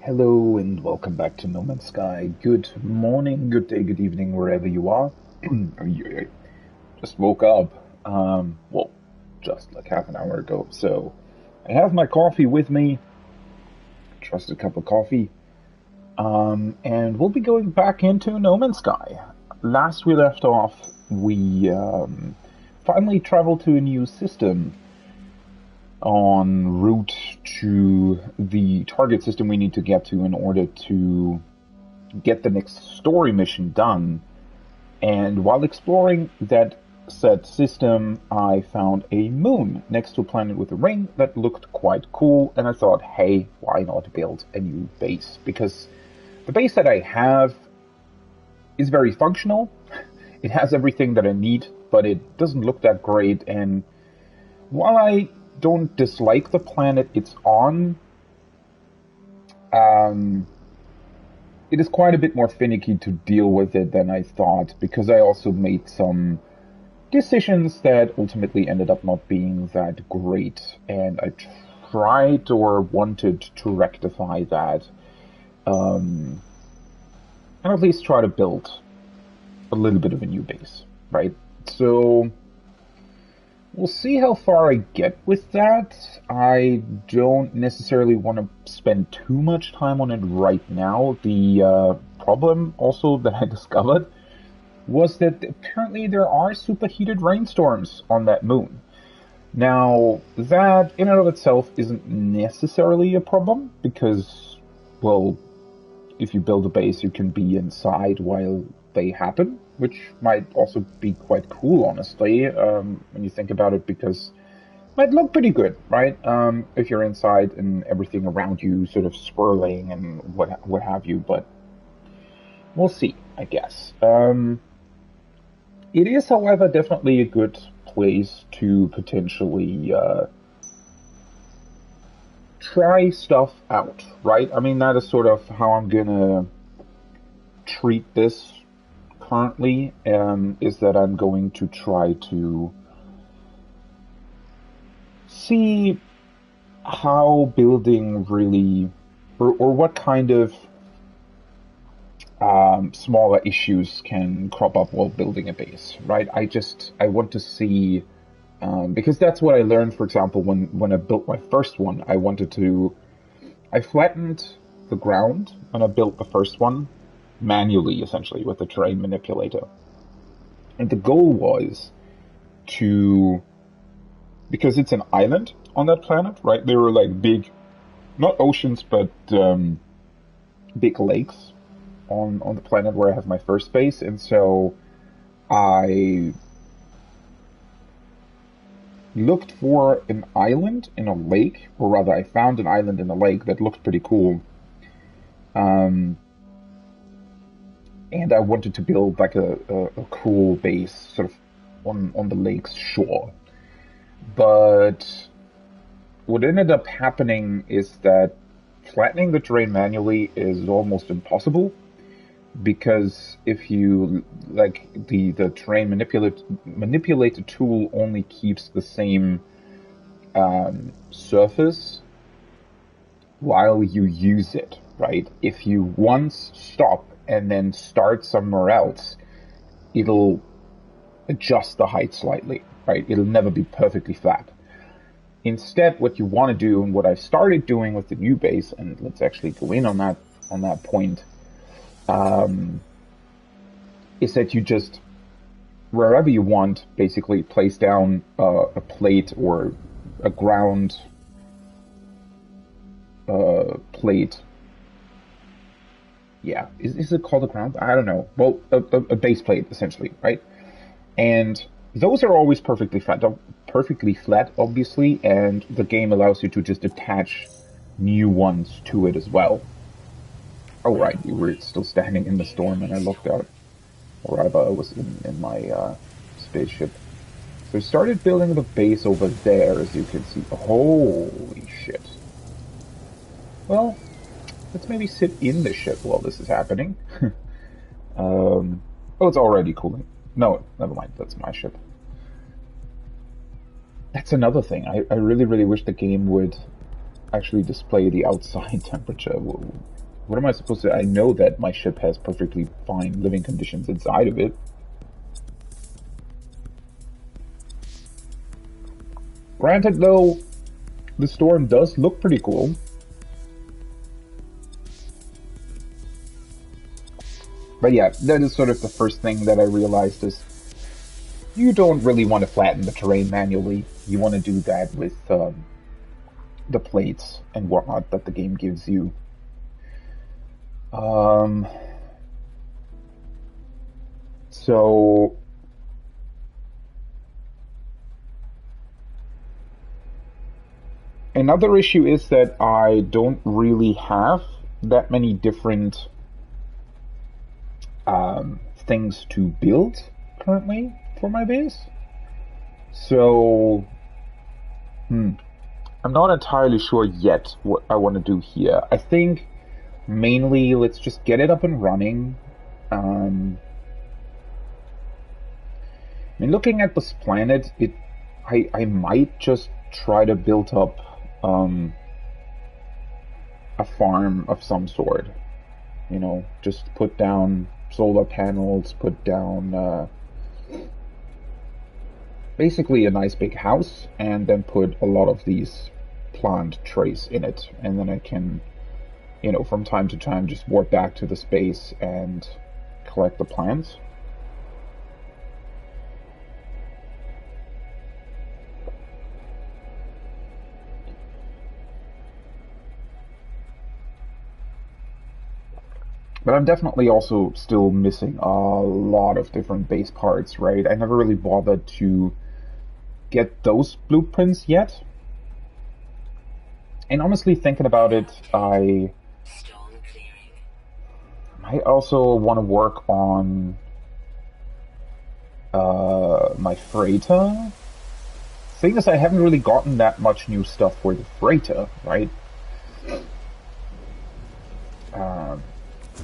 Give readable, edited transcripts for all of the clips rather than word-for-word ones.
Hello and welcome back to No Man's Sky. Good morning, good day, good evening, wherever you are. I just woke up, well, just like half an hour ago. So I have my coffee with me, just a cup of coffee, and we'll be going back into No Man's Sky. Last we left off, we finally traveled to a new system en route to the target system we need to get to in order to get the next story mission done. And while exploring that said system, I found a moon next to a planet with a ring that looked quite cool, and I thought, hey, why not build a new base? Because the base that I have is very functional. It has everything that I need, but it doesn't look that great, and while I don't dislike the planet it's on, it is quite a bit more finicky to deal with it than I thought, because I also made some decisions that ultimately ended up not being that great, and I tried or wanted to rectify that, and at least try to build a little bit of a new base, right? So we'll see how far I get with that. I don't necessarily want to spend too much time on it right now. The problem also that I discovered was that apparently there are superheated rainstorms on that moon. Now, that in and of itself isn't necessarily a problem because, well, if you build a base, you can be inside while they happen, which might also be quite cool, honestly, when you think about it, because it might look pretty good, right? If you're inside and everything around you sort of swirling and what have you, but we'll see, I guess. It is, however, definitely a good place to potentially try stuff out, right? I mean, that is sort of how I'm gonna treat this currently, is that I'm going to try to see how building really, or what kind of smaller issues can crop up while building a base, right? I want to see, because that's what I learned, for example, when I built my first one. I flattened the ground when I built the first one, manually, essentially, with the terrain manipulator. And the goal was to, because it's an island on that planet, right? There were like big, not oceans, but big lakes on the planet where I have my first base. And so I looked for an island in a lake, or rather I found an island in a lake that looked pretty cool. And I wanted to build like a cool base sort of on the lake's shore. But what ended up happening is that flattening the terrain manually is almost impossible, because if you, like, the terrain manipulator tool only keeps the same surface while you use it, right? If you once stop and then start somewhere else, it'll adjust the height slightly, right? It'll never be perfectly flat. Instead, what you want to do, and what I started doing with the new base, and let's actually go in on that point, is that you just, wherever you want, basically place down a plate or a ground plate. Yeah, is it called a ground? I don't know. Well, a base plate, essentially, right? And those are always perfectly flat, obviously, and the game allows you to just attach new ones to it as well. Oh, right, you were still standing in the storm and I looked out. Or rather, I was in my spaceship. So I started building the base over there, as you can see. Holy shit. Well, let's maybe sit in the ship while this is happening. Oh, it's already cooling. No, never mind. That's my ship. That's another thing. I really, really wish the game would actually display the outside temperature. What am I supposed to... I know that my ship has perfectly fine living conditions inside of it. Granted, though, the storm does look pretty cool. But yeah, that is sort of the first thing that I realized is you don't really want to flatten the terrain manually. You want to do that with the plates and whatnot that the game gives you. So another issue is that I don't really have that many different things to build currently for my base. So I'm not entirely sure yet what I want to do here. I think mainly let's just get it up and running. I mean, looking at this planet, I might just try to build up a farm of some sort. You know, just put down solar panels, put down basically a nice big house, and then put a lot of these plant trays in it, and then I can, you know, from time to time just warp back to the space and collect the plants. But I'm definitely also still missing a lot of different base parts, right? I never really bothered to get those blueprints yet. And honestly, thinking about it, I might also want to work on my freighter. Thing is, I haven't really gotten that much new stuff for the freighter, right?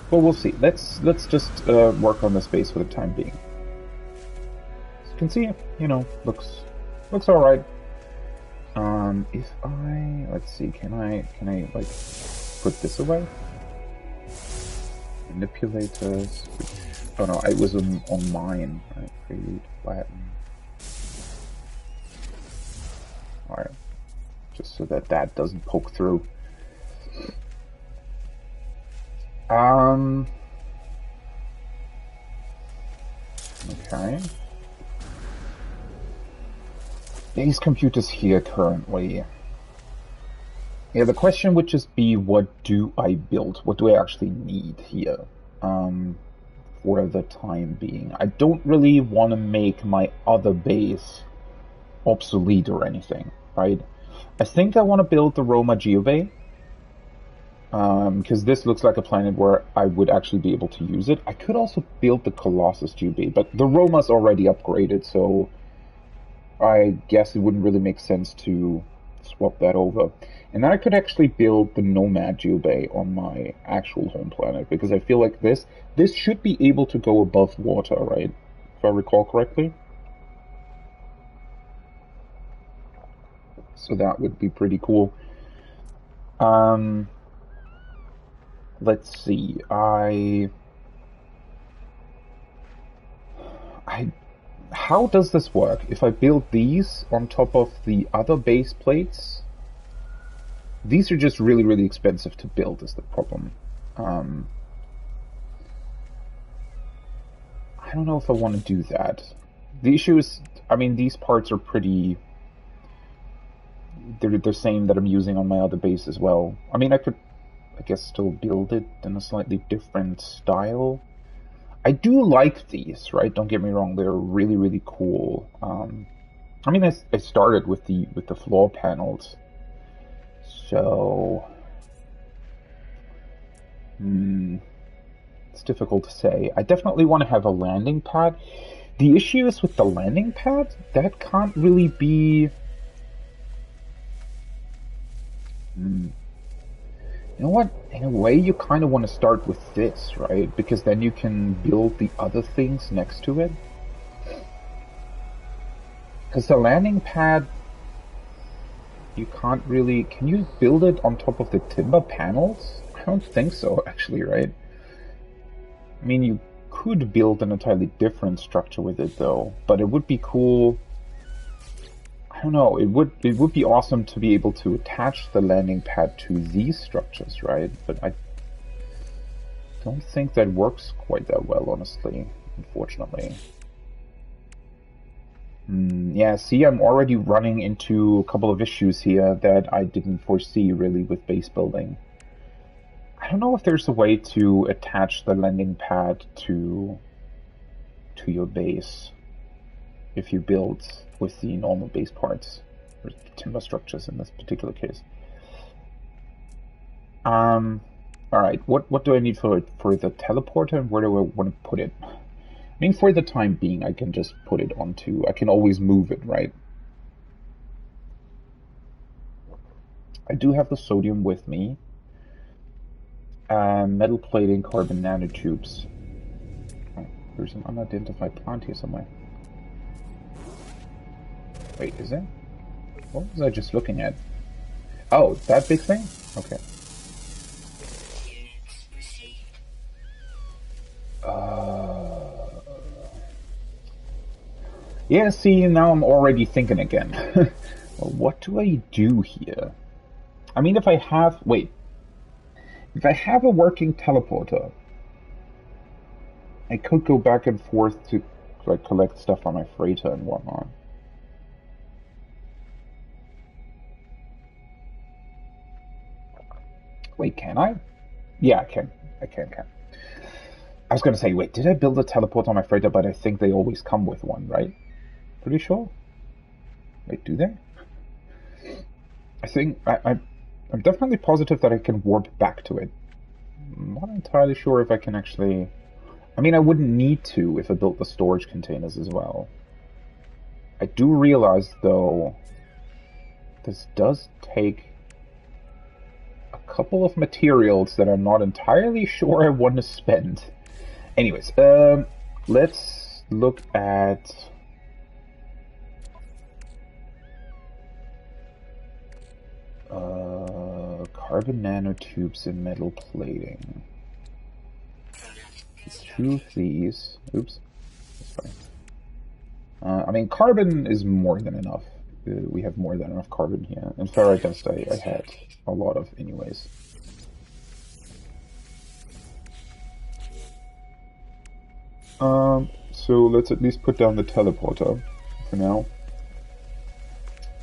But we'll see. Let's just work on the space for the time being. As you can see, you know, looks all right. If I, let's see, can I like put this away? Manipulators. Oh no, it was on mine. Right, create flatten. All right, just so that doesn't poke through. Okay. Base computers here currently. Yeah, the question would just be, what do I build? What do I actually need here? For the time being. I don't really want to make my other base obsolete or anything, right? I think I want to build the Roma Geobay. Because this looks like a planet where I would actually be able to use it. I could also build the Colossus Geobay, but the Roma's already upgraded, so I guess it wouldn't really make sense to swap that over. And then I could actually build the Nomad Geobay on my actual home planet, because I feel like this should be able to go above water, right? If I recall correctly. So that would be pretty cool. Let's see, how does this work? If I build these on top of the other base plates, these are just really, really expensive to build is the problem. I don't know if I want to do that. The issue is, I mean, these parts are pretty... They're the same that I'm using on my other base as well. I mean, I could, I guess, still build it in a slightly different style. I do like these, right? Don't get me wrong; they're really, really cool. I mean, I started with the floor panels, so it's difficult to say. I definitely want to have a landing pad. The issue is with the landing pad, that can't really be. You know what? In a way, you kind of want to start with this, right? Because then you can build the other things next to it. Because the landing pad, You can't really... Can you build it on top of the timber panels? I don't think so, actually, right? I mean, you could build an entirely different structure with it, though. But it would be cool... I don't know, it would be awesome to be able to attach the landing pad to these structures, right? But I don't think that works quite that well, honestly, unfortunately. Yeah, see, I'm already running into a couple of issues here that I didn't foresee, really, with base building. I don't know if there's a way to attach the landing pad to your base if you build with the normal base parts, or timber structures in this particular case. Alright, what do I need for the teleporter, and where do I want to put it? I mean, for the time being, I can just put it onto... I can always move it, right? I do have the sodium with me. Metal plating, carbon nanotubes. Oh, there's an unidentified plant here somewhere. Wait, is there? What was I just looking at? Oh, that big thing? Okay. Yeah, see, now I'm already thinking again. Well, what do I do here? I mean, if I have... Wait. If I have a working teleporter, I could go back and forth to like collect stuff on my freighter and whatnot. Wait, can I? Yeah, I can. I can. I was going to say, wait, did I build a teleport on my freighter? But I think they always come with one, right? Pretty sure. Wait, do they? I think I'm definitely positive that I can warp back to it. I'm not entirely sure if I can actually... I mean, I wouldn't need to if I built the storage containers as well. I do realize, though, this does take a couple of materials that I'm not entirely sure I want to spend. Anyways, let's look at... carbon nanotubes and metal plating. 2 of these. Oops. That's fine. I mean, carbon is more than enough. We have more than enough carbon here. And ferrite dust I had a lot of anyways. So let's at least put down the teleporter for now.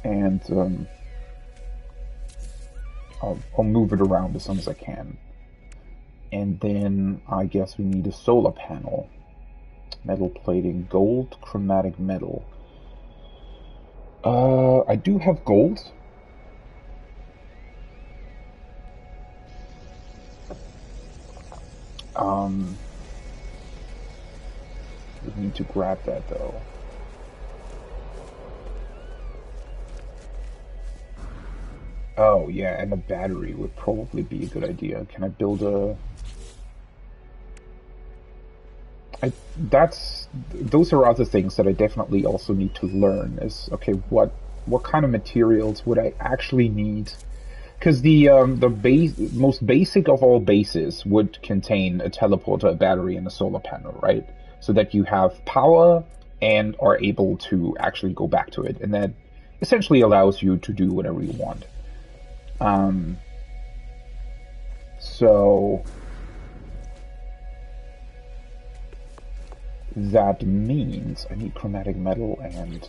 And, I'll move it around as soon as I can. And then I guess we need a solar panel. Metal plating, gold, chromatic metal. I do have gold. We need to grab that though. Oh, yeah, and a battery would probably be a good idea. Can I build a... Those are other things that I definitely also need to learn is, okay, what kind of materials would I actually need? Because the most basic of all bases would contain a teleporter, a battery, and a solar panel, right? So that you have power and are able to actually go back to it. And that essentially allows you to do whatever you want. So that means I need chromatic metal and...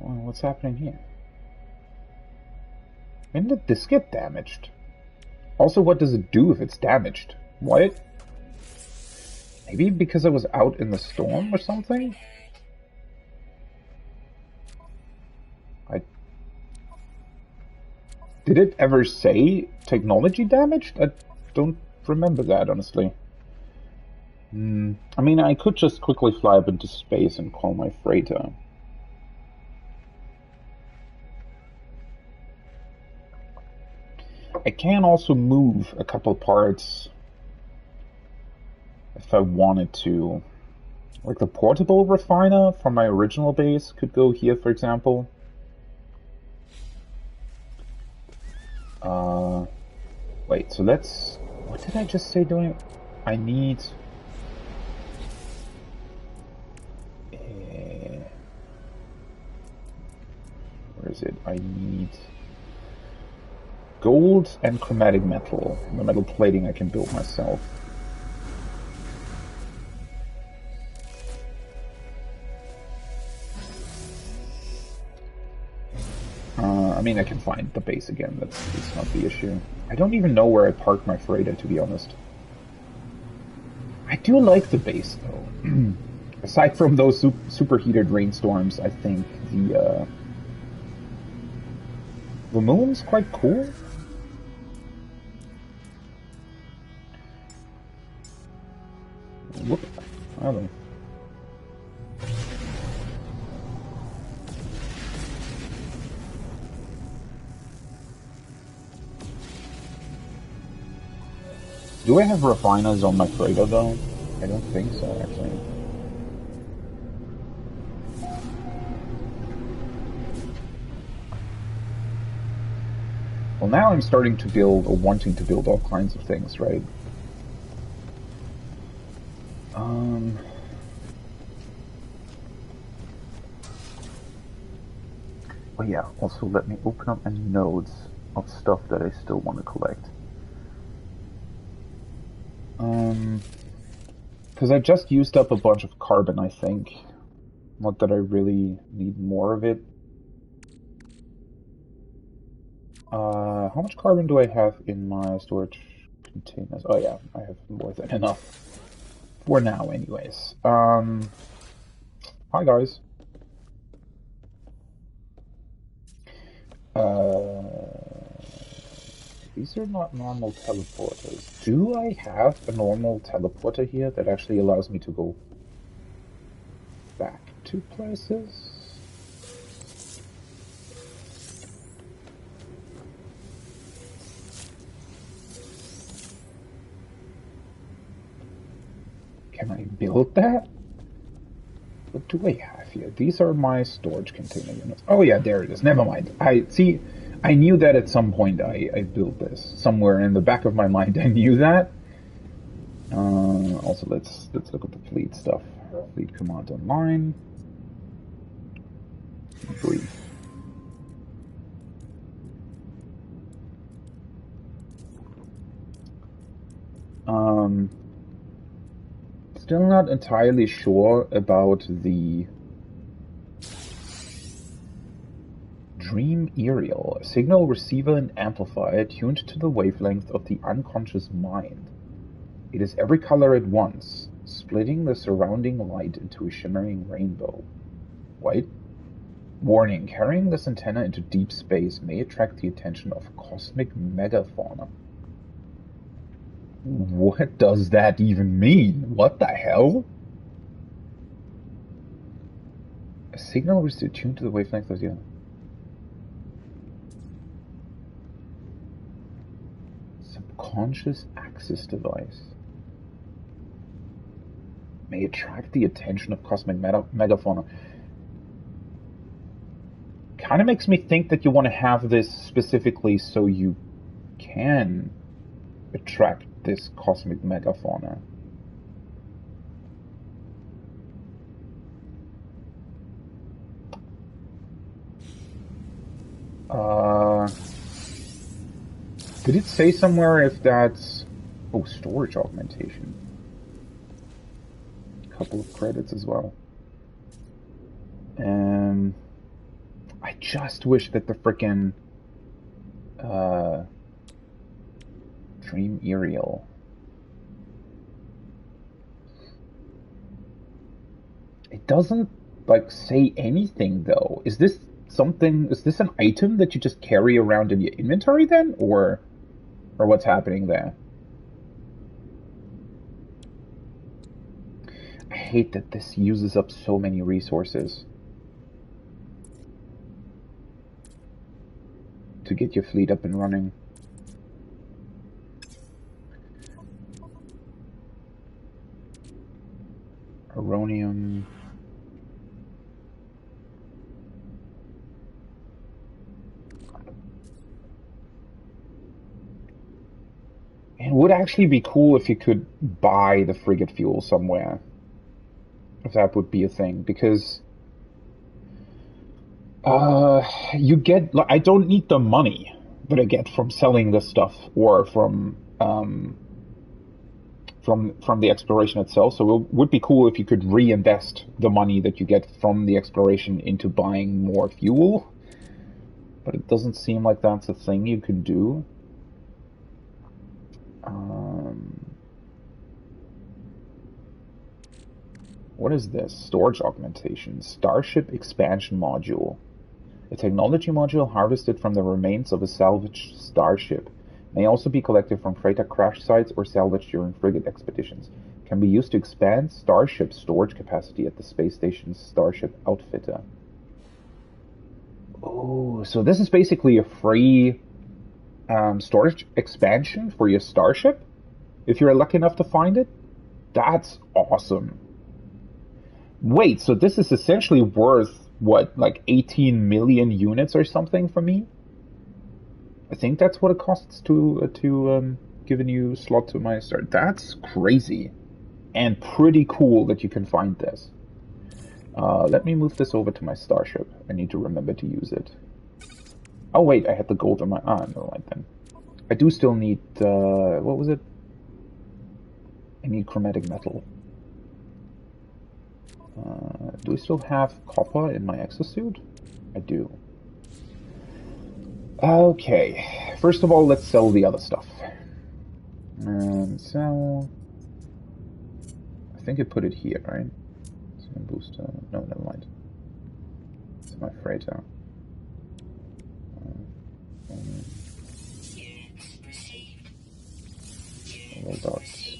Well, what's happening here? When did this get damaged? Also, what does it do if it's damaged? What? Maybe because I was out in the storm or something? Did it ever say technology damaged? I don't remember that, honestly. I mean, I could just quickly fly up into space and call my freighter. I can also move a couple parts if I wanted to. Like the portable refiner from my original base could go here, for example. Wait, so let's... What did I just say doing? I need... where is it? I need... gold and chromatic metal. The metal plating I can build myself. I mean, I can find the base again. That's not the issue. I don't even know where I parked my freighter, to be honest. I do like the base, though. Aside from those superheated rainstorms, I think the moon's quite cool. Whoop. I don't know. Do I have refiners on my freighter, though? I don't think so, actually. Well, now I'm starting to build, or wanting to build all kinds of things, right? Oh yeah, also let me open up any nodes of stuff that I still want to collect. Because I just used up a bunch of carbon, I think. Not that I really need more of it. How much carbon do I have in my storage containers? Oh yeah, I have more than enough. For now, anyways. Hi guys. These are not normal teleporters. Do I have a normal teleporter here that actually allows me to go back to places? Can I build that? What do I have here? These are my storage container units. Oh yeah, there it is. Never mind. I knew that at some point I built this. Somewhere in the back of my mind I knew that. Also let's look at the fleet stuff. Fleet command online. Brief. Still not entirely sure about the Dream Aerial, a signal receiver and amplifier tuned to the wavelength of the unconscious mind. It is every color at once, splitting the surrounding light into a shimmering rainbow. White. Warning, carrying this antenna into deep space may attract the attention of cosmic megafauna. What does that even mean? What the hell? A signal receiver tuned to the wavelength of the subconscious access device. May attract the attention of cosmic megafauna. Kind of makes me think that you want to have this specifically so you can attract this cosmic megafauna. Did it say somewhere if that's... Oh, storage augmentation. A couple of credits as well. I just wish that the frickin' Dream Aerial. It doesn't, like, say anything, though. Is this something... Is this an item that you just carry around in your inventory, then? Or what's happening there? I hate that this uses up so many resources to get your fleet up and running. Uranium. It would actually be cool if you could buy the frigate fuel somewhere. If that would be a thing, because uh, you get. Like, I don't need the money that I get from selling this stuff or from the exploration itself. So it would be cool if you could reinvest the money that you get from the exploration into buying more fuel. But it doesn't seem like that's a thing you could do. What is this? Storage augmentation. Starship expansion module. A technology module harvested from the remains of a salvaged starship. May also be collected from freighter crash sites or salvaged during frigate expeditions. Can be used to expand starship storage capacity at the space station's Starship Outfitter. Oh, so this is basically a free storage expansion for your starship? If you're lucky enough to find it? That's awesome. Wait, so this is essentially worth, what, like 18 million units or something for me? I think that's what it costs to give a new slot to my start. That's crazy. And pretty cool that you can find this. Let me move this over to my starship. I need to remember to use it. Oh wait, I had the gold on my... Ah, never mind then. I do still need... what was it? I need chromatic metal. Do I still have copper in my exosuit? I do. Okay, first of all, let's sell the other stuff. And sell... I think I put it here, right? It's gonna boost... no, never mind. It's my freighter. Well, dots.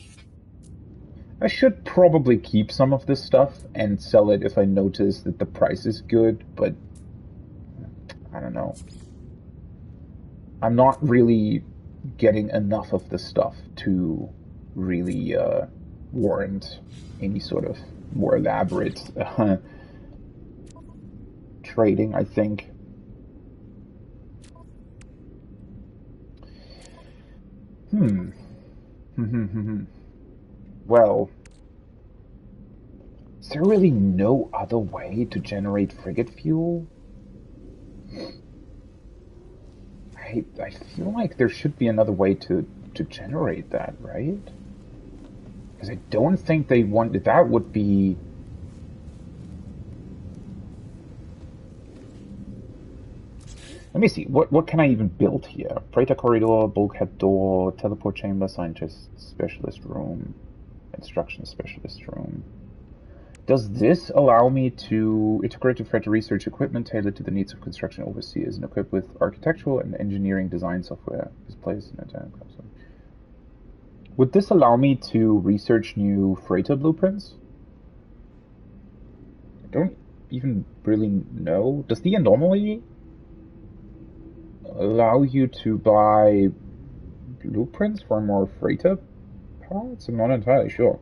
I should probably keep some of this stuff and sell it if I notice that the price is good, but I don't know. I'm not really getting enough of this stuff to really warrant any sort of more elaborate trading, I think. Well, is there really no other way to generate frigate fuel? I feel like there should be another way to generate that, right? Because I don't think they want... That would be... Let me see, what can I even build here? Freighter corridor, bulkhead door, teleport chamber, scientist specialist room, instruction specialist room. Does this allow me to integrate to freighter research equipment tailored to the needs of construction overseas and equipped with architectural and engineering design software is placed in a tank capsule? Would this allow me to research new freighter blueprints? I don't even really know. Does the anomaly allow you to buy blueprints for more freighter parts? I'm not entirely sure.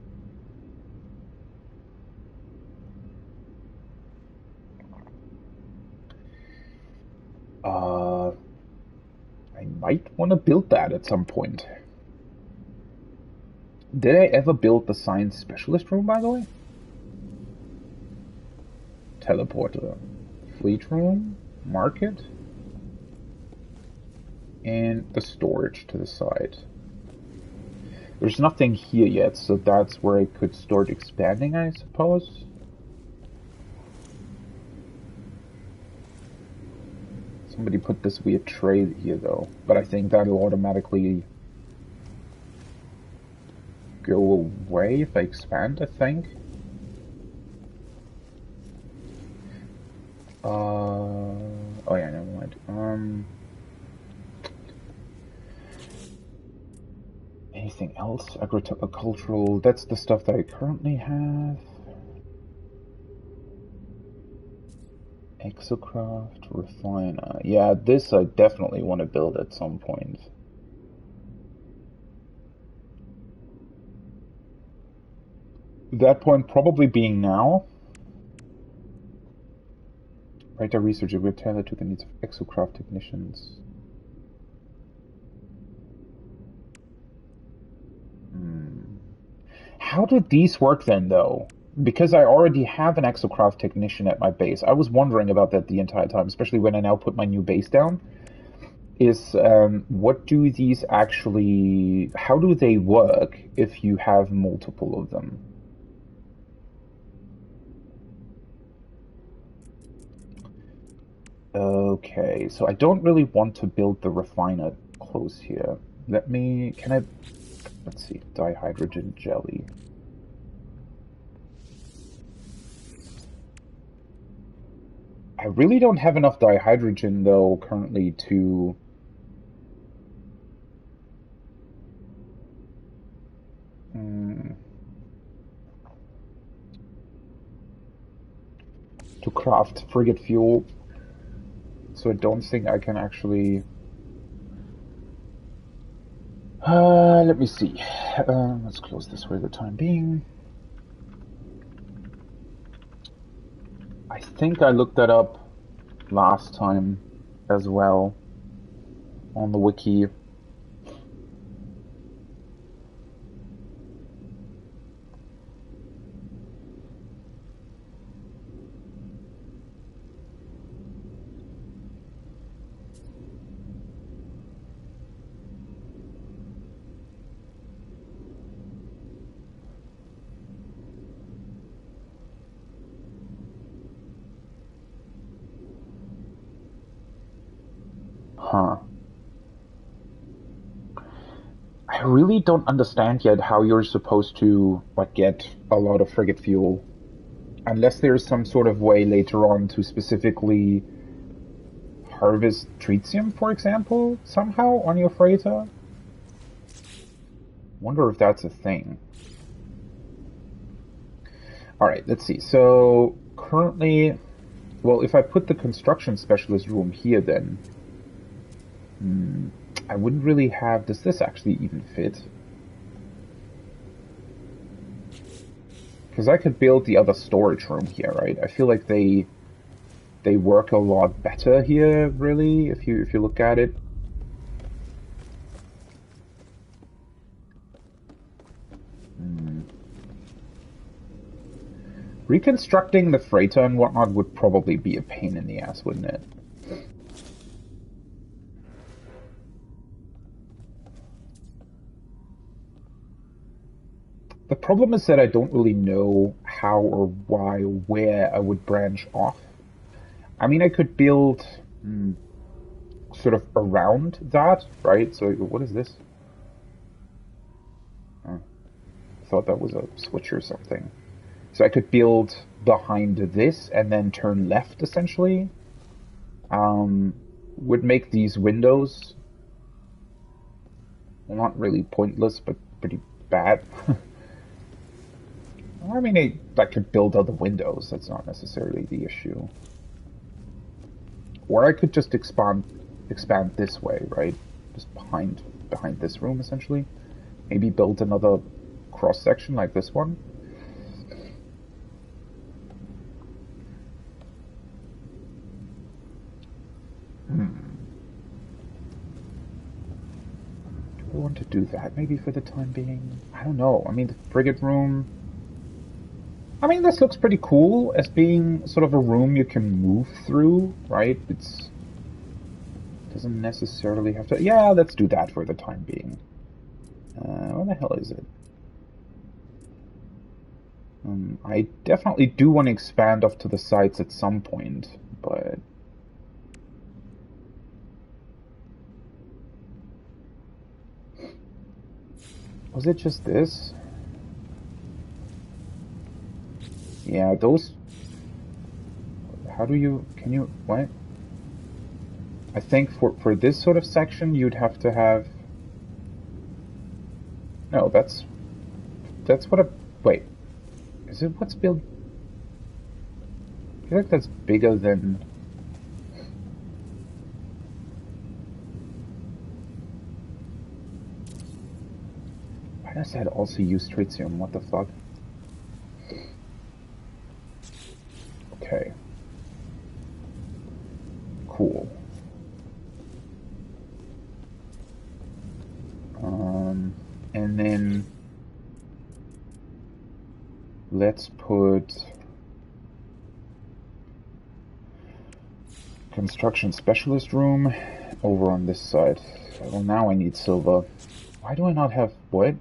I might want to build that at some point. Did I ever build the science specialist room, by the way? Teleporter. Fleet room. Market. And the storage to the side. There's nothing here yet, so that's where I could start expanding, I suppose. Somebody put this weird tray here, though. But I think that'll automatically go away if I expand, I think. Oh yeah, never mind. Anything else? Agricultural, that's the stuff that I currently have. Exocraft, refiner. Yeah, this I definitely want to build at some point. That point probably being now. Writer researcher will tailor to the needs of exocraft technicians. How do these work then, though? Because I already have an exocraft technician at my base. I was wondering about that the entire time, especially when I now put my new base down. Is what do these actually, how do they work if you have multiple of them? Okay, so I don't really want to build the refiner close here. Let's see, dihydrogen jelly. I really don't have enough dihydrogen, though, currently to craft frigate fuel, so I don't think I can actually. Let me see. Let's close this for the time being. I think I looked that up last time as well on the wiki. Huh. I really don't understand yet how you're supposed to like get a lot of frigate fuel, unless there's some sort of way later on to specifically harvest tritium, for example, somehow on your freighter. Wonder if that's a thing. Alright, let's see. So currently, well, if I put the construction specialist room here, then I wouldn't really have. Does this actually even fit? Because I could build the other storage room here, right? I feel like they work a lot better here, really, if you look at it. Reconstructing the freighter and whatnot would probably be a pain in the ass, wouldn't it? The problem is that I don't really know how or why or where I would branch off. I mean, I could build sort of around that, right? So what is this? Oh, I thought that was a switch or something. So I could build behind this and then turn left, essentially. Would make these windows, well, not really pointless, but pretty bad. I mean, I could build other windows. That's not necessarily the issue. Or I could just expand this way, right? Just behind this room, essentially. Maybe build another cross section like this one. Do I want to do that maybe for the time being? I don't know. I mean, the frigate room. I mean, this looks pretty cool as being sort of a room you can move through, right? Doesn't necessarily have to. Yeah, let's do that for the time being. Where the hell is it? I definitely do want to expand off to the sides at some point, but was it just this? Yeah, those. How do you? Can you? What? I think for this sort of section, you'd have to have. No, that's what a. Wait, is it what's built? I feel like that's bigger than. Why does that also use tritium? What the fuck? let's put construction specialist room over on this side. Well, now I need silver. Why do I not have what?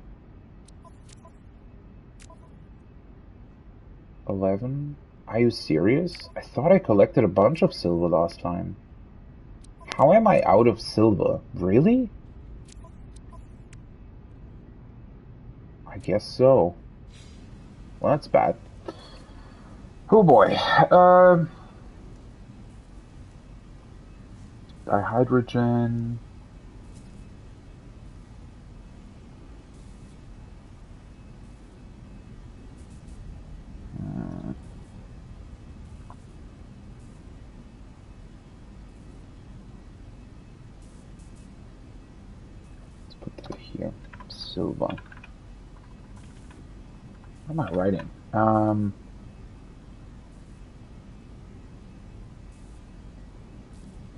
11? Are you serious? I thought I collected a bunch of silver last time. How am I out of silver? Really? I guess so. Well, that's bad. Oh boy. Dihydrogen. Let's put that here. Silver. What am I writing?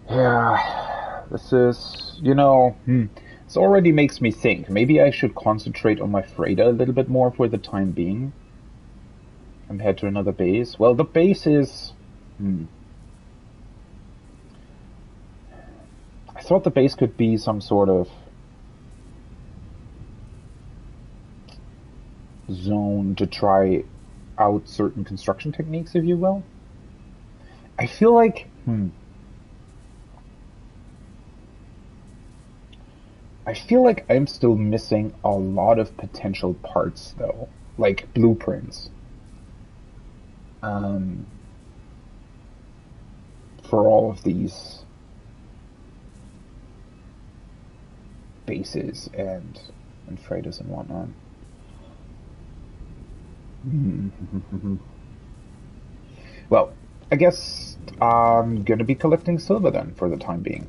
Yeah, this is, this already makes me think. Maybe I should concentrate on my freighter a little bit more for the time being compared to another base. Well, the base is, I thought the base could be some sort of zone to try out certain construction techniques, if you will. I feel like, I feel like I'm still missing a lot of potential parts, though, like blueprints. For all of these bases and freighters and whatnot. Well, I guess I'm gonna be collecting silver then for the time being.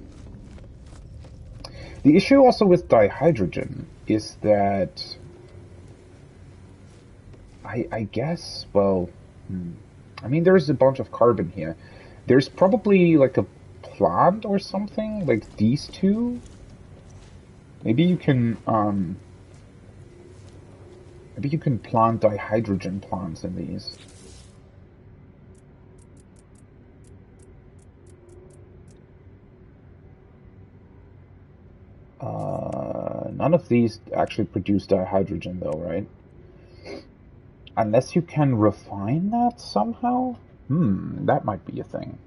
The issue also with dihydrogen is that I guess, well, I mean, there's a bunch of carbon here. There's probably like a plant or something, like these two. Maybe you can plant dihydrogen plants in these. None of these actually produce dihydrogen though, right? Unless you can refine that somehow? That might be a thing.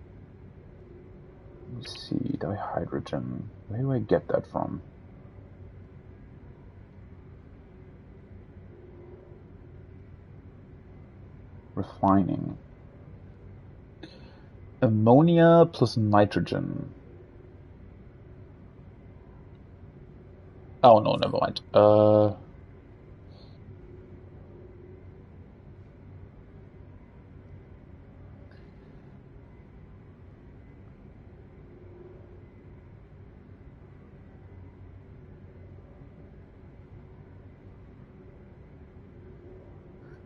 Let me see, dihydrogen. Where do I get that from? Refining. Ammonia plus nitrogen. Oh, no, never mind.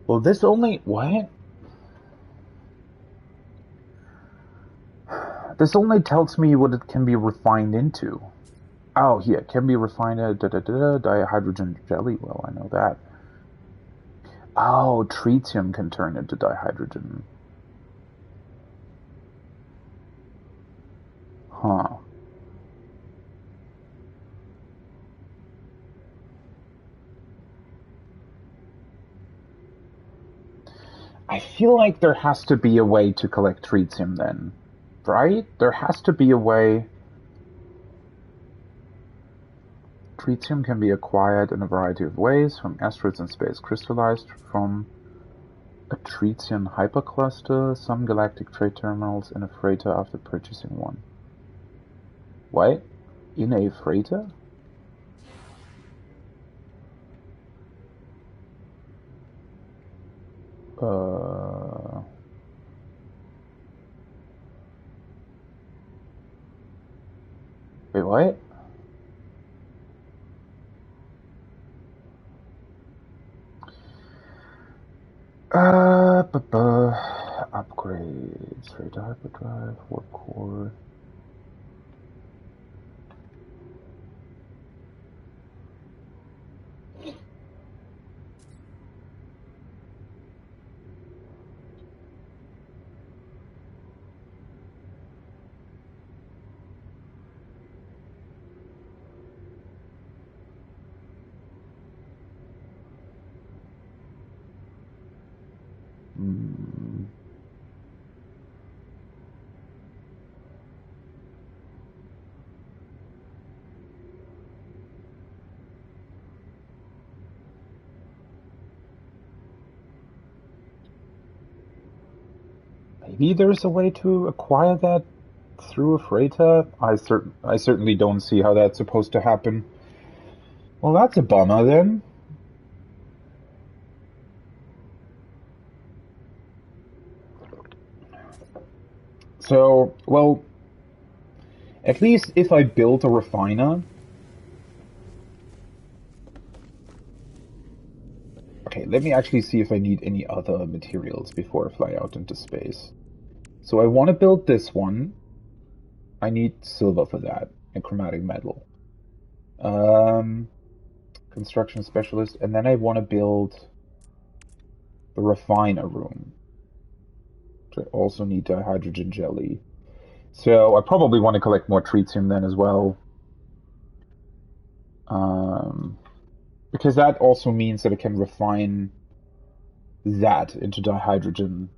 Well, this only... What? This only tells me what it can be refined into. Oh, here, can be refined dihydrogen jelly. Well, I know that. Oh, tritium can turn into dihydrogen. Huh. I feel like there has to be a way to collect tritium then. Right? There has to be a way. Tritium can be acquired in a variety of ways, from asteroids in space, crystallized from a tritium hypercluster, some galactic trade terminals, in a freighter after purchasing one. What? In a freighter? Wait, what? Upgrades, freighter hyperdrive, warp core. Maybe there's a way to acquire that through a freighter. I certainly don't see how that's supposed to happen. Well, that's a bummer then. So, well, at least if I build a refiner. Okay, let me actually see if I need any other materials before I fly out into space. So I want to build this one. I need silver for that, and chromatic metal. Construction specialist, and then I want to build the refiner room. I also need hydrogen jelly. So I probably want to collect more tritium then as well. Because that also means that I can refine that into dihydrogen.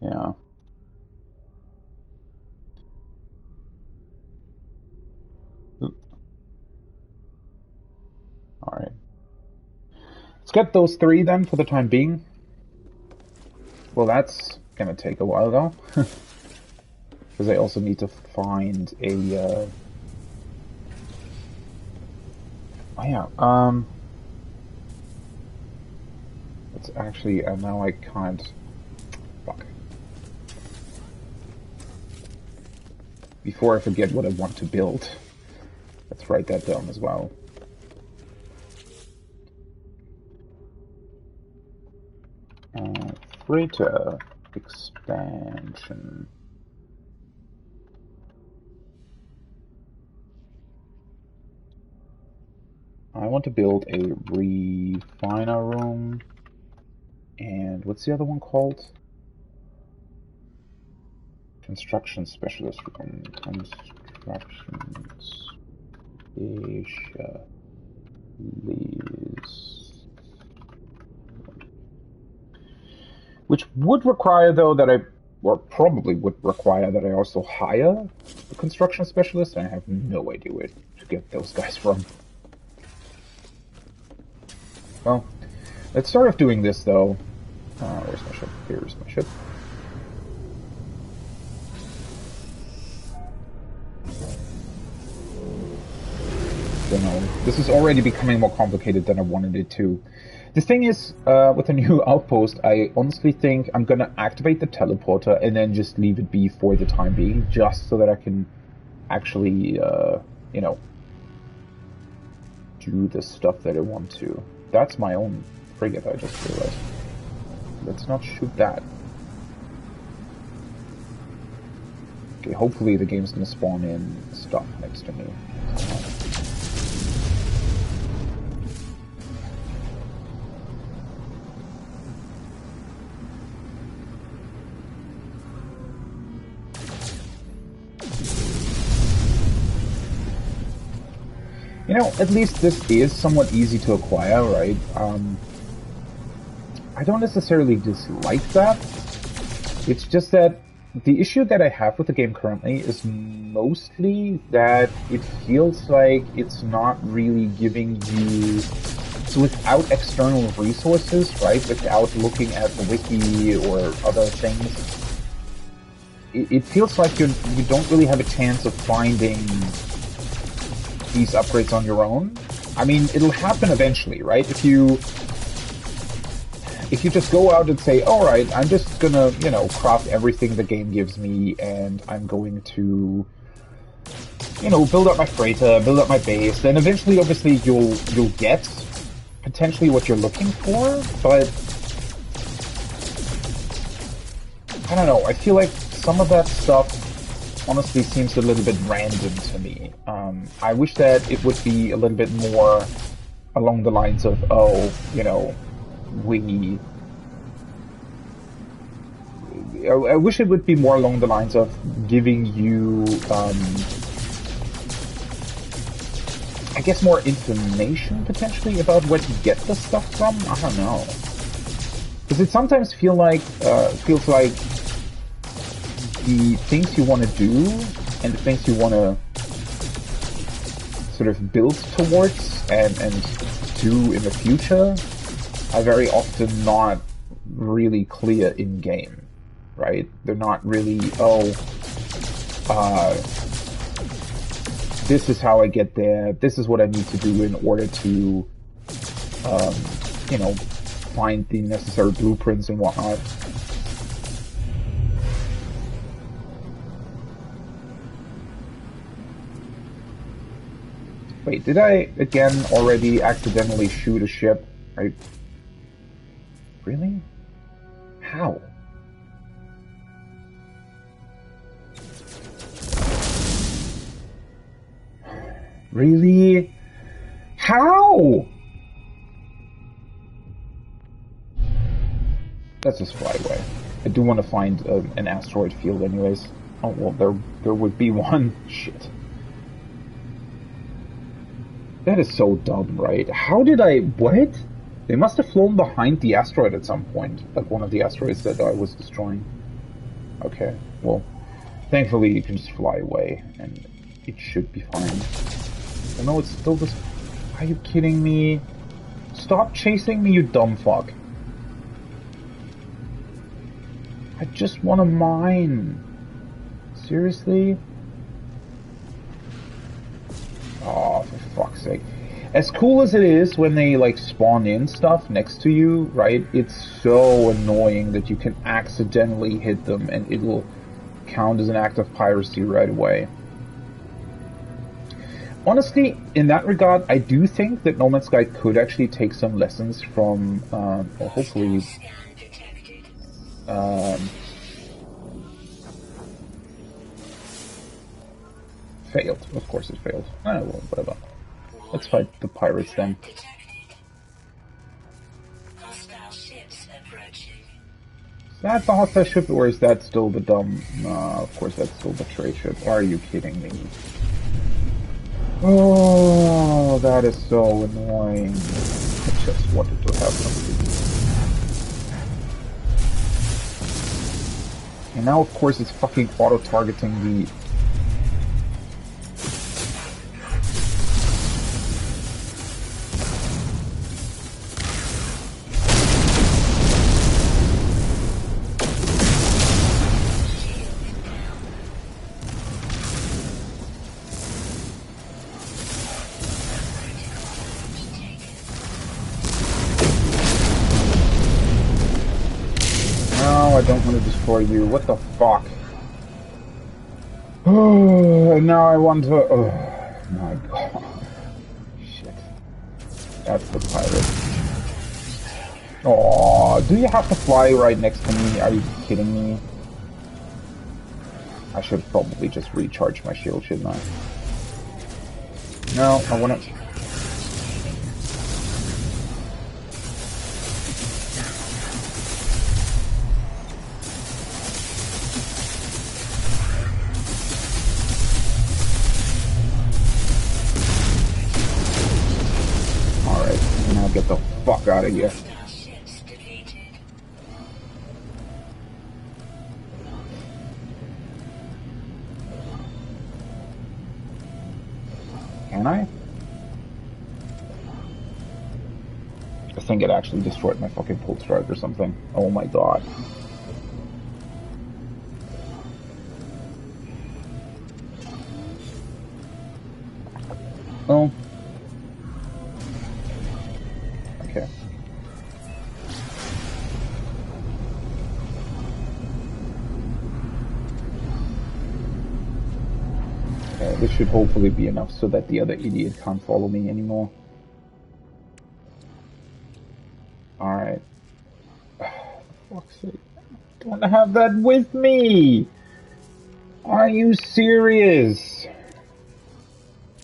Yeah. Alright. Let's get those three then for the time being. Well, that's gonna take a while though. Because I also need to find a... Oh yeah, it's actually... now I can't... Fuck. Before I forget what I want to build. Let's write that down as well. Freighter expansion. I want to build a refiner room. And what's the other one called? Construction specialist room. Construction specialist. Which would require, though, that I, or probably would require that I also hire a construction specialist, and I have no idea where to get those guys from. Well, let's start off doing this, though. Where's my ship? Here's my ship. Don't know. This is already becoming more complicated than I wanted it to. The thing is, with the new outpost, I honestly think I'm gonna activate the teleporter and then just leave it be for the time being, just so that I can actually, you know, do the stuff that I want to. That's my own frigate, I just realized. Let's not shoot that. Okay, hopefully the game's gonna spawn in stuff next to me. You know, at least this is somewhat easy to acquire, right? I don't necessarily dislike that. It's just that the issue that I have with the game currently is mostly that it feels like it's not really giving you... So without external resources, right? Without looking at the wiki or other things, it feels like you don't really have a chance of finding these upgrades on your own. I mean, it'll happen eventually, right? If you just go out and say, all right, I'm just gonna, you know, craft everything the game gives me, and I'm going to, you know, build up my freighter, build up my base, then eventually, obviously, you'll get potentially what you're looking for, but I don't know. I feel like some of that stuff honestly seems a little bit random to me. I wish that it would be a little bit more along the lines of, oh, you know, I wish it would be more along the lines of giving you, I guess, more information, potentially, about where to get the stuff from? I don't know. Because it sometimes feels like the things you want to do and the things you want to sort of build towards and do in the future are very often not really clear in game, right? They're not really, oh, this is how I get there. This is what I need to do in order to, you know, find the necessary blueprints and whatnot. Wait, did I again already accidentally shoot a ship? Really? How? Really? How? Let's just fly away. I do want to find an asteroid field anyways. Oh, well, there would be one. Shit. That is so dumb, right? How did I... What? They must have flown behind the asteroid at some point. Like one of the asteroids that I was destroying. Okay, well, thankfully you can just fly away, and it should be fine. Oh no, it's still this... Are you kidding me? Stop chasing me, you dumb fuck. I just want to mine. Seriously? Oh, for fuck's sake. As cool as it is when they, like, spawn in stuff next to you, right? It's so annoying that you can accidentally hit them and it will count as an act of piracy right away. Honestly, in that regard, I do think that No Man's Sky could actually take some lessons from, or hopefully, failed. Of course it failed. Oh, well, whatever. Let's fight the pirates then. Is that the hostile ship, or is that still the dumb... of course that's still the trade ship. Are you kidding me? Oh, that is so annoying. I just wanted to have something. And now, of course, it's fucking auto-targeting the... I don't want to destroy you. What the fuck? Oh, and now I want to... Oh, my god. Shit. That's the pirate. Oh, do you have to fly right next to me? Are you kidding me? I should probably just recharge my shield, shouldn't I? No, I want to... Get the fuck out of here. Can I? I think it actually destroyed my fucking pulse drive or something. Oh my god. Oh. Okay. This should hopefully be enough so that the other idiot can't follow me anymore. Alright. Fuck's sake. I don't have that with me! Are you serious?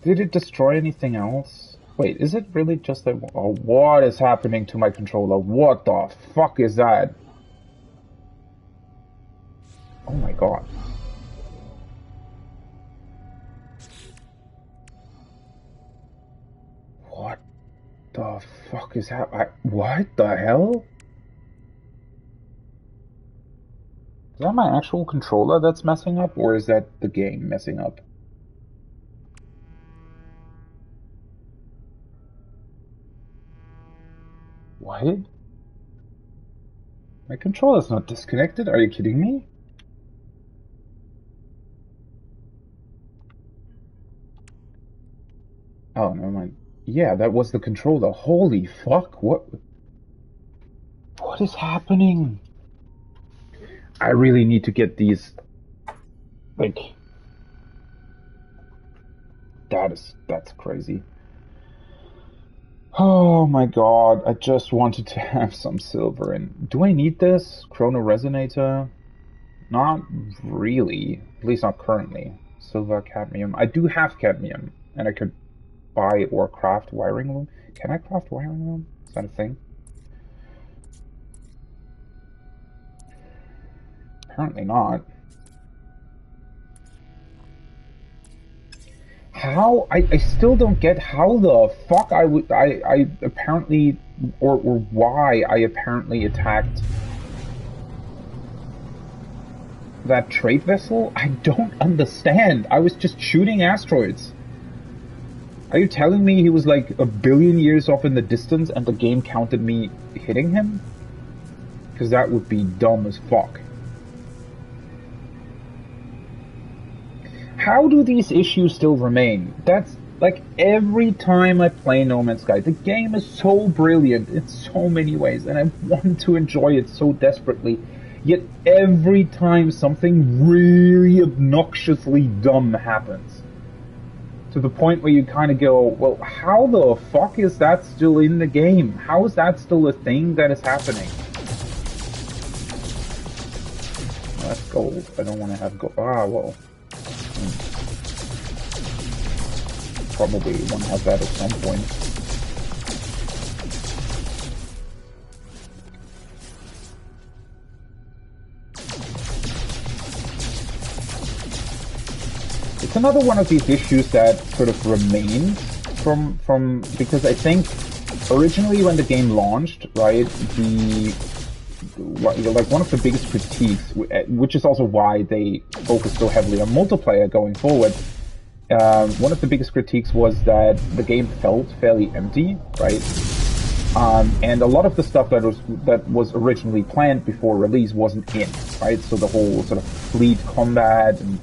Did it destroy anything else? Wait, is it really just that? Oh, what is happening to my controller? What the fuck is that? Oh my god. What the fuck is happening? What the hell? Is that my actual controller that's messing up, or is that the game messing up? What? My controller's not disconnected, are you kidding me? Oh, never mind. Yeah, that was the controller. Holy fuck, what is happening? I really need to get these, like, that's crazy. Oh my god, I just wanted to have some silver in. Do I need this? Chrono Resonator? Not really. At least not currently. Silver, cadmium. I do have cadmium, and I could buy or craft wiring loom. Can I craft wiring loom? Is that a thing? Apparently not. How? I still don't get how the fuck I apparently or why I apparently attacked that trade vessel. I don't understand. I was just shooting asteroids. Are you telling me he was like a billion years off in the distance and the game counted me hitting him? Because that would be dumb as fuck. How do these issues still remain? That's like every time I play No Man's Sky, the game is so brilliant in so many ways, and I want to enjoy it so desperately. Yet every time something really obnoxiously dumb happens, to the point where you kind of go, well, how the fuck is that still in the game? How is that still a thing that is happening? Oh, that's gold. I don't want to have gold. Ah, well. Probably want to have that at some point. It's another one of these issues that sort of remains from because I think originally when the game launched, right, like one of the biggest critiques, which is also why they focus so heavily on multiplayer going forward. One of the biggest critiques was that the game felt fairly empty, right? And a lot of the stuff that was originally planned before release wasn't in, right? So the whole sort of fleet combat and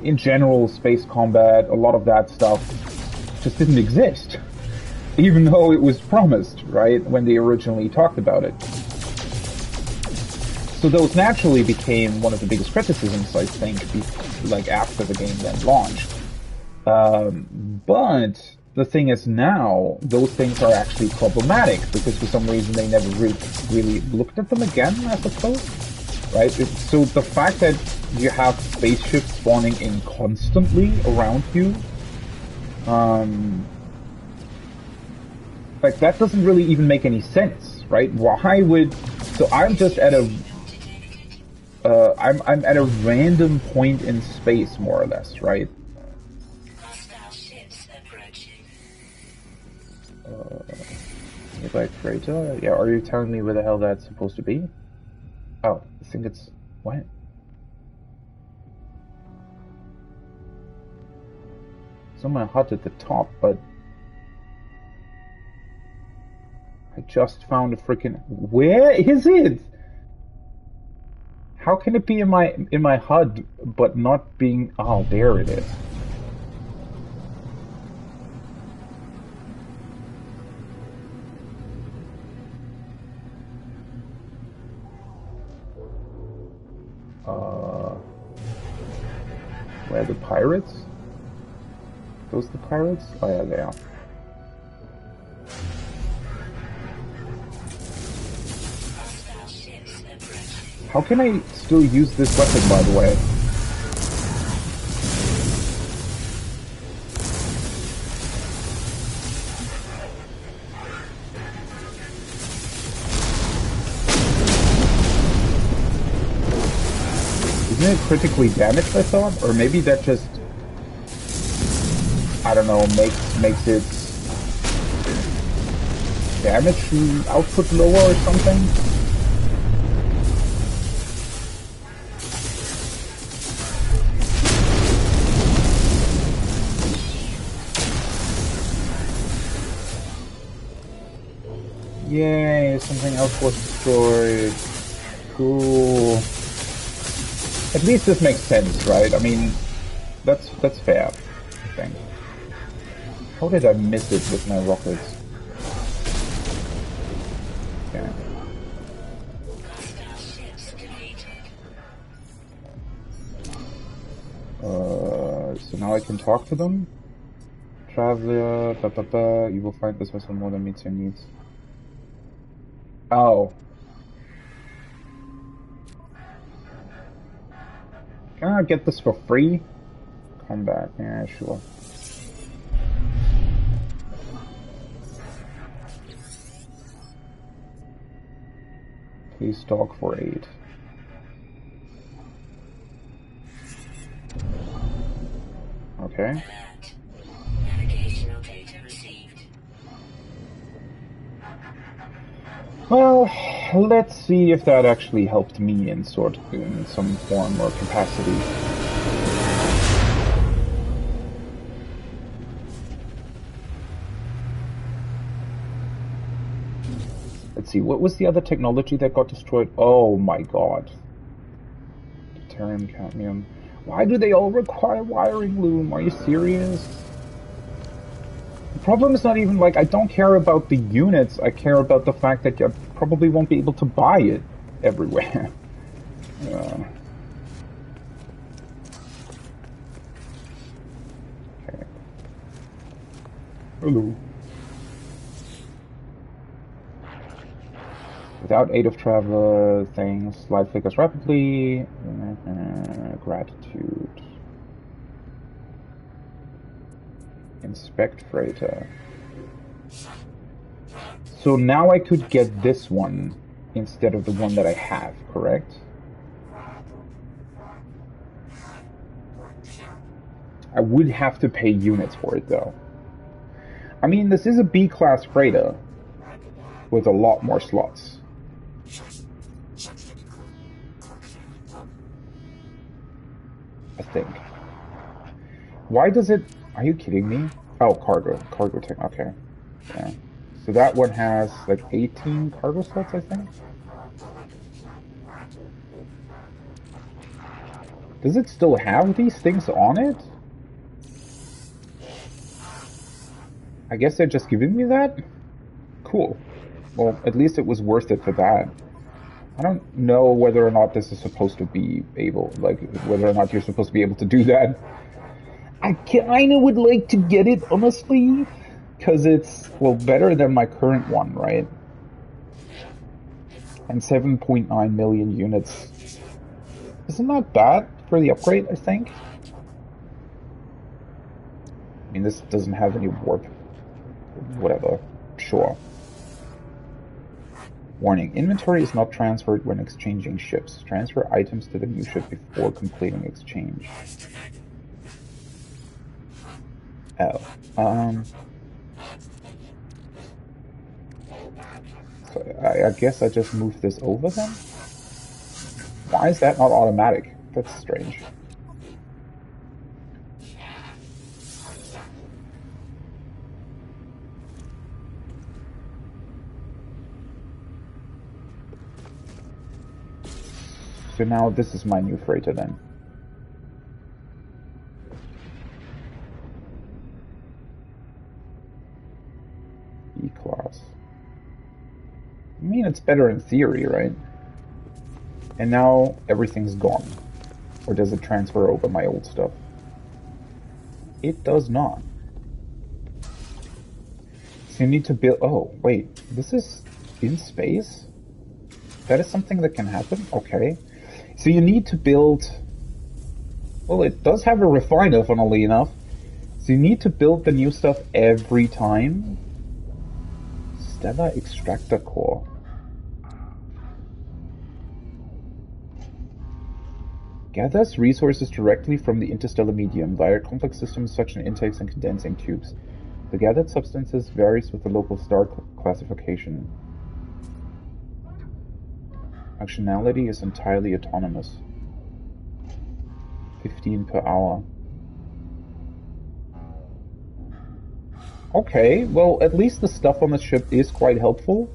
in general space combat, a lot of that stuff just didn't exist, even though it was promised, right? When they originally talked about it. So those naturally became one of the biggest criticisms, I think, like after the game then launched. But the thing is now, those things are actually problematic because for some reason they never really looked at them again, I suppose. Right? So the fact that you have spaceships spawning in constantly around you, like that doesn't really even make any sense, right? Why would... So I'm just at a... I'm at a random point in space, more or less, right? Nearby crater? Yeah, are you telling me where the hell that's supposed to be? Oh, I think it's... What? It's on my hut at the top, but... I just found a freaking... Where is it? How can it be in my HUD, but not being... Oh, there it is. Where are the pirates? Those the pirates? Oh yeah, they are. How can I still use this weapon, by the way? Isn't it critically damaged, I thought? Or maybe that just... I don't know, makes it... damage output lower or something? Yay, something else was destroyed. Cool. At least this makes sense, right? I mean, that's fair, I think. How did I miss it with my rockets? Okay. So now I can talk to them? Traveler, you will find this vessel more than meets your needs. Oh. Can I get this for free? Combat, yeah, sure. Please talk for 8. Okay. Navigational data received. Well, let's see if that actually helped me in some form or capacity. Let's see, what was the other technology that got destroyed? Oh my god. Deuterium, cadmium. Why do they all require wiring loom? Are you serious? The problem is not even like I don't care about the units, I care about the fact that you probably won't be able to buy it everywhere. Okay. Hello. Without aid of traveler, things life flickers rapidly. Gratitude. Inspect freighter. So now I could get this one instead of the one that I have, correct? I would have to pay units for it though. I mean, this is a B-class freighter with a lot more slots. I think. Why does it... Are you kidding me? Oh, cargo tank, okay. Yeah. So that one has like 18 cargo slots, I think? Does it still have these things on it? I guess they're just giving me that? Cool. Well, at least it was worth it for that. I don't know whether or not this is supposed to be able, like, whether or not you're supposed to be able to do that. I kinda would like to get it, honestly, because it's, well, better than my current one, right? And 7.9 million units. Isn't that bad for the upgrade, I think? I mean, this doesn't have any warp. Whatever. Sure. Warning, inventory is not transferred when exchanging ships. Transfer items to the new ship before completing exchange. Oh. So I guess I just move this over then? Why is that not automatic? That's strange. So now this is my new freighter then. E-class. I mean, it's better in theory, right? And now everything's gone. Or does it transfer over my old stuff? It does not. So you need to build... Oh, wait. This is in space? That is something that can happen? Okay. So you need to build... Well, it does have a refiner, funnily enough. So you need to build the new stuff every time. Stellar Extractor Core. Gathers resources directly from the interstellar medium via complex systems such as intakes and condensing tubes. The gathered substances varies with the local star classification. Functionality is entirely autonomous. 15 per hour. Okay, well, at least the stuff on the ship is quite helpful.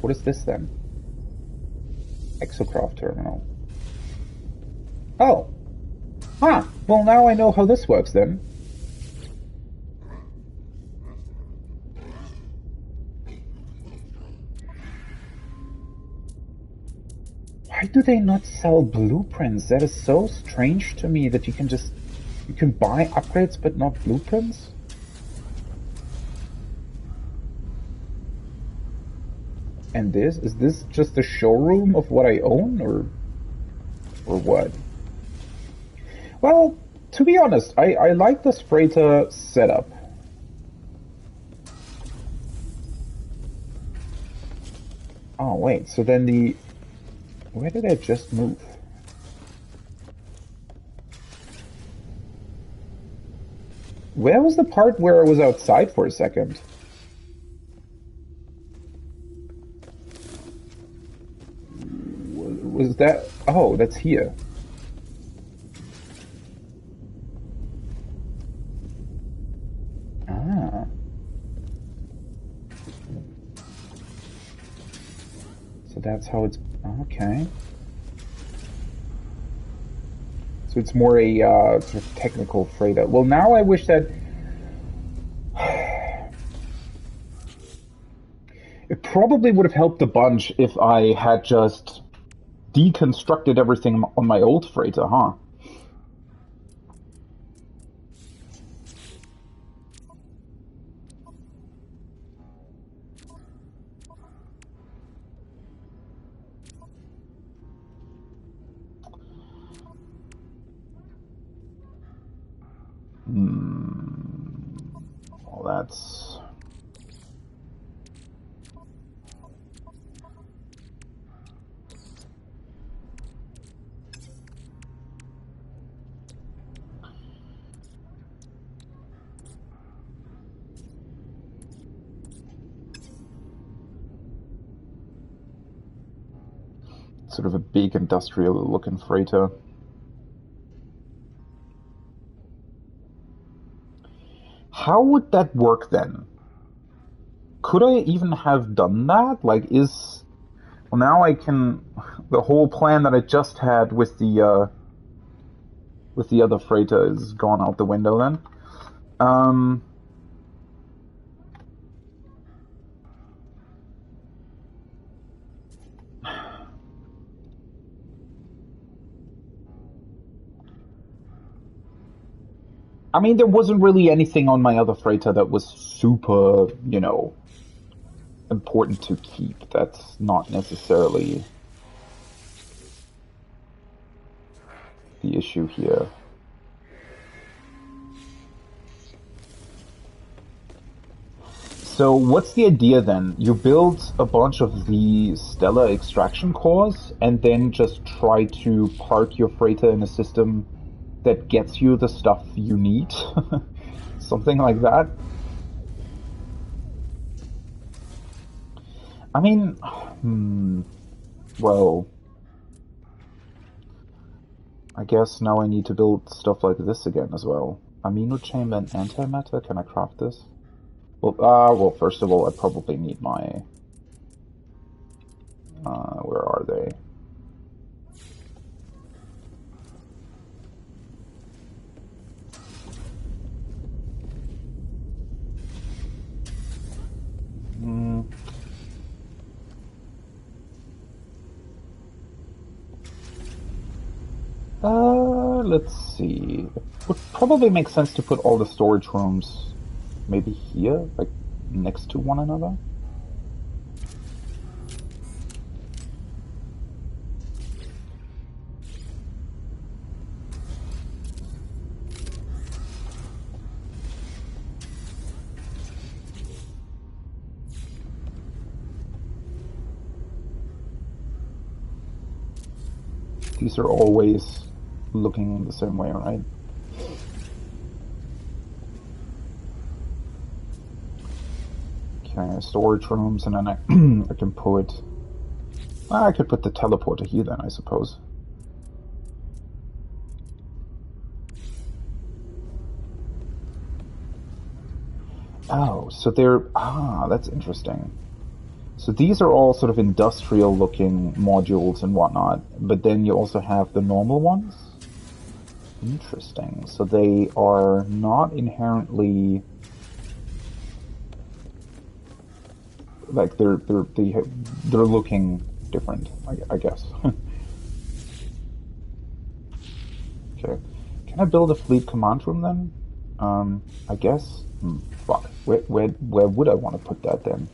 What is this then? Exocraft terminal. Oh. Huh. Well, now I know how this works then. Why do they not sell blueprints? That is so strange to me that you can buy upgrades but not blueprints? And is this just a showroom of what I own or what? Well, to be honest, I like this freighter setup. Oh wait, so then where did I just move? Where was the part where I was outside for a second? Was that... Oh, that's here. Ah. So that's how it's... Okay. So it's more a sort of technical freighter. Well, now I wish that... It probably would have helped a bunch if I had just deconstructed everything on my old freighter, huh? Well, that's... sort of a big industrial looking freighter. How would that work then? Could I even have done that? Like, well, now I can... The whole plan that I just had with the other freighter is gone out the window then. I mean, there wasn't really anything on my other freighter that was super, important to keep. That's not necessarily the issue here. So what's the idea then? You build a bunch of the stellar extraction cores and then just try to park your freighter in a system that gets you the stuff you need? Something like that? I mean, well, I guess now I need to build stuff like this again as well. Amino chamber and antimatter, can I craft this? Well, first of all, I probably need my... where are they? Let's see. It would probably make sense to put all the storage rooms maybe here, like next to one another. These are always looking the same way, right? Okay, storage rooms, and then I can put... I could put the teleporter here then, I suppose. Oh, so they're... that's interesting. So these are all sort of industrial looking modules and whatnot, but then you also have the normal ones. Interesting. So they are not inherently like they're looking different, I guess. Okay. Can I build a fleet command room then? I guess. Fuck. Where would I want to put that then?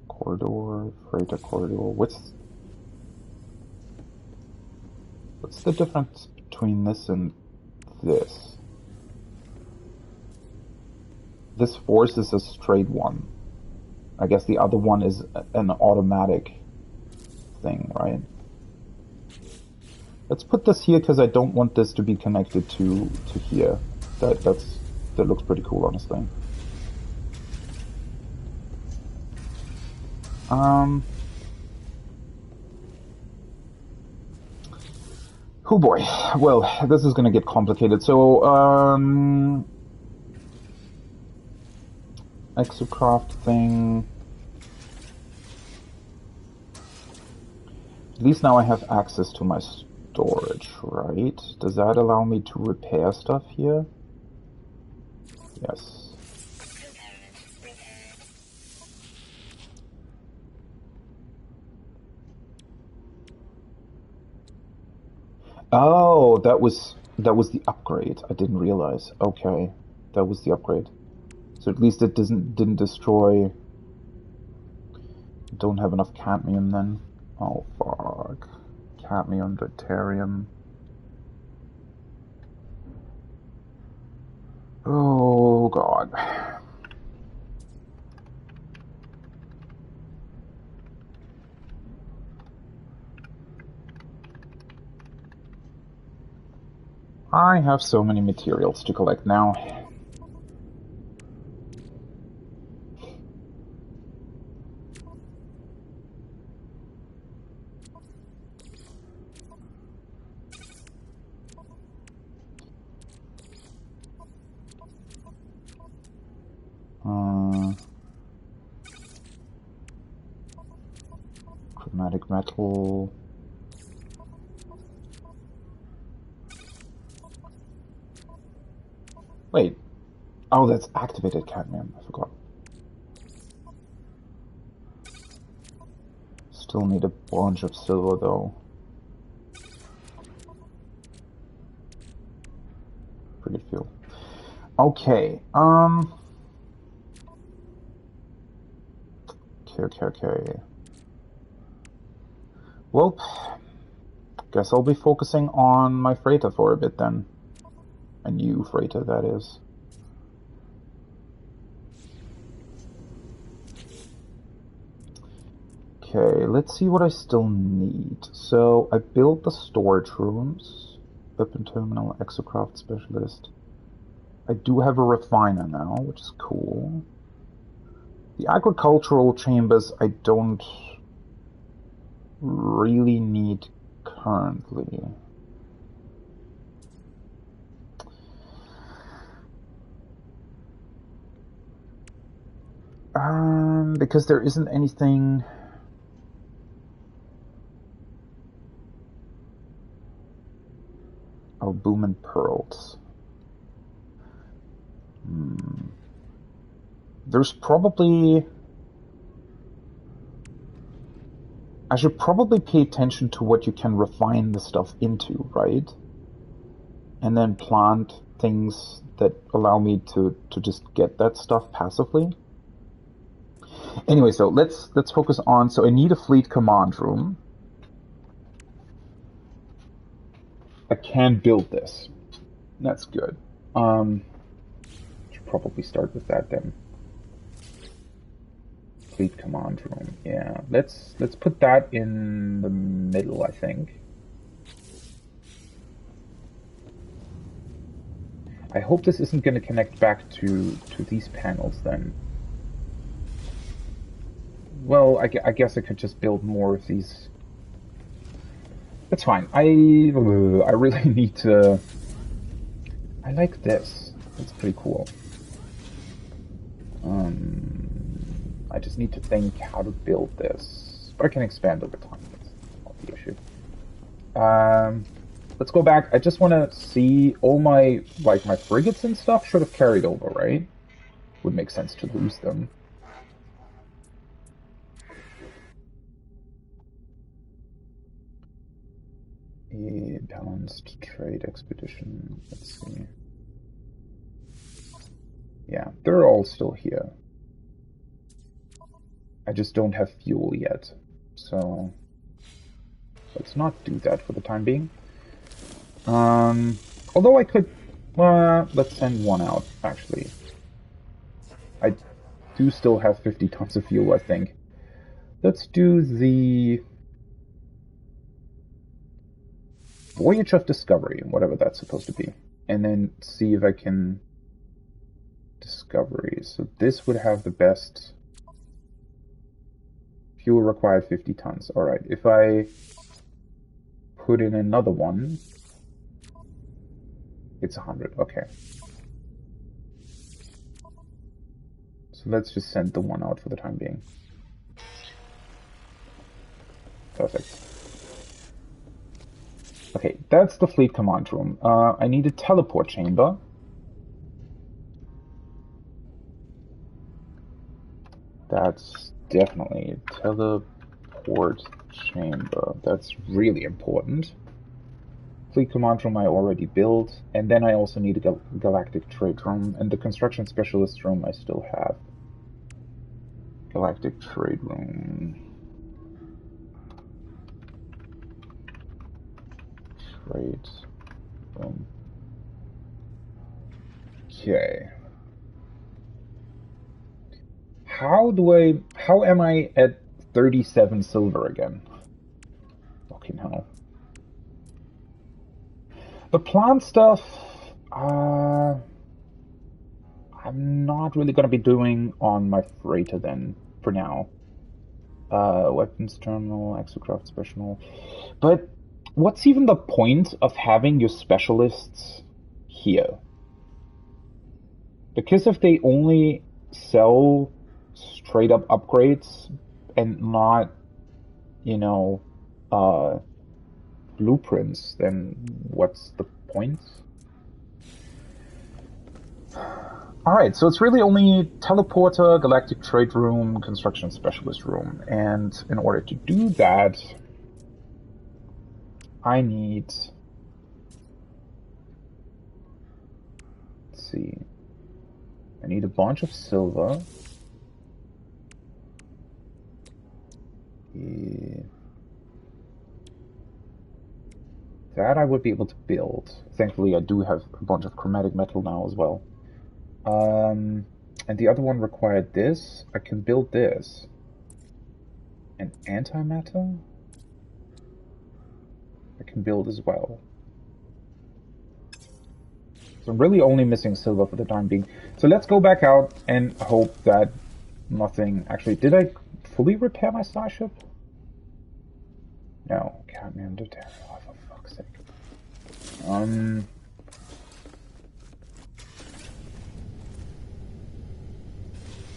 Corridor, freighter corridor. What's the difference between this and this? This force is a straight one. I guess the other one is an automatic thing, right? Let's put this here because I don't want this to be connected to here. That looks pretty cool, honestly. Oh boy. Well, this is gonna get complicated. So, exocraft thing. At least now I have access to my storage, right? Does that allow me to repair stuff here? Yes. Oh, that was the upgrade. I didn't realize. Okay, that was the upgrade. So at least it didn't destroy. Don't have enough cadmium then. Oh fuck. Cadmium, deuterium. Oh god. I have so many materials to collect now. Chromatic metal. Wait. Oh, that's activated cadmium. I forgot. Still need a bunch of silver, though. Pretty few. Okay. Okay. Well, guess I'll be focusing on my freighter for a bit then. A new freighter, that is. Okay, let's see what I still need. So, I built the storage rooms. Weapon terminal, exocraft specialist. I do have a refiner now, which is cool. The agricultural chambers I don't really need currently. Because there isn't anything. Albumin pearls. There's probably. I should probably pay attention to what you can refine the stuff into, right? And then plant things that allow me to just get that stuff passively. Anyway, so let's focus on. So I need a fleet command room. I can build this. That's good. Should probably start with that then. Fleet command room. Yeah, let's put that in the middle, I think. I hope this isn't going to connect back to these panels then. Well, I guess I could just build more of these. That's fine. I really need to I like this. That's pretty cool. I just need to think how to build this. But I can expand over time. That's not the issue. Let's go back. I just want to see all my, like, my frigates and stuff should have carried over, right? Would make sense to lose them. A balanced trade expedition. Let's see. Yeah, they're all still here. I just don't have fuel yet. So let's not do that for the time being. Although I could... let's send one out, actually. I do still have 50 tons of fuel, I think. Let's do the... Voyage of Discovery, whatever that's supposed to be. And then see if I can... Discovery. So this would have the best... Fuel required 50 tons. Alright, if I put in another one... It's 100, okay. So let's just send the one out for the time being. Perfect. Okay, that's the fleet command room. I need a teleport chamber. That's definitely a teleport chamber. That's really important. Fleet command room I already built, and then I also need a galactic trade room, and the construction specialist room I still have. Galactic trade room. Trade room. Okay. How am I at 37 silver again? Fucking hell. The plant stuff, I'm not really going to be doing on my freighter then, for now. Weapons terminal, exocraft special. But what's even the point of having your specialists here? Because if they only sell straight up upgrades and not, you know, blueprints, then what's the point? Alright, so it's really only teleporter, galactic trade room, construction specialist room, and in order to do that, I need... Let's see. I need a bunch of silver. That I would be able to build. Thankfully, I do have a bunch of chromatic metal now as well. And the other one required this. I can build this. And antimatter? I can build as well. So I'm really only missing silver for the time being. So let's go back out and hope that nothing... Actually, did I fully repair my starship? No. Cadmium deuterium. Oh, for fuck's sake.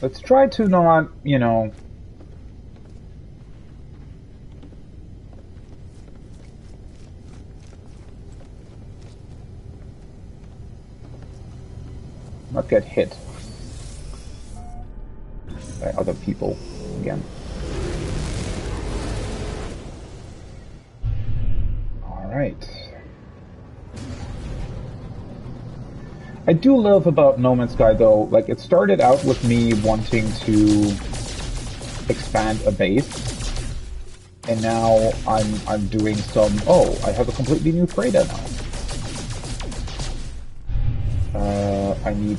Let's try to not, you know... not get hit by other people again. Alright. I do love about No Man's Sky though, like it started out with me wanting to expand a base, and now I'm doing some, oh, I have a completely new freighter now. I need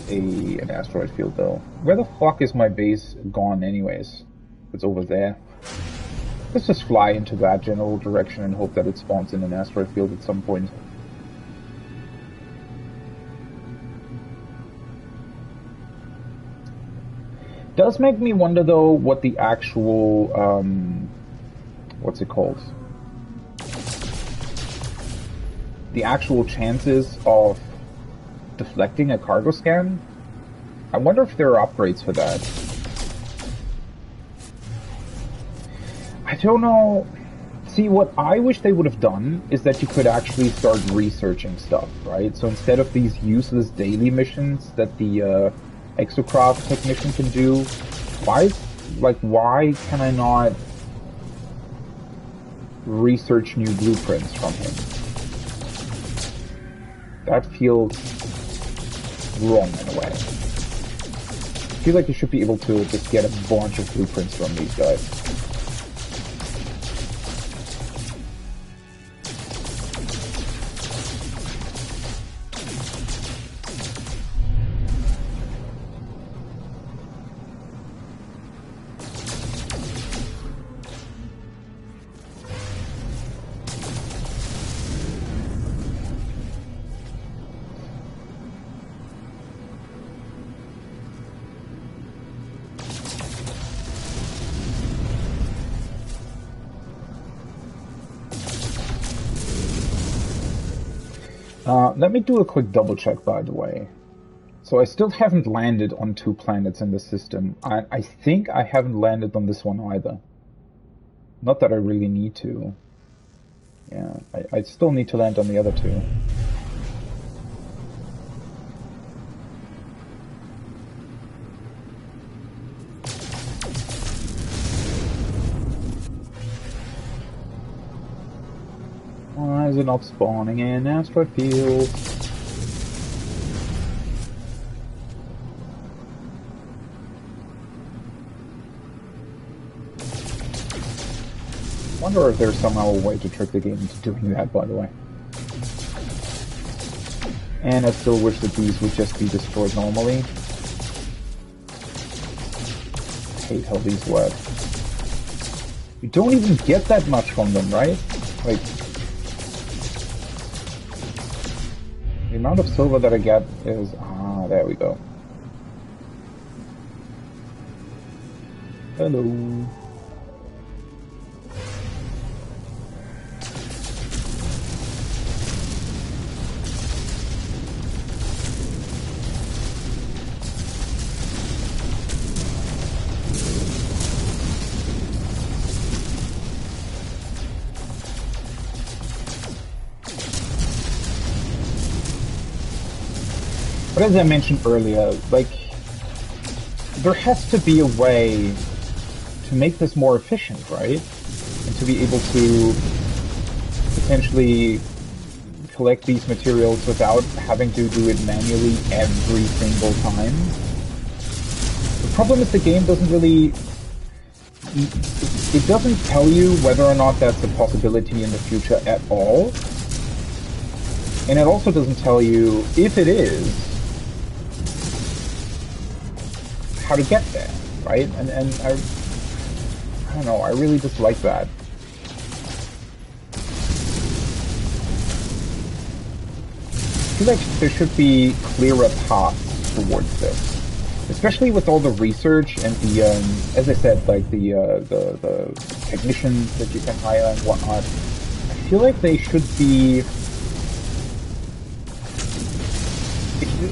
an asteroid field though. Where the fuck is my base gone anyways? It's over there. Let's just fly into that general direction and hope that it spawns in an asteroid field at some point. Does make me wonder though what the actual, what's it called? The actual chances of deflecting a cargo scan? I wonder if there are upgrades for that. I don't know. See, what I wish they would have done is that you could actually start researching stuff, right? So instead of these useless daily missions that the exocraft technician can do, why can I not research new blueprints from him? That feels wrong in a way. I feel like you should be able to just get a bunch of blueprints from these guys. Let me do a quick double check, by the way. So I still haven't landed on 2 planets in the system. I think I haven't landed on this one either. Not that I really need to. Yeah, I still need to land on the other 2. Why is it not spawning in asteroid field? Wonder if there's somehow a way to trick the game into doing that, by the way. And I still wish that these would just be destroyed normally. I hate how these work. You don't even get that much from them, right? Like, the amount of silver that I get is... Ah, there we go. Hello. But as I mentioned earlier, like, there has to be a way to make this more efficient, right? And to be able to potentially collect these materials without having to do it manually every single time. The problem is the game doesn't really... It doesn't tell you whether or not that's a possibility in the future at all. And it also doesn't tell you, if it is, how to get there, right? And I don't know, I really dislike that. I feel like there should be clearer paths towards this, especially with all the research and the, as I said, like the technicians that you can hire and whatnot. I feel like they should be.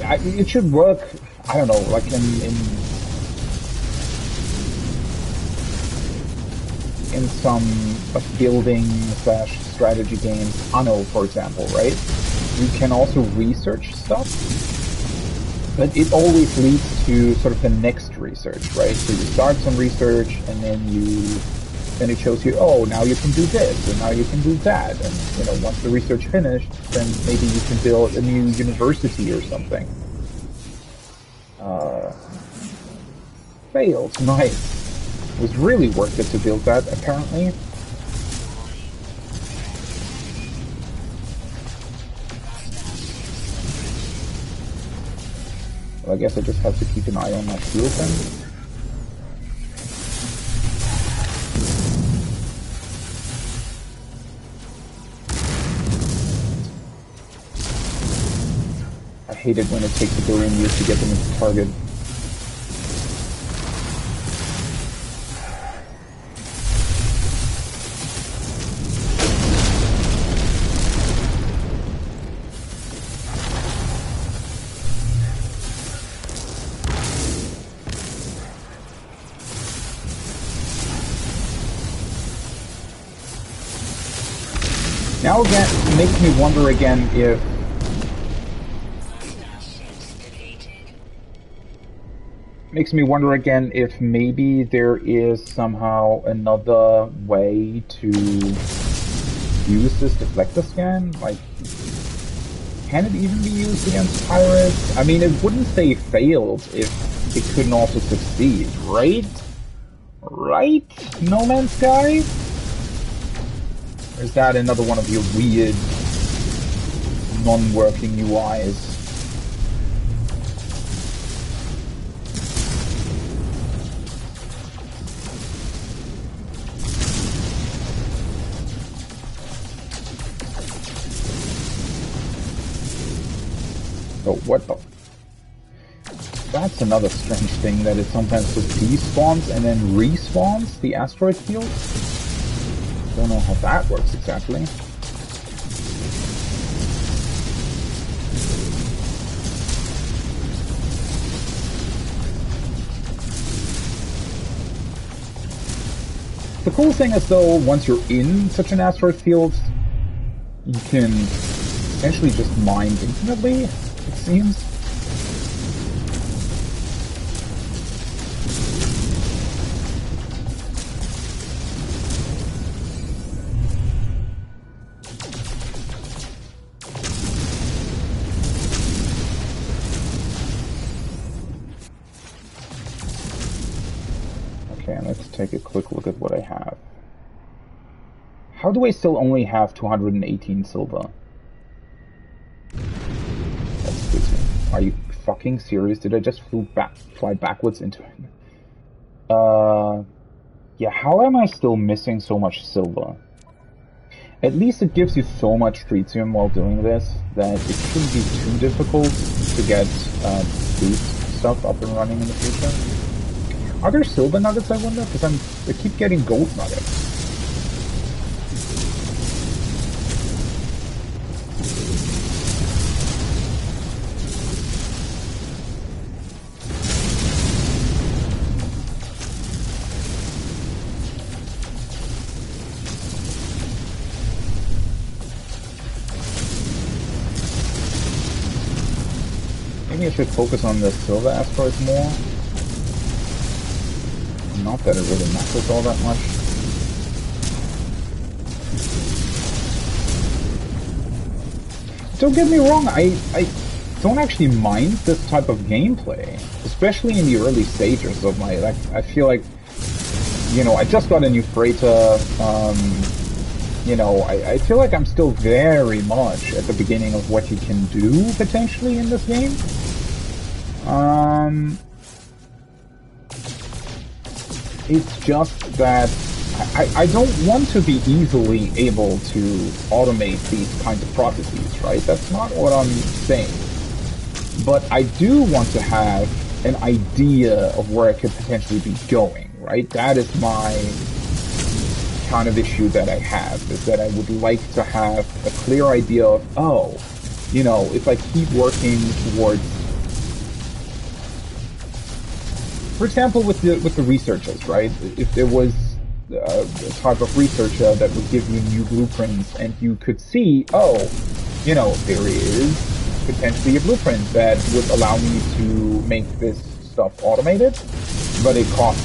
It should work. I don't know, like in some building / strategy games, Anno, for example, right? You can also research stuff, but it always leads to sort of the next research, right? So you start some research, and then it shows you, oh, now you can do this, and now you can do that, and you know, once the research finished, then maybe you can build a new university or something. Failed. Nice. It was really worth it to build that, apparently. Well, I guess I just have to keep an eye on my shield then. I hate it when it takes a billion years to get them into target. Now again, it makes me wonder again if... Hostile ships defeated. Makes me wonder again if maybe there is somehow another way to use this deflector scan? Like, can it even be used against pirates? I mean, it wouldn't say failed if it couldn't also succeed, right? Right? No Man's Sky? Or is that another one of your weird, non-working UIs? Oh, what the... That's another strange thing, that it sometimes just despawns and then respawns the asteroid field. Don't know how that works exactly. The cool thing is, though, once you're in such an asteroid field, you can essentially just mine infinitely, it seems. Okay, let's take a quick look at what I have. How do I still only have 218 silver? That's crazy. Are you fucking serious? Did I just fly backwards into it? Yeah, how am I still missing so much silver? At least it gives you so much tritium while doing this that it shouldn't be too difficult to get boost stuff up and running in the future. Are there silver nuggets, I wonder? Because I keep getting gold nuggets. Maybe I should focus on the silver asteroids more. Not that it really matters all that much. Don't get me wrong, I don't actually mind this type of gameplay, especially in the early stages of my, like, I feel like, you know, I just got a new freighter, you know, I feel like I'm still very much at the beginning of what you can do, potentially, in this game. It's just that I don't want to be easily able to automate these kinds of processes, right? That's not what I'm saying. But I do want to have an idea of where I could potentially be going, right? That is my kind of issue that I have, is that I would like to have a clear idea of, oh, you know, if I keep working towards, for example, with the researchers, right? If there was a type of researcher that would give you new blueprints, and you could see, oh, you know, there is potentially a blueprint that would allow me to make this stuff automated, but it costs,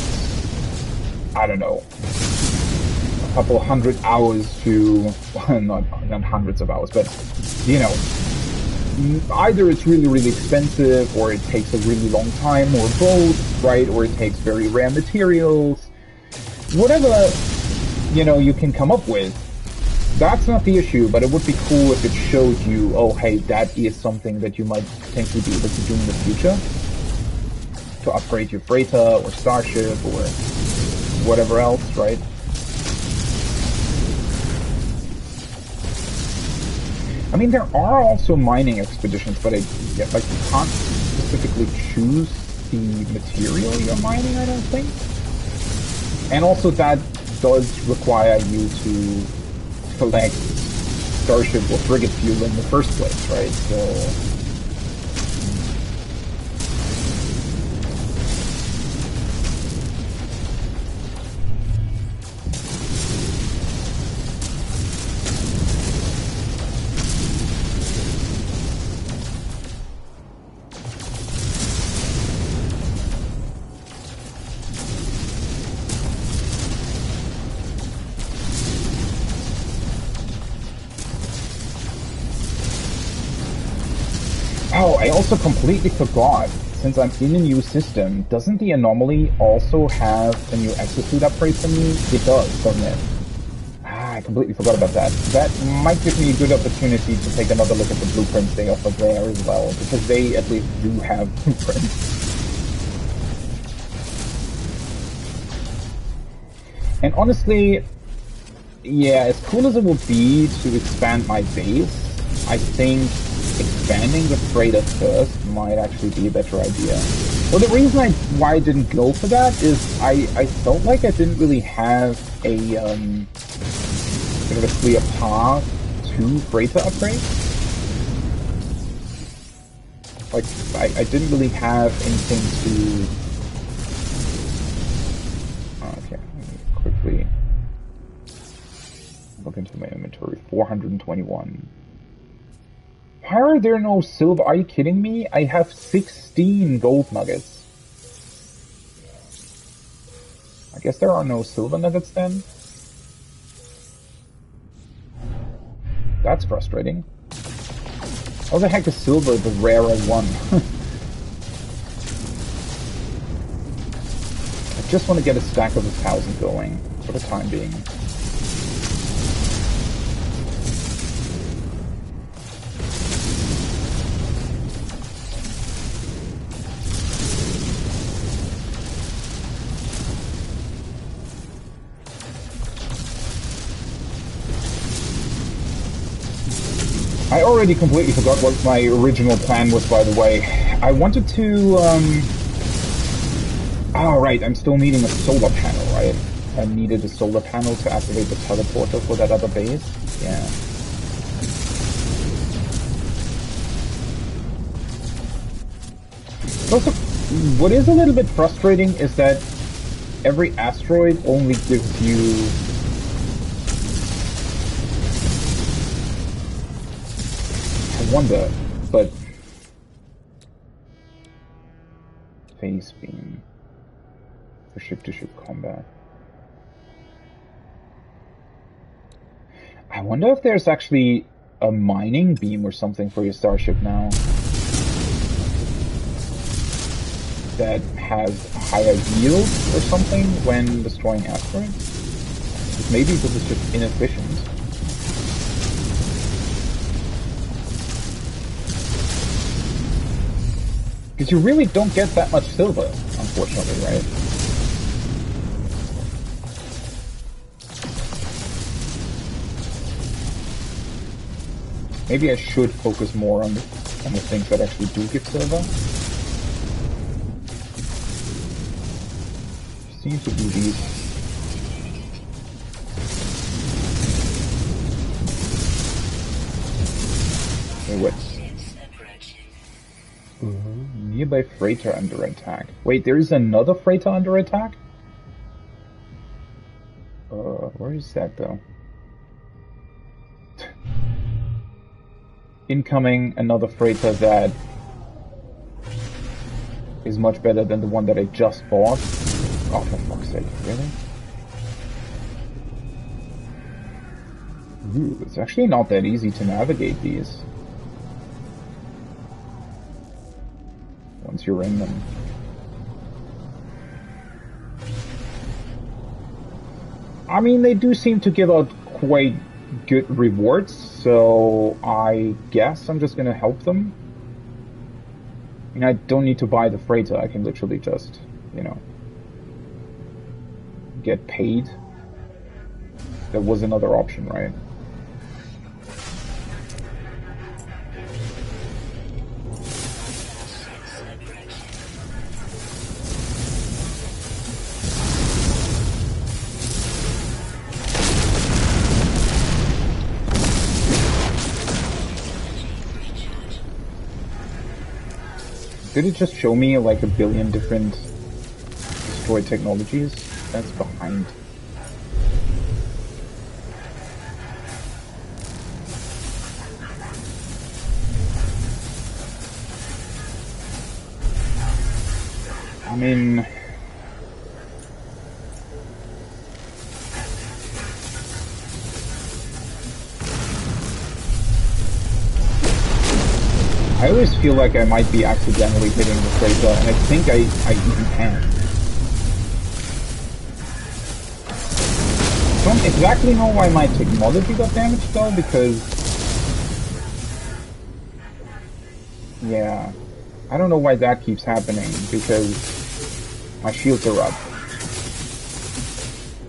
I don't know, a couple hundred hours to, well, not hundreds of hours, but, you know, either it's really, really expensive, or it takes a really long time, or both, right? Or it takes very rare materials. Whatever, you know, you can come up with, that's not the issue, but it would be cool if it showed you, oh, hey, that is something that you might potentially be able to do in the future to upgrade your freighter, or starship, or whatever else, right? I mean, there are also mining expeditions, but you can't specifically choose the material you're mining, I don't think. And also that does require you to collect starship or frigate fuel in the first place, right? So Oh, I also completely forgot. Since I'm in a new system, doesn't the anomaly also have a new exosuit upgrade for me? It does, doesn't it? Ah, I completely forgot about that. That might give me a good opportunity to take another look at the blueprints they offer there as well, because they at least do have blueprints. And honestly, yeah, as cool as it would be to expand my base, I think expanding the freighter first might actually be a better idea. Well, the reason why I didn't go for that is I felt like I didn't really have a sort of a clear path to freighter upgrades. Like I didn't really have anything to. Okay, let me quickly look into my inventory. 421. Why are there no silver? Are you kidding me? I have 16 gold nuggets. I guess there are no silver nuggets then? That's frustrating. How the heck is silver the rarer one? I just want to get a stack of 1,000 going for the time being. I already completely forgot what my original plan was, by the way. I wanted to, oh, right, I'm still needing a solar panel, right? I needed a solar panel to activate the teleporter for that other base. Yeah. Also, what is a little bit frustrating is that every asteroid only gives you wonder, but phase beam for ship-to-ship combat. I wonder if there's actually a mining beam or something for your starship now that has higher yield or something when destroying asteroids. Maybe this is just inefficient. Because you really don't get that much silver, unfortunately, right? Maybe I should focus more on the things that actually do give silver. Seems to be these. Hey, what? Nearby freighter under attack. Wait, there is another freighter under attack? Where is that though? Incoming, another freighter that is much better than the one that I just bought. Oh, for fuck's sake, really? Ooh, it's actually not that easy to navigate these. Once you're in them. I mean, they do seem to give out quite good rewards, so I guess I'm just gonna help them. I mean, I don't need to buy the freighter, I can literally just, you know, get paid. There was another option, right? Did it just show me like a billion different destroyed technologies? That's behind. I mean, I always just feel like I might be accidentally hitting the freighter, and I think I even can. Don't exactly know why my technology got damaged though, because... Yeah. I don't know why that keeps happening, because my shields are up.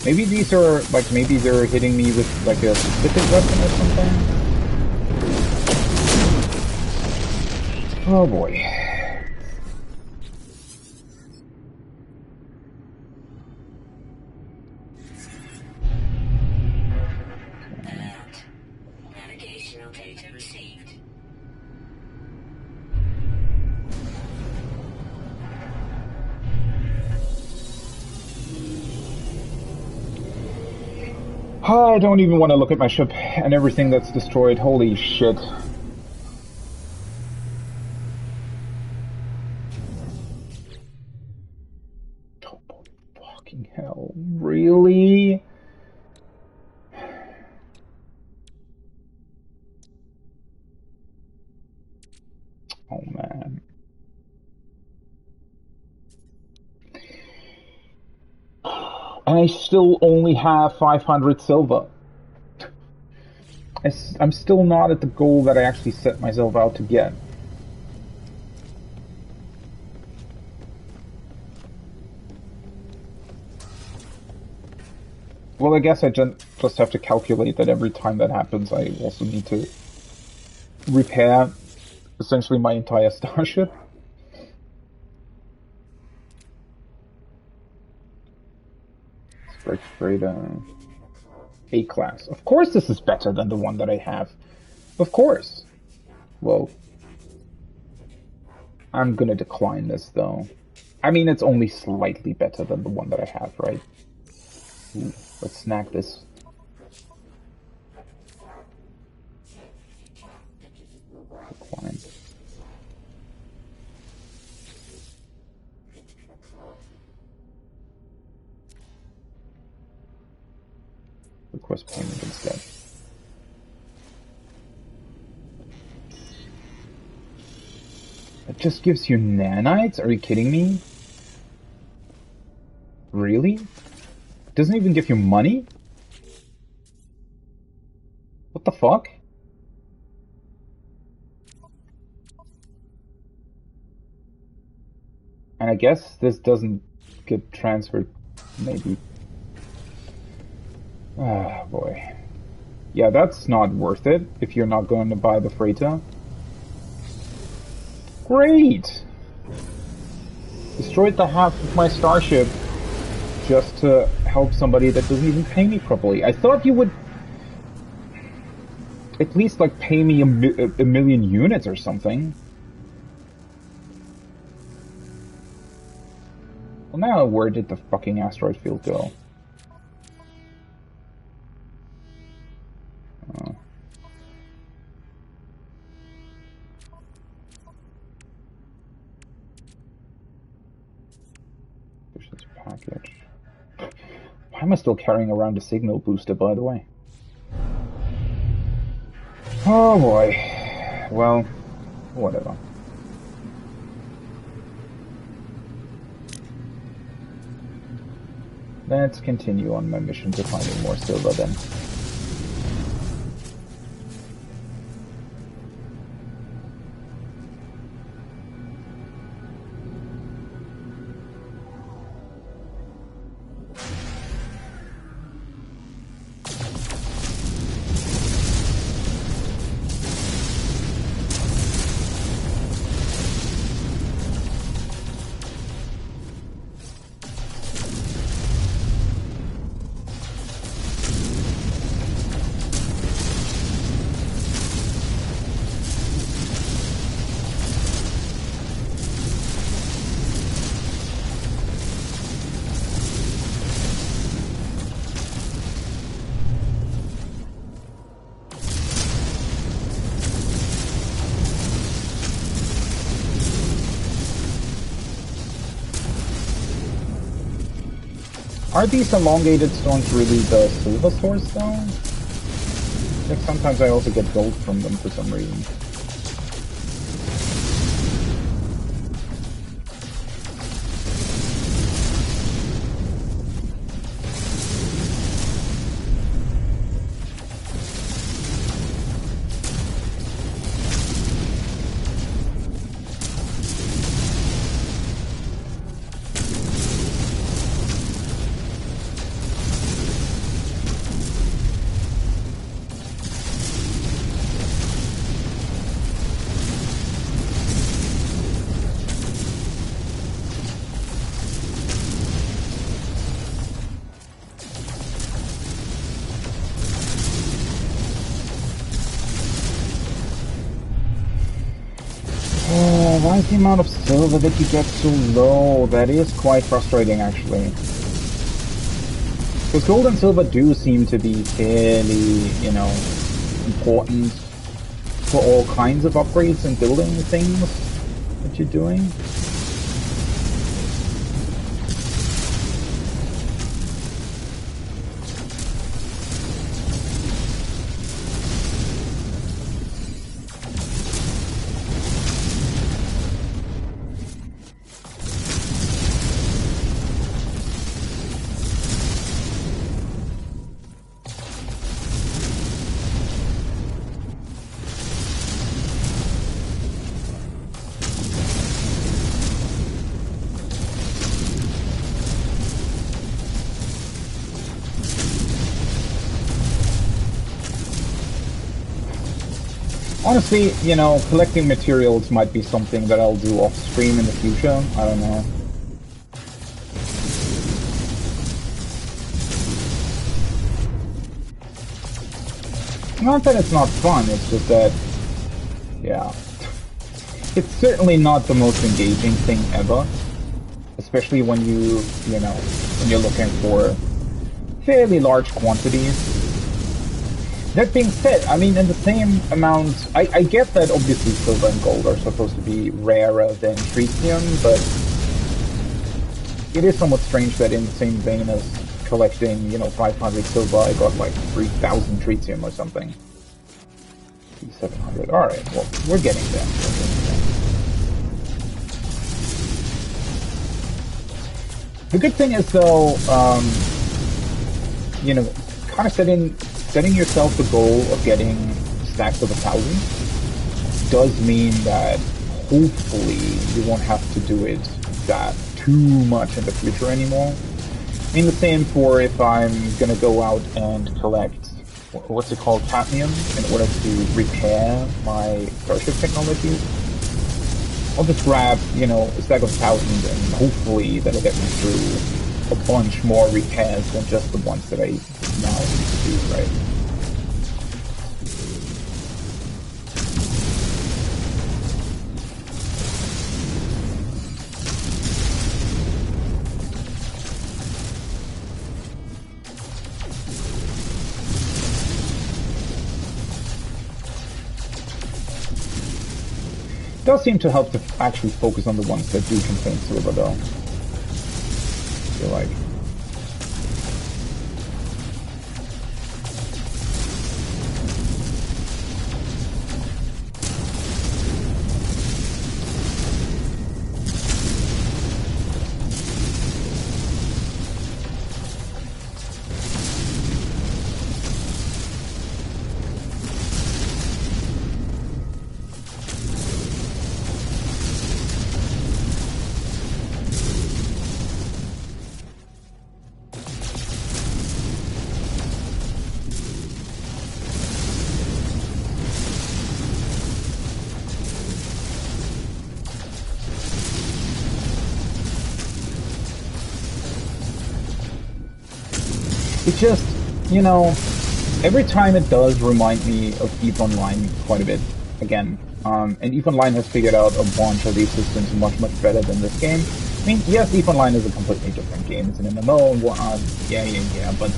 Maybe these are, like, maybe they're hitting me with, like, a specific weapon or something? Oh boy. Navigational data received. I don't even want to look at my ship and everything that's destroyed. Holy shit. Oh boy, fucking hell. Really? Oh man. And I still only have 500 silver. I'm still not at the goal that I actually set myself out to get. Well, I guess I just have to calculate that every time that happens, I also need to repair essentially my entire starship. Strike freighter. A-class. Of course this is better than the one that I have. Of course. Well, I'm gonna decline this though. I mean, it's only slightly better than the one that I have, right? Ooh, let's snag this. Decline. Request payment instead. It just gives you nanites? Are you kidding me? Really? It doesn't even give you money? What the fuck? And I guess this doesn't get transferred, maybe. Ah, boy. Yeah, that's not worth it if you're not going to buy the freighter. Great! Destroyed the half of my starship just to help somebody that doesn't even pay me properly. I thought you would at least, like, pay me a million units or something. Well, now where did the fucking asteroid field go? Oh. Push this package. Why am I still carrying around a signal booster, by the way? Oh boy. Well, whatever. Let's continue on my mission to finding more silver then. Are these elongated stones really the silver source though? Like sometimes I also get gold from them for some reason. why is the amount of silver that you get so low? That is quite frustrating, actually. Because gold and silver do seem to be fairly, you know, important for all kinds of upgrades and building things that you're doing. Honestly, you know, collecting materials might be something that I'll do off stream in the future. I don't know. Not that it's not fun, it's just that, yeah. It's certainly not the most engaging thing ever. Especially when you know, when you're looking for fairly large quantities. That being said, I mean, in the same amount, I get that obviously silver and gold are supposed to be rarer than tritium, but it is somewhat strange that in the same vein as collecting, you know, 500 silver, I got like 3,000 tritium or something. 700. Alright, well, we're getting there. The good thing is, though, you know, kind of setting yourself the goal of getting stacks of 1,000 does mean that hopefully you won't have to do it that too much in the future anymore. I mean, the same for if I'm gonna go out and collect, what's it called, cadmium, in order to repair my Starship technology. I'll just grab, you know, a stack of 1,000 and hopefully that'll get me through a bunch more repairs than just the ones that I now need to do, right? It does seem to help to actually focus on the ones that do contain silver, though. I feel like. It just, you know, every time it does remind me of EVE Online quite a bit, again. And EVE Online has figured out a bunch of these systems much, much better than this game. I mean, yes, EVE Online is a completely different game. It's an MMO and whatnot, yeah, but I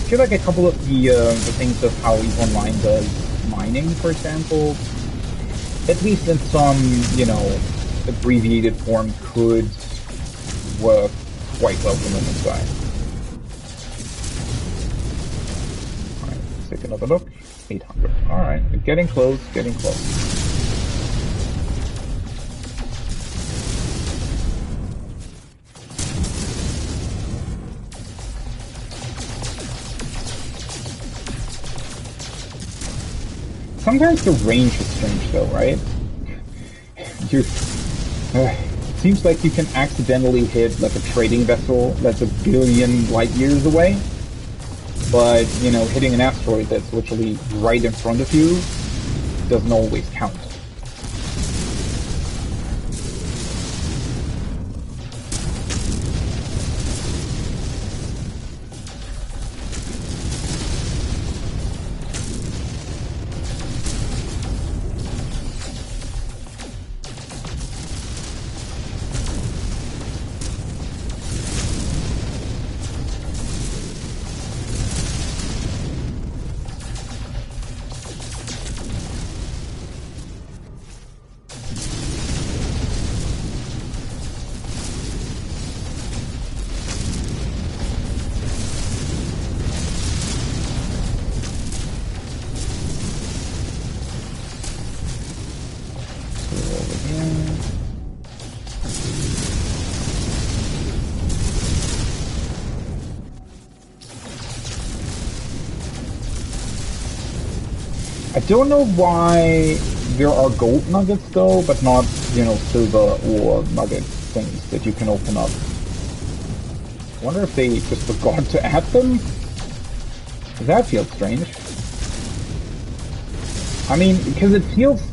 feel like a couple of the things of how EVE Online does mining, for example, at least in some, you know, abbreviated form could work quite well from the side. Take another look. 800. Alright, getting close, getting close. Sometimes the range is strange though, right? It seems like you can accidentally hit like a trading vessel that's a billion light years away. But, you know, hitting an asteroid that's literally right in front of you doesn't always count. I don't know why there are gold nuggets though, but not, you know, silver or nugget things that you can open up. I wonder if they just forgot to add them? That feels strange. I mean, because it feels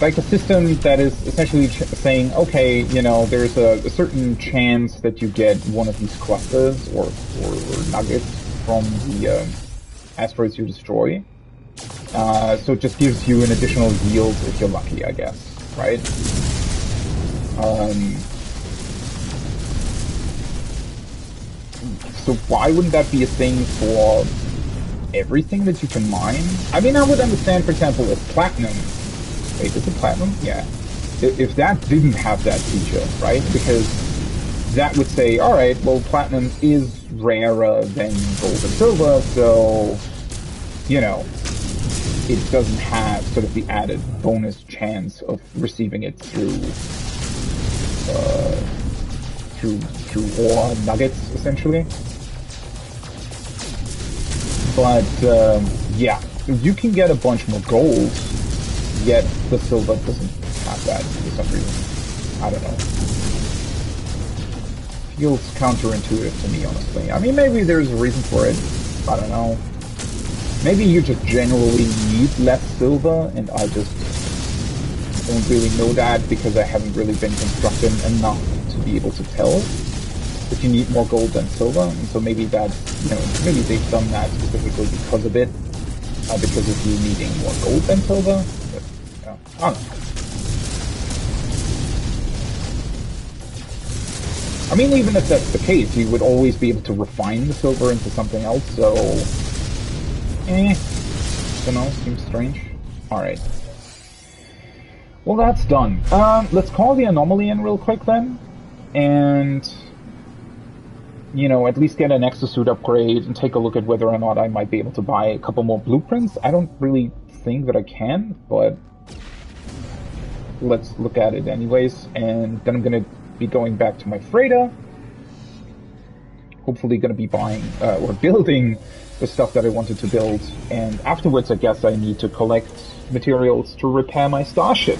like a system that is essentially saying, okay, you know, there's a certain chance that you get one of these clusters or nuggets from the asteroids you destroy. So it just gives you an additional yield if you're lucky, I guess, right? So why wouldn't that be a thing for everything that you can mine? I mean, I would understand, for example, if platinum... Wait, is it platinum? Yeah. If that didn't have that feature, right? Because that would say, alright, well, platinum is rarer than gold and silver, so, you know, it doesn't have sort of the added bonus chance of receiving it through ore nuggets, essentially. But, yeah, you can get a bunch more gold, yet the silver doesn't have that for some reason. I don't know. Feels counterintuitive to me, honestly. I mean, maybe there's a reason for it. I don't know. Maybe you just generally need less silver, and I just don't really know that because I haven't really been constructing enough to be able to tell that you need more gold than silver. And so maybe that's, you know, maybe they've done that specifically because of it, because of you needing more gold than silver. But, you know, I don't know. I mean, even if that's the case, you would always be able to refine the silver into something else, so... don't know, seems strange. Alright. Well, that's done. Let's call the anomaly in real quick then. And... you know, at least get an exosuit upgrade and take a look at whether or not I might be able to buy a couple more blueprints. I don't really think that I can, but... let's look at it anyways. And then I'm gonna be going back to my freighter. Hopefully gonna be buying, or building the stuff that I wanted to build. And afterwards, I guess I need to collect materials to repair my starship.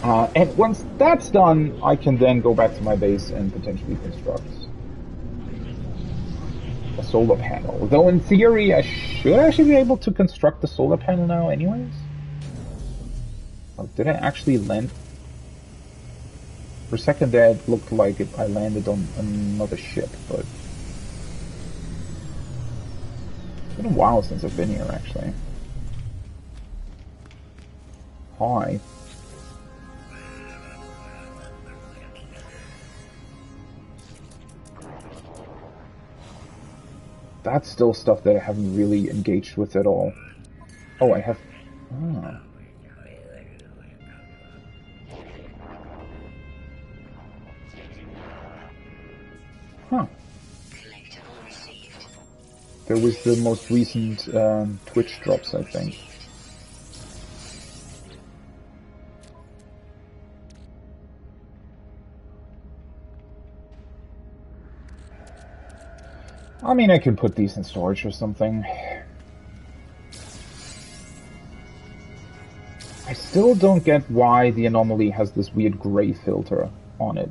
And once that's done, I can then go back to my base and potentially construct a solar panel. Though in theory, I should actually be able to construct the solar panel now anyways. Oh, did I actually land? For a second there, it looked like I landed on another ship, but... it's been a while since I've been here, actually. Hi. That's still stuff that I haven't really engaged with at all. Oh, I have... oh. Huh. There was the most recent Twitch drops, I think. I mean, I could put these in storage or something. I still don't get why the anomaly has this weird gray filter on it.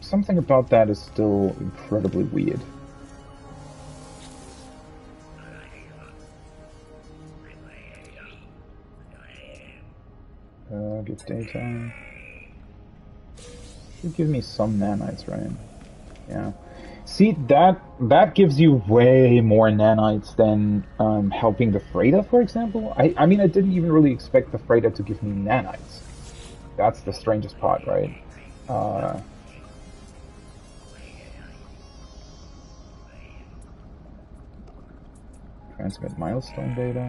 Something about that is still incredibly weird. Give daytime. Should give me some nanites, right? Yeah. See, that gives you way more nanites than helping the freighter, for example. I mean, I didn't even really expect the freighter to give me nanites. That's the strangest part, right? Transmit milestone data.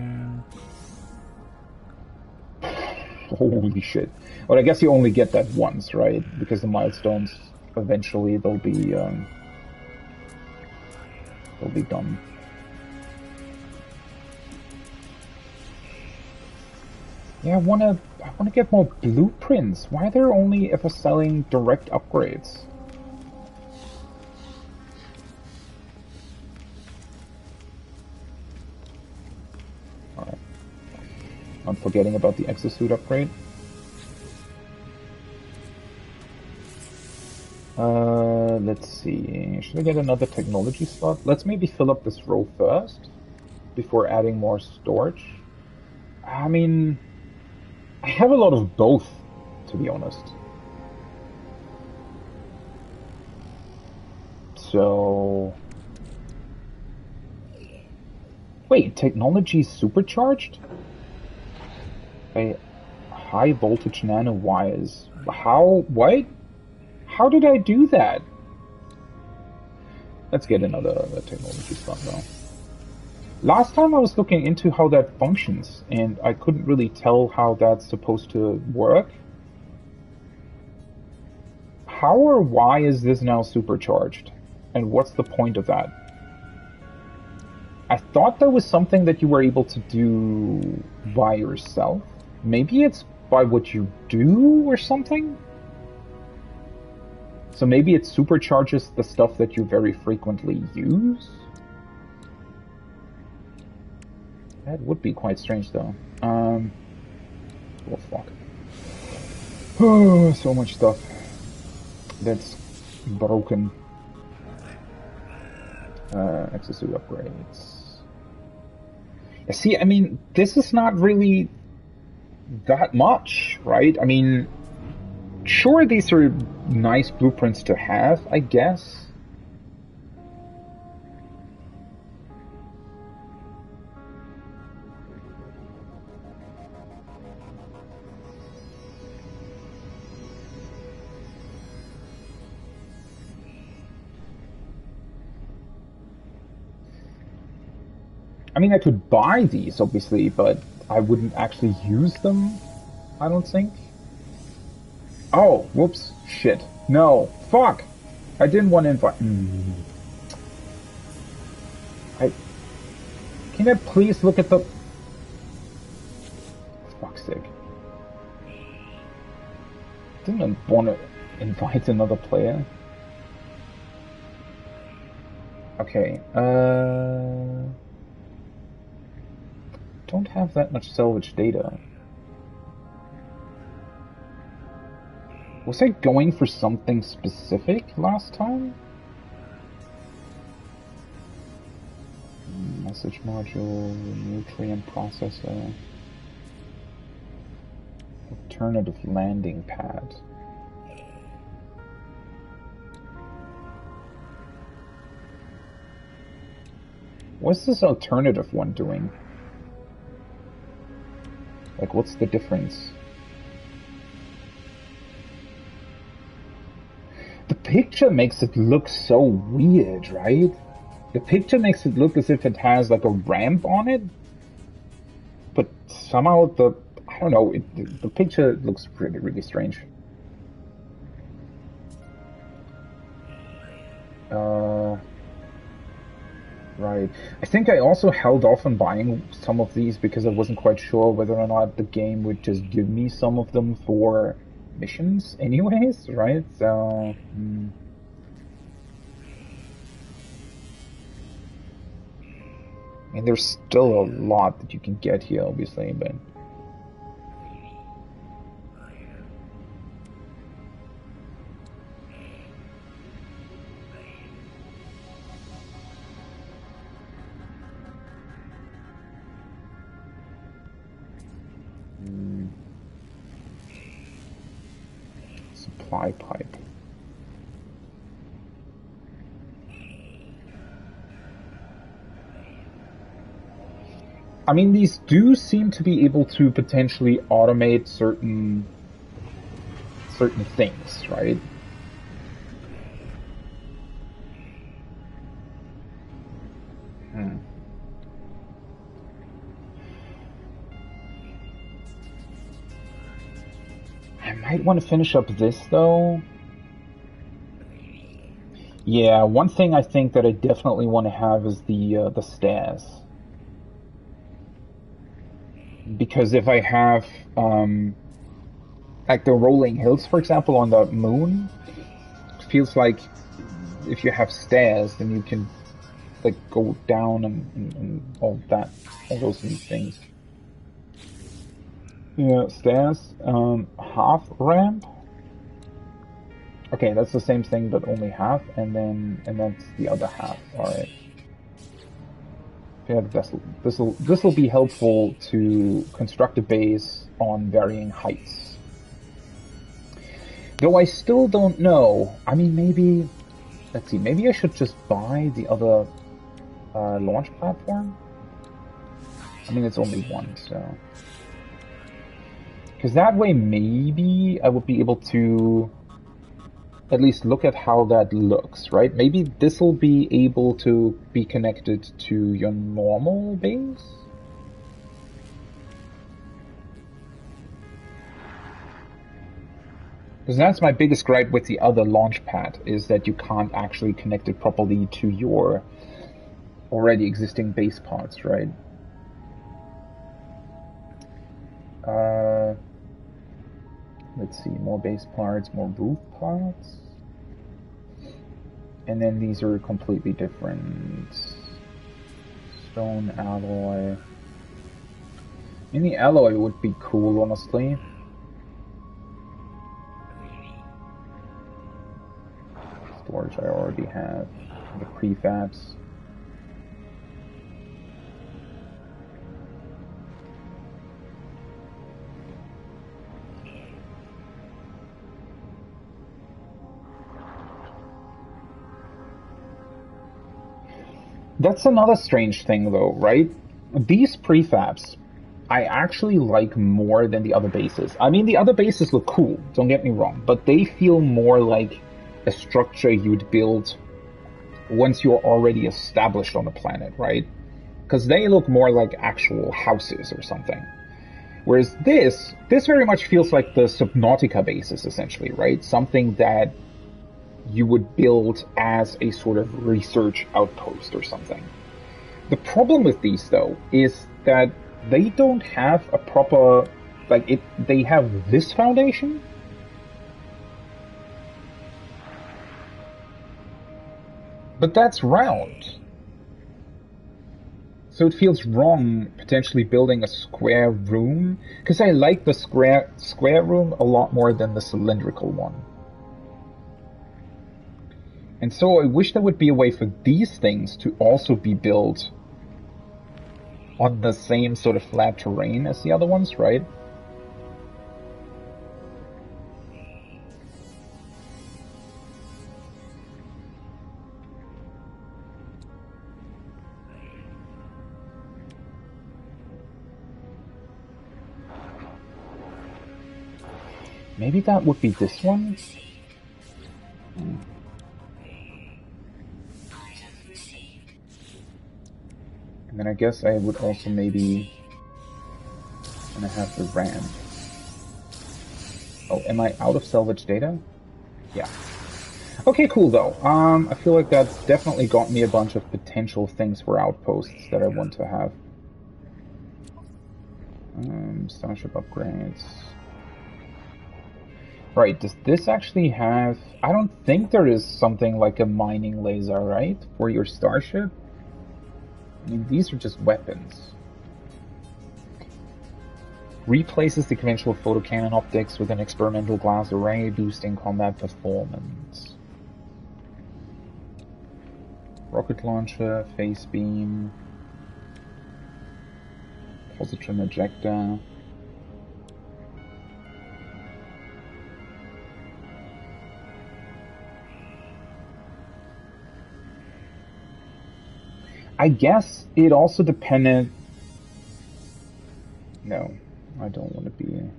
Holy shit. Well, I guess you only get that once, right? Because the milestones, eventually, they'll be done. Yeah, I wanna get more blueprints. Why are they only ever selling direct upgrades? forgetting about the exosuit upgrade. Let's see. Should I get another technology slot? Let's maybe fill up this row first before adding more storage. I mean, I have a lot of both, to be honest. So... Wait, technology supercharged? By high voltage nano wires. How? What? How did I do that? Let's get another technology slot now. Last time I was looking into how that functions, and I couldn't really tell how that's supposed to work. How or why is this now supercharged? And what's the point of that? I thought that was something that you were able to do by yourself. Maybe it's by what you do or something? So maybe it supercharges the stuff that you very frequently use? That would be quite strange though. Oh fuck. Oh, so much stuff that's broken. Exosuit upgrades. See, I mean, this is not really that much, right? I mean, sure, these are nice blueprints to have, I guess. I mean, I could buy these, obviously, but I wouldn't actually use them, I don't think. Oh, whoops, shit. No, fuck! I didn't want to invite... Can I please look at the... Fuck's sake. Didn't I want to invite another player? Okay, don't have that much salvage data. Was I going for something specific last time? Message module, nutrient processor, alternative landing pad. What's this alternative one doing? Like, what's the difference? The picture makes it look so weird, right? The picture makes it look as if it has like a ramp on it, but somehow I don't know, the picture looks really, really strange. Right. I think I also held off on buying some of these because I wasn't quite sure whether or not the game would just give me some of them for missions anyways, right? So... I mean, there's still a lot that you can get here, obviously, but... Supply pipe. I mean, these do seem to be able to potentially automate certain things, right? I might want to finish up this, though. Yeah, one thing I think that I definitely want to have is the stairs. Because if I have, like the rolling hills, for example, on the moon, it feels like if you have stairs, then you can, like, go down and all that, all those new things. Yeah, stairs, half ramp. Okay, that's the same thing, but only half, and that's the other half. All right. Yeah, this'll be helpful to construct a base on varying heights. Though I still don't know. I mean, maybe. Let's see. Maybe I should just buy the other launch platform. I mean, it's only one, so. Because that way, maybe I would be able to at least look at how that looks, right? Maybe this will be able to be connected to your normal base? Because that's my biggest gripe with the other launch pad, is that you can't actually connect it properly to your already existing base parts, right? Let's see, more base parts, more roof parts. And then these are completely different. Stone alloy. I mean, the alloy would be cool, honestly. Storage I already have. The prefabs. That's another strange thing, though, right? These prefabs, I actually like more than the other bases. I mean, the other bases look cool, don't get me wrong, but they feel more like a structure you'd build once you're already established on the planet, right? Because they look more like actual houses or something. Whereas this very much feels like the Subnautica bases, essentially, right? Something that you would build as a sort of research outpost or something. The problem with these, though, is that they don't have a proper, they have this foundation, but that's round. So it feels wrong potentially building a square room, because I like the square room a lot more than the cylindrical one. And so I wish there would be a way for these things to also be built on the same sort of flat terrain as the other ones, right? Maybe that would be this one? And then I guess I would also maybe want to have the ramp. Oh, am I out of salvage data? Yeah. Okay, cool though. I feel like that's definitely got me a bunch of potential things for outposts that I want to have. Starship upgrades. Right, does this actually have... I don't think there is something like a mining laser, right? For your starship? I mean, these are just weapons. Replaces the conventional photocannon optics with an experimental glass array, boosting combat performance. Rocket launcher, face beam, positron ejector. I guess it also depended... No, I don't want to be...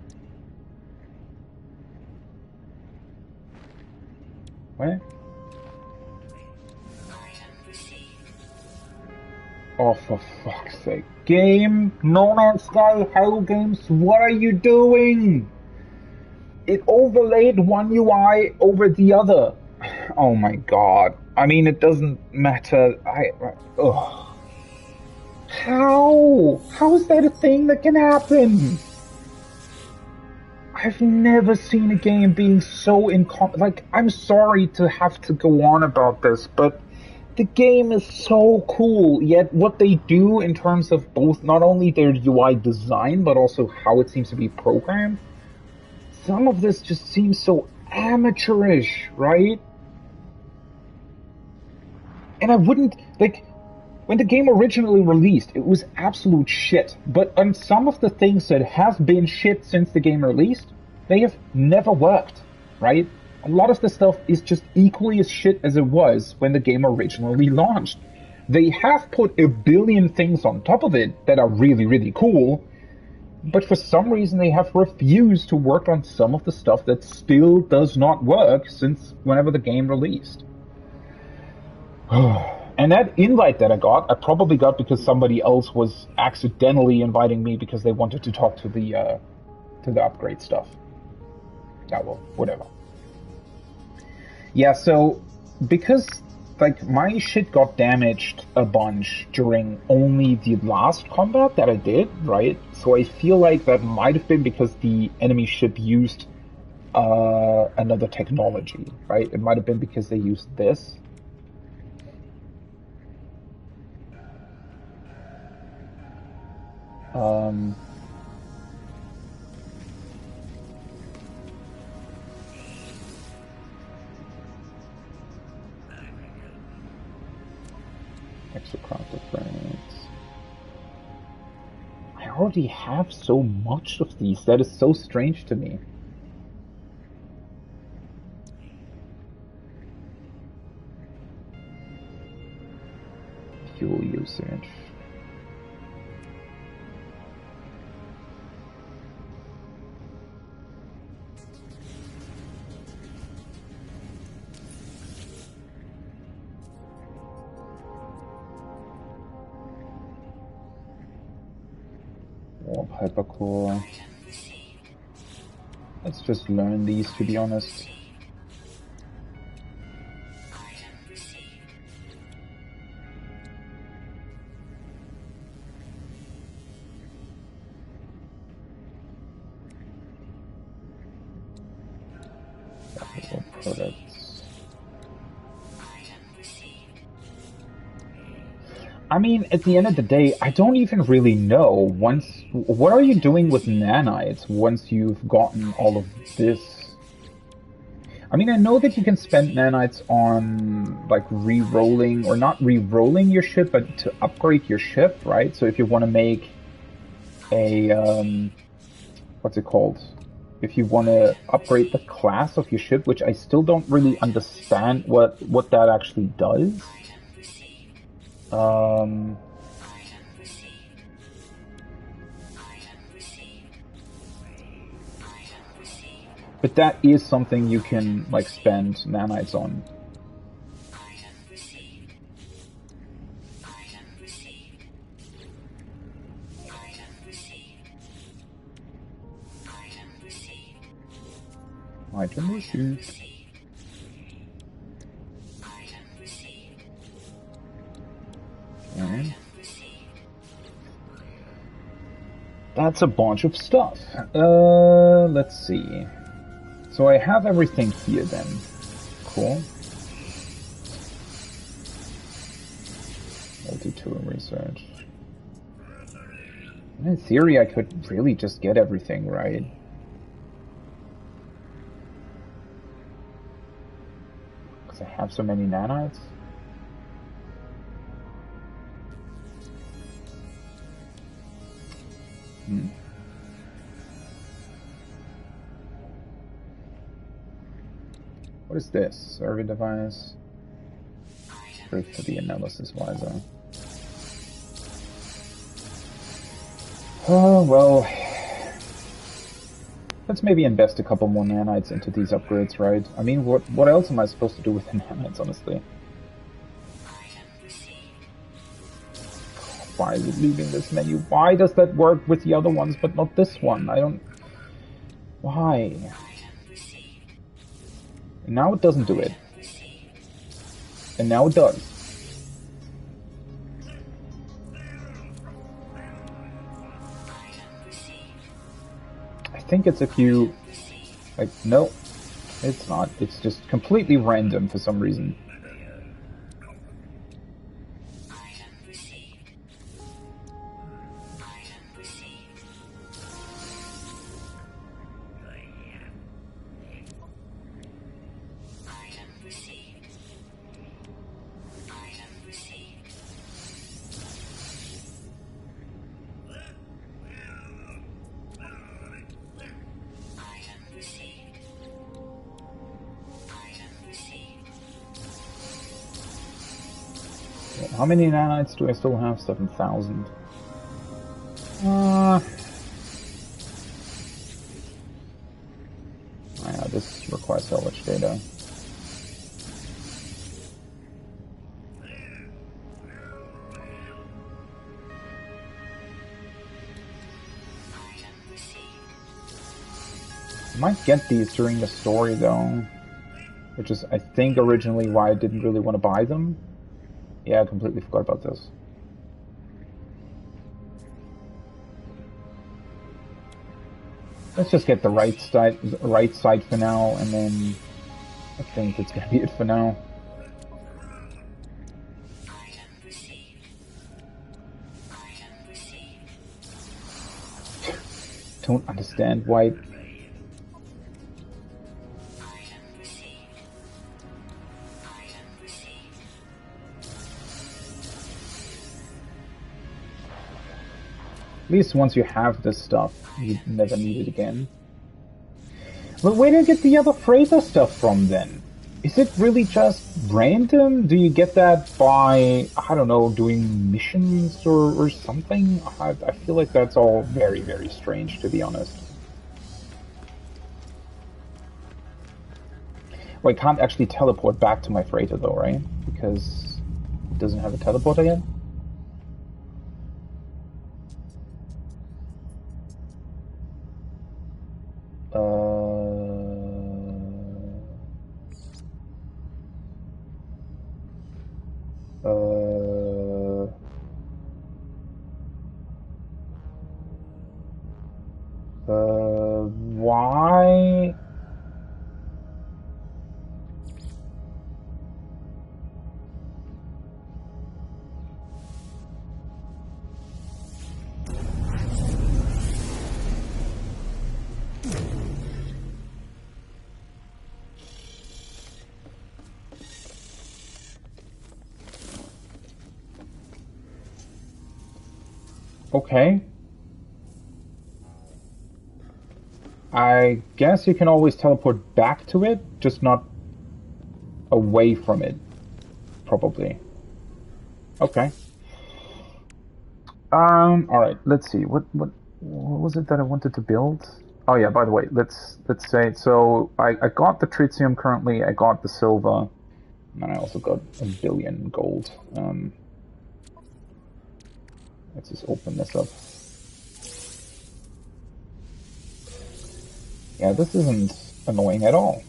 What? Oh, for fuck's sake. Game? No Man's Sky, Hello Games, what are you doing? It overlaid one UI over the other. Oh my god. I mean, it doesn't matter. Ugh. How? How is that a thing that can happen? I've never seen a game being so like, I'm sorry to have to go on about this, but the game is so cool, yet what they do in terms of both not only their UI design, but also how it seems to be programmed, some of this just seems so amateurish, right? And I wouldn't, like, when the game originally released, it was absolute shit. But on some of the things that have been shit since the game released, they have never worked, right? A lot of the stuff is just equally as shit as it was when the game originally launched. They have put a billion things on top of it that are really, really cool, but for some reason they have refused to work on some of the stuff that still does not work since whenever the game released. And that invite that I got, I probably got because somebody else was accidentally inviting me because they wanted to talk to the upgrade stuff. Yeah, well, whatever. Yeah, so because like my shit got damaged a bunch during only the last combat that I did, right? So I feel like that might have been because the enemy ship used another technology, right? It might have been because they used this. Extra crafted grenades. I already have so much of these. That is so strange to me. Fuel usage. Warp hypercore. Let's just learn these, to be honest. Products. I mean, at the end of the day, I don't even really know what are you doing with nanites once you've gotten all of this? I mean, I know that you can spend nanites on like re-rolling, or not re-rolling your ship, but to upgrade your ship, right? So if you want to make a what's it called? If you want to upgrade the class of your ship, which I still don't really understand what that actually does. But that is something you can like spend nanites on. Item received. Okay. That's a bunch of stuff. Let's see. So I have everything here then. Cool. Multi-tool research. In theory, I could really just get everything, right? Because I have so many nanites. What is this? Survey device. Great for the analysis visor. Oh, well. Let's maybe invest a couple more nanites into these upgrades, right? I mean, what else am I supposed to do with the nanites, honestly? Why is it leaving this menu? Why does that work with the other ones, but not this one? I don't... Why? And now it doesn't do it. And now it does. I think it's if you... Like, no. It's not. It's just completely random for some reason. How many nanites do I still have? 7,000. Yeah, this requires so much data. I might get these during the story though, which is, I think, originally why I didn't really want to buy them. Yeah, I completely forgot about this. Let's just get the right side for now, and then I think that's gonna be it for now. Don't understand why. At least once you have this stuff, you never need it again. But where do you get the other freighter stuff from then? Is it really just random? Do you get that by, I don't know, doing missions or something? I feel like that's all very, very strange, to be honest. Well, I can't actually teleport back to my freighter though, right? Because it doesn't have a teleporter yet? Why? Okay. I guess you can always teleport back to it, just not away from it, probably. Okay. Alright, let's see. What was it that I wanted to build? Oh yeah, by the way, let's say, so I got the tritium currently, I got the silver, and I also got 1 billion gold. Let's just open this up. Yeah, this isn't annoying at all.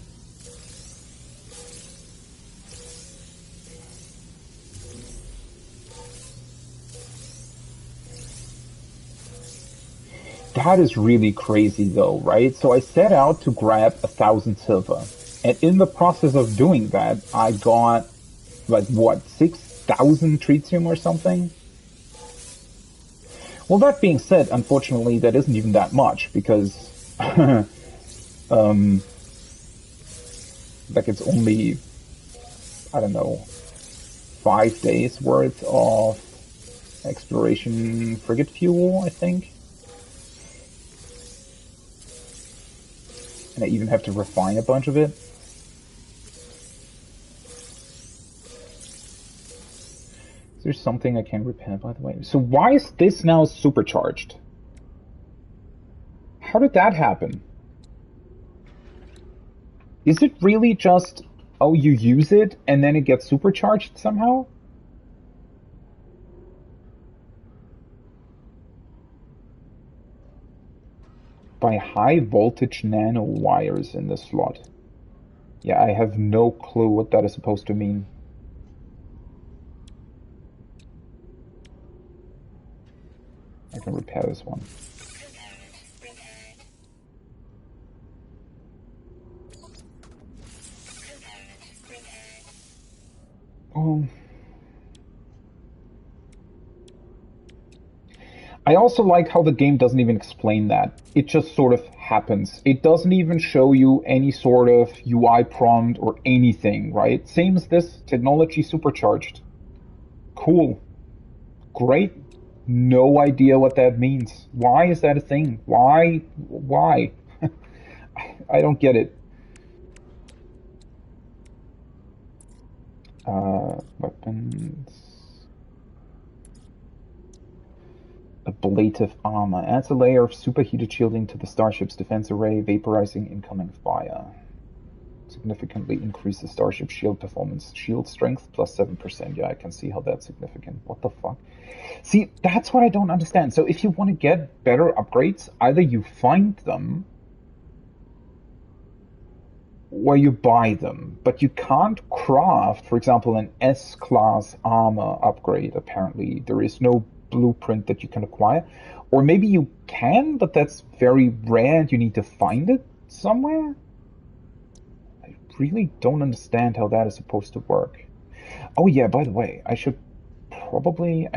That is really crazy though, right? So I set out to grab 1,000 silver. And in the process of doing that, I got, like, what, 6,000 tritium or something? Well, that being said, unfortunately, that isn't even that much, because, like, it's only, I don't know, 5 days worth of exploration frigate fuel, I think. And I even have to refine a bunch of it. Is there something I can repair, by the way? So why is this now supercharged? How did that happen? Is it really just, oh, you use it and then it gets supercharged somehow? By high voltage nanowires in the slot. Yeah, I have no clue what that is supposed to mean. I can repair this one. Oh. I also like how the game doesn't even explain that. It just sort of happens. It doesn't even show you any sort of UI prompt or anything, right? Same as this, technology supercharged. Cool. Great. No idea what that means. Why is that a thing? Why? Why? I don't get it. Weapons. Ablative armor. Adds a layer of superheated shielding to the starship's defense array, vaporizing incoming fire. Significantly increases starship shield performance. Shield strength plus 7%. Yeah, I can see how that's significant. What the fuck? See, that's what I don't understand. So if you want to get better upgrades, either you find them or you buy them. But you can't craft, for example, an S-class armor upgrade, apparently. There is no blueprint that you can acquire. Or maybe you can, but that's very rare and you need to find it somewhere? I really don't understand how that is supposed to work. Oh yeah, by the way, I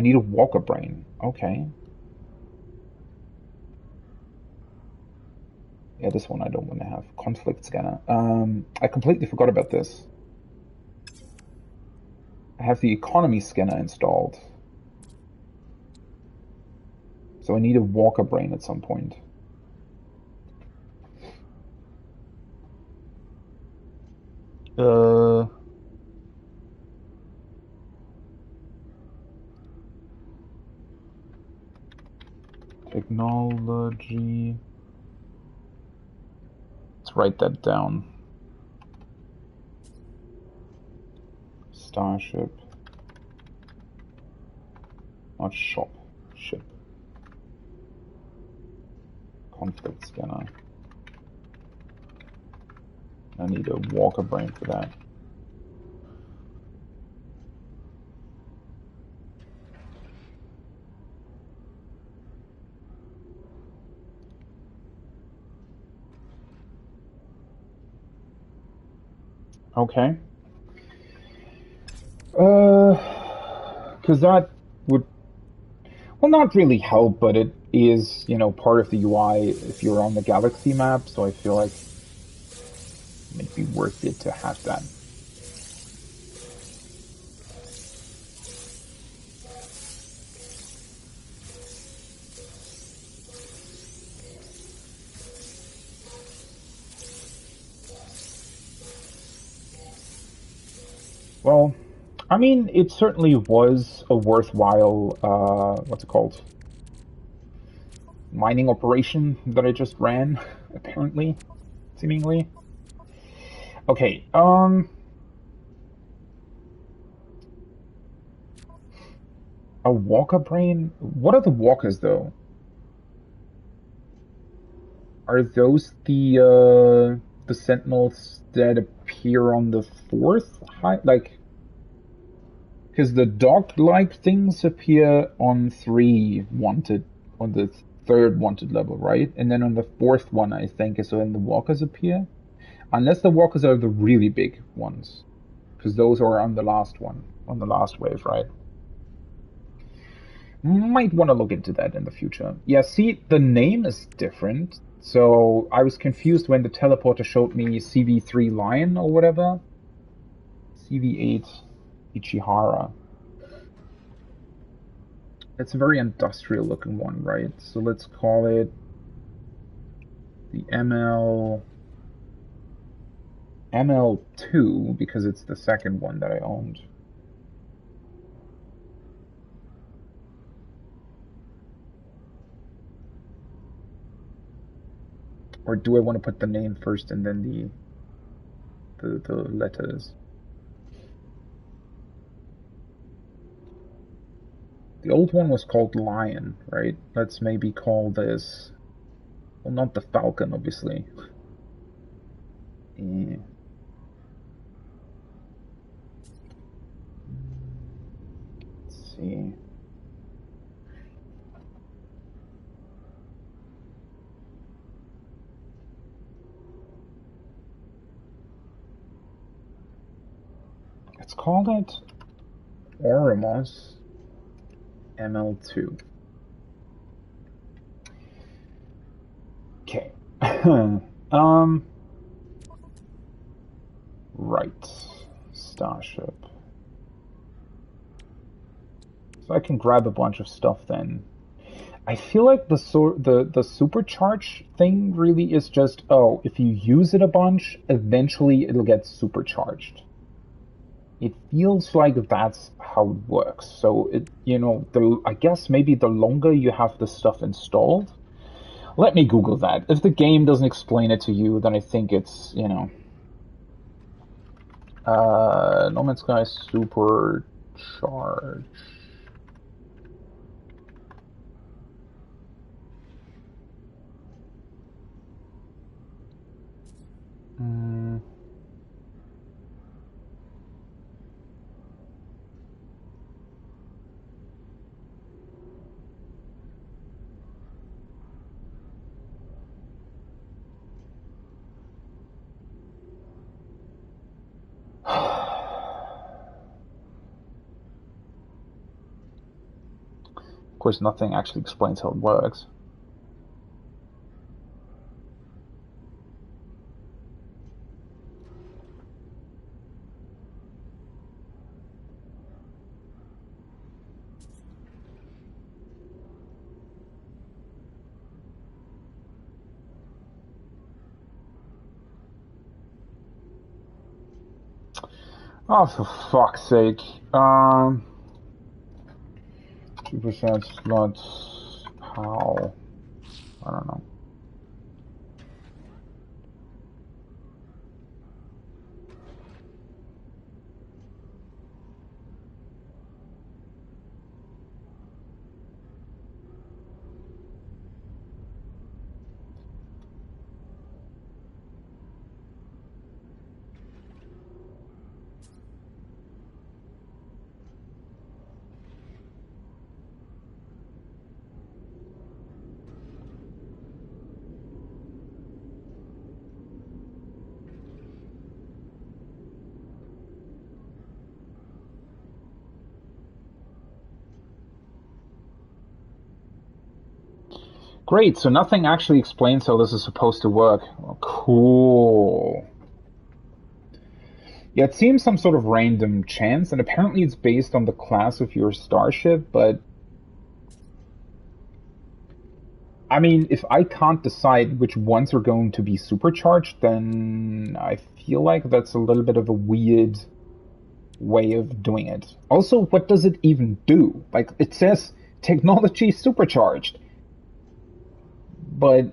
need a walker brain. Okay. Yeah, this one I don't want to have. Conflict scanner. I completely forgot about this. I have the economy scanner installed. So I need a walker brain at some point. Technology. Let's write that down. Starship. Not shop. Ship. Conflict scanner. I need a walker brain for that. Okay. Because that would, well, not really help, but it is, part of the UI if you're on the Galaxy map, so I feel like it might be worth it to have that. Well, I mean, it certainly was a worthwhile, what's it called? Mining operation that I just ran, apparently, seemingly. Okay, a walker brain? What are the walkers, though? Are those the sentinels that appear on the fourth high, because the dog-like things appear on on the third wanted level, right? And then on the fourth one, I think, is when the walkers appear. Unless the walkers are the really big ones. Because those are on the last wave, right? Might want to look into that in the future. Yeah, see, the name is different. So I was confused when the teleporter showed me CV3 Lion or whatever. CV8 Ichihara. It's a very industrial looking one, right? So let's call it the ML2 because it's the second one that I owned. Or do I want to put the name first and then the letters? The old one was called Lion, right? Let's maybe call this... Well, not the Falcon, obviously. Let's see. Let's call it Oramos ML2. Okay. Right. Starship. So I can grab a bunch of stuff then. I feel like the supercharge thing really is just, if you use it a bunch, eventually it'll get supercharged. It feels like that's how it works. So I guess maybe the longer you have the stuff installed. Let me Google that. If the game doesn't explain it to you, then I think it's, No Man's Sky Supercharge. Mm. Of course, nothing actually explains how it works. Oh, for fuck's sake. 2% slots. How? I don't know. Great, so nothing actually explains how this is supposed to work. Oh, cool. Yeah, it seems some sort of random chance, and apparently it's based on the class of your starship, but I mean, if I can't decide which ones are going to be supercharged, then I feel like that's a little bit of a weird way of doing it. Also, what does it even do? Like, it says technology supercharged, but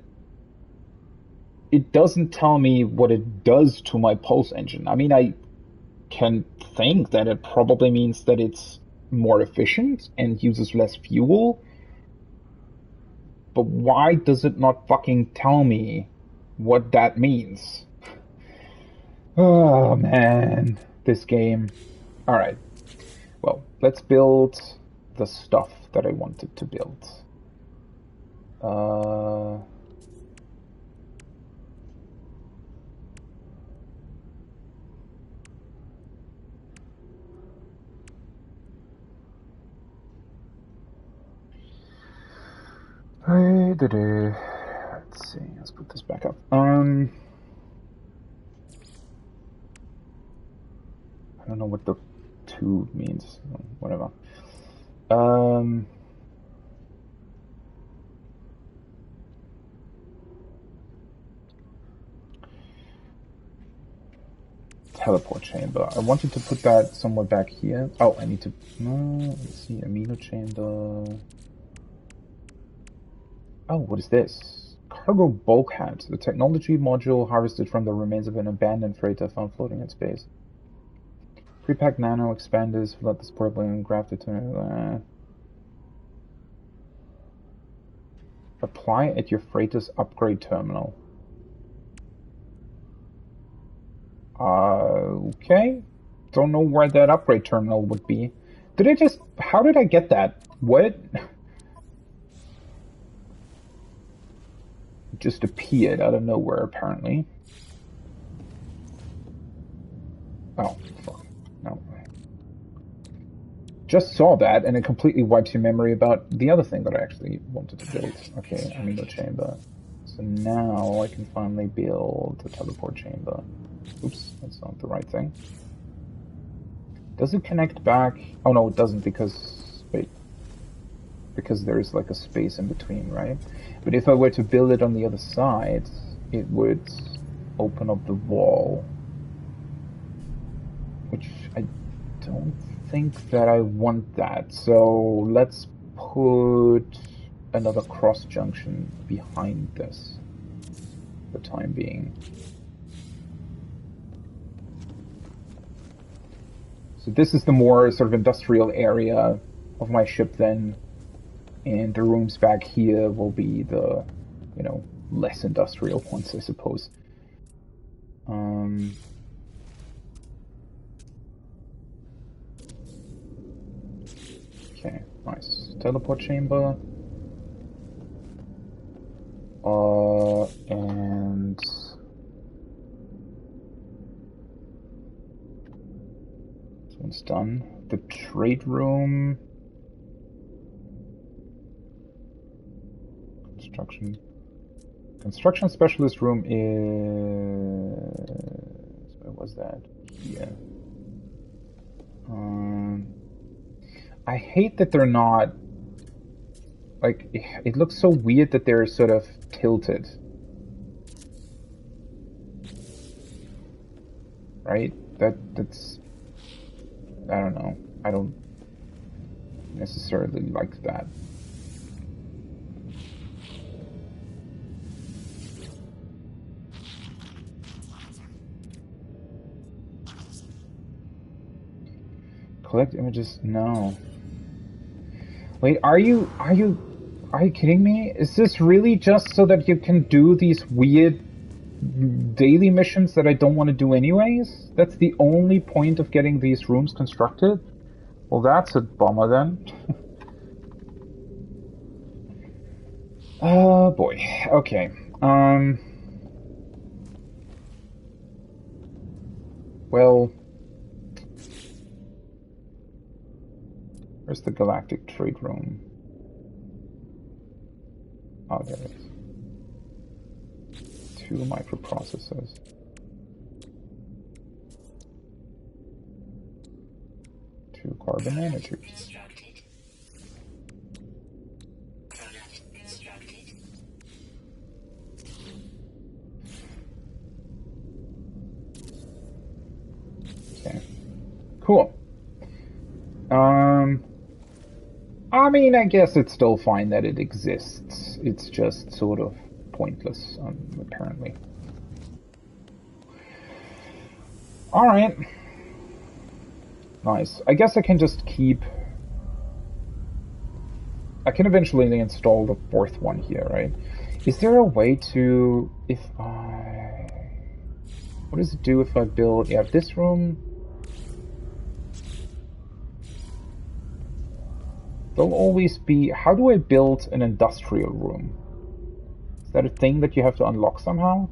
it doesn't tell me what it does to my pulse engine. I mean, I can think that it probably means that it's more efficient and uses less fuel, but why does it not fucking tell me what that means? Oh man, this game. Alright, well, let's build the stuff that I wanted to build. Uh, let's see, let's put this back up. I don't know what the 2 means. Whatever. Teleport chamber. I wanted to put that somewhere back here. Oh, I need to. No, let's see. Amino chamber. Oh, what is this? Cargo bulkhead. The technology module harvested from the remains of an abandoned freighter found floating in space. Prepacked nano expanders flood this portable and grafted to. Apply at your freighter's upgrade terminal. Okay. Don't know where that upgrade terminal would be. Did I just... How did I get that? What? It just appeared out of nowhere, apparently. Oh, fuck. No. Just saw that, and it completely wipes your memory about the other thing that I actually wanted to build. Okay, amino chamber. So now I can finally build a teleport chamber. Oops, that's not the right thing. Does it connect back? Oh no, it doesn't because... Wait. Because there's like a space in between, right? But if I were to build it on the other side, it would open up the wall. Which I don't think that I want that. So let's put another cross junction behind this for the time being. So this is the more sort of industrial area of my ship then, and the rooms back here will be the, you know, less industrial ones, I suppose. Okay, nice. Teleport chamber. And this one's done. The trade room. Construction specialist room is... Where was that? Here. I hate that they're not... Like, it looks so weird that they're sort of tilted. Right? That's... I don't know. I don't necessarily like that. Collect images? No. Wait, are you kidding me? Is this really just so that you can do these weird daily missions that I don't want to do anyways? That's the only point of getting these rooms constructed? Well, that's a bummer then. Oh boy. Okay. Well, where's the galactic trade room? Oh, there it is. 2 microprocessors. 2 carbon nanotubes. Okay. Cool. I mean, I guess it's still fine that it exists. It's just sort of pointless, apparently. Alright. Nice. I guess I can just keep... I can eventually install the 4th one here, right? Is there a way to... If I... What does it do if I build... Yeah, this room... There'll always be... How do I build an industrial room? Is that a thing that you have to unlock somehow?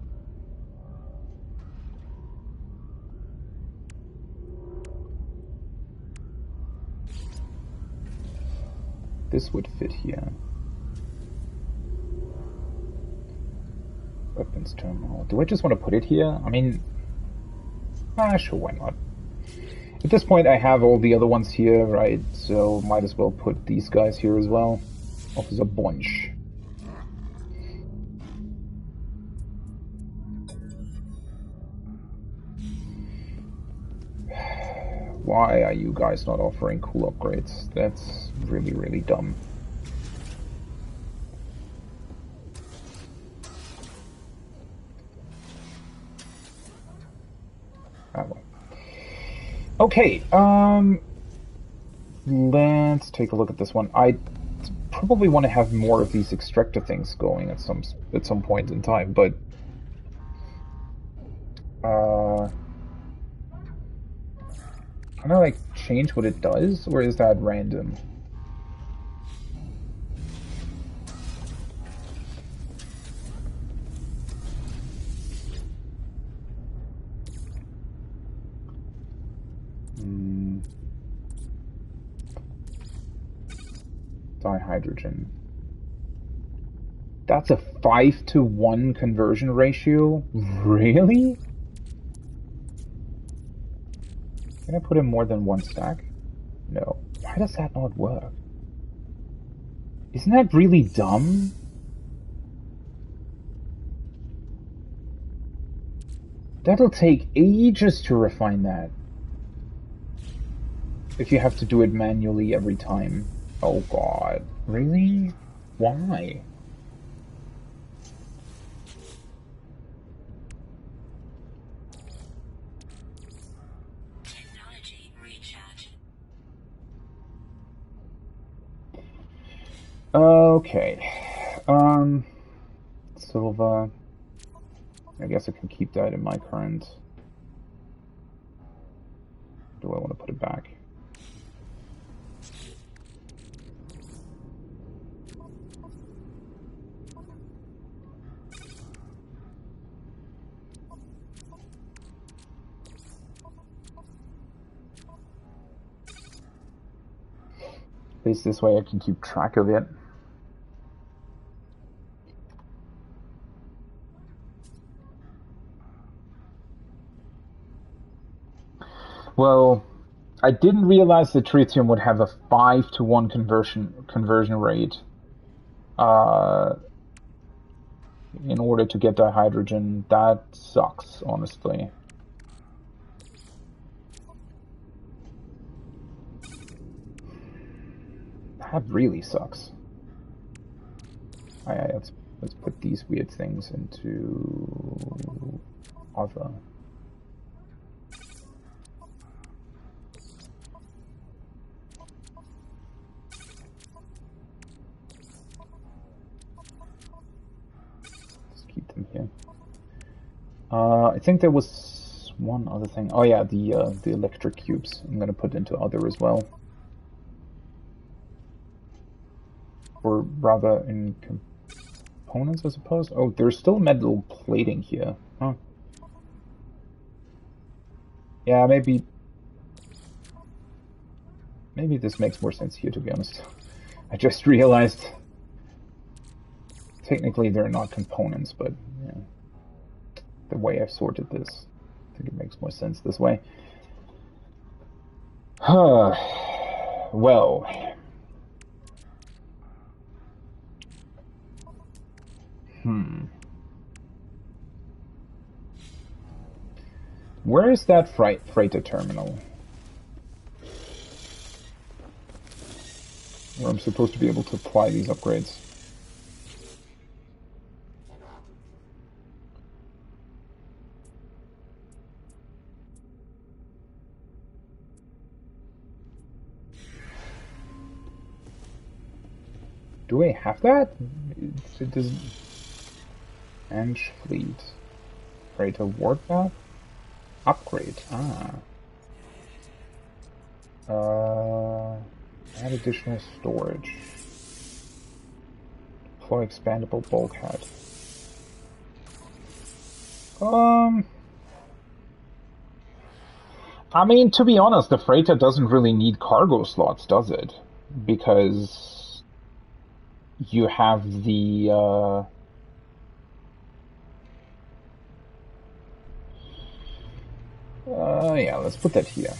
This would fit here. Weapons terminal. Do I just want to put it here? I mean... sure, why not? At this point, I have all the other ones here, right? So might as well put these guys here as well. Offers a bunch. Why are you guys not offering cool upgrades? That's really, really dumb. Ah, well. Okay, let's take a look at this one. I probably want to have more of these extractor things going at some point in time, but can I like change what it does, or is that random? Dihydrogen. That's a 5-to-1 conversion ratio? Really? Can I put in more than 1 stack? No. Why does that not work? Isn't that really dumb? That'll take ages to refine that. if you have to do it manually every time. Oh god. Really? Why? Technology recharge. Okay. Silver. I guess I can keep that in my current. Do I want to put it back? At least this way I can keep track of it. Well, I didn't realize that tritium would have a 5-to-1 conversion rate in order to get dihydrogen. That sucks, honestly. That really sucks. Let's put these weird things into other. Keep them here. I think there was one other thing. Oh yeah, the electric cubes. I'm gonna put into other as well, or rather in components, I suppose. Oh, there's still metal plating here. Huh. Yeah, maybe this makes more sense here, to be honest. I just realized. Technically, they're not components, but yeah, the way I've sorted this, I think it makes more sense this way. Well, where is that freighter terminal? Where I'm supposed to be able to apply these upgrades. Do I have that? It doesn't. Ange fleet. Freighter warpath? Upgrade. Add additional storage. Deploy expandable bulkhead. I mean, to be honest, the freighter doesn't really need cargo slots, does it? Because you have the yeah, let's put that here.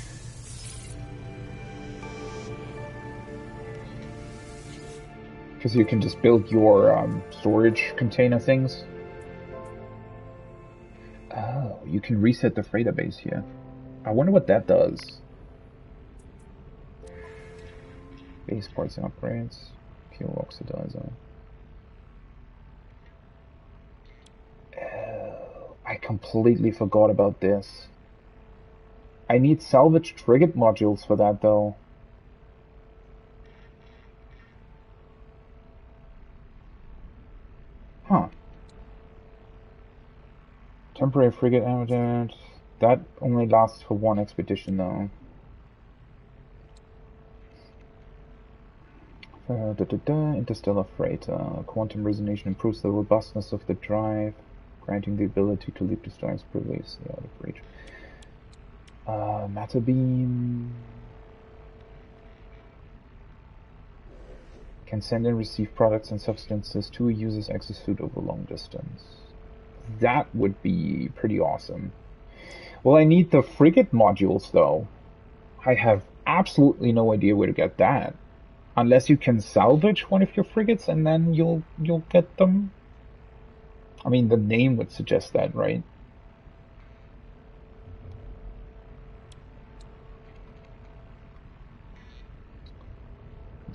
Because you can just build your storage container things. Oh, you can reset the freighter base here. I wonder what that does. Base parts and upgrades. Fuel oxidizer. Oh, I completely forgot about this. I need salvaged frigate modules for that, though. Huh. Temporary frigate ammo. That only lasts for one expedition, though. Interstellar freight. Quantum resonation improves the robustness of the drive, granting the ability to leap distance previously out of reach. Matter beam. Can send and receive products and substances to a user's exosuit over long distance. That would be pretty awesome. Well, I need the frigate modules, though. I have absolutely no idea where to get that. Unless you can salvage one of your frigates and then you'll get them. I mean, the name would suggest that, right?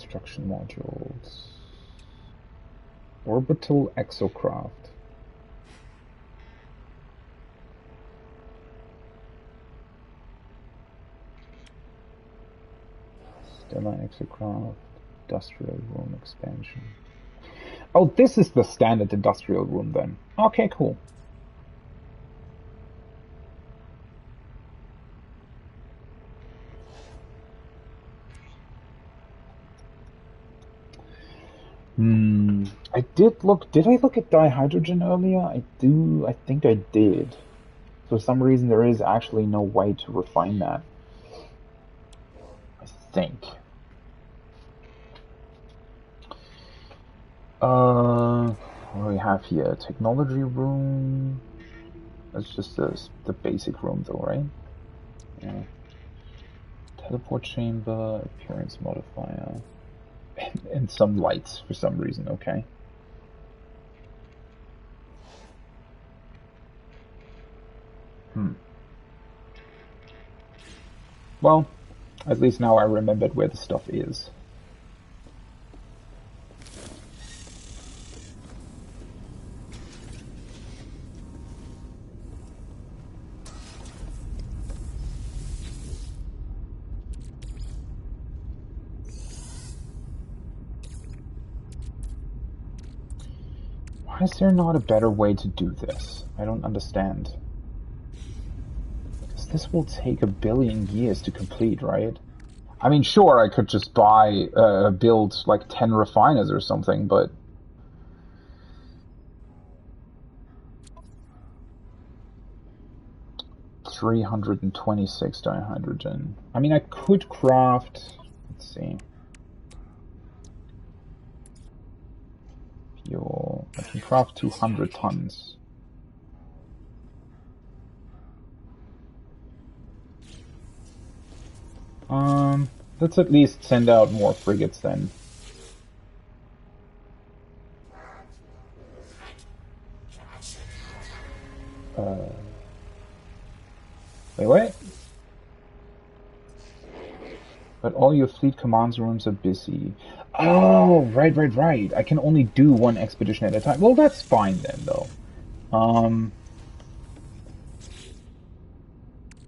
construction modules. Orbital exocraft. Stellar exocraft. Industrial room expansion. Oh, this is the standard industrial room then. Okay, cool. I did look. Did I look at dihydrogen earlier? I think I did. For some reason, there is actually no way to refine that. I think. What do we have here? Technology room. That's just the basic room, though, right? Yeah. Teleport chamber, appearance modifier, and some lights for some reason. Okay. Well, at least now I remembered where the stuff is. Why is there not a better way to do this? I don't understand. Because this will take 1 billion years to complete, right? I mean, sure, I could just build like 10 refiners or something, but... $326 dihydrogen. I mean, I could craft... Let's see. Fuel. I can craft 200 tons. Let's at least send out more frigates then. Wait. But all your fleet commands rooms are busy. Oh, right. I can only do one expedition at a time. Well, that's fine then, though.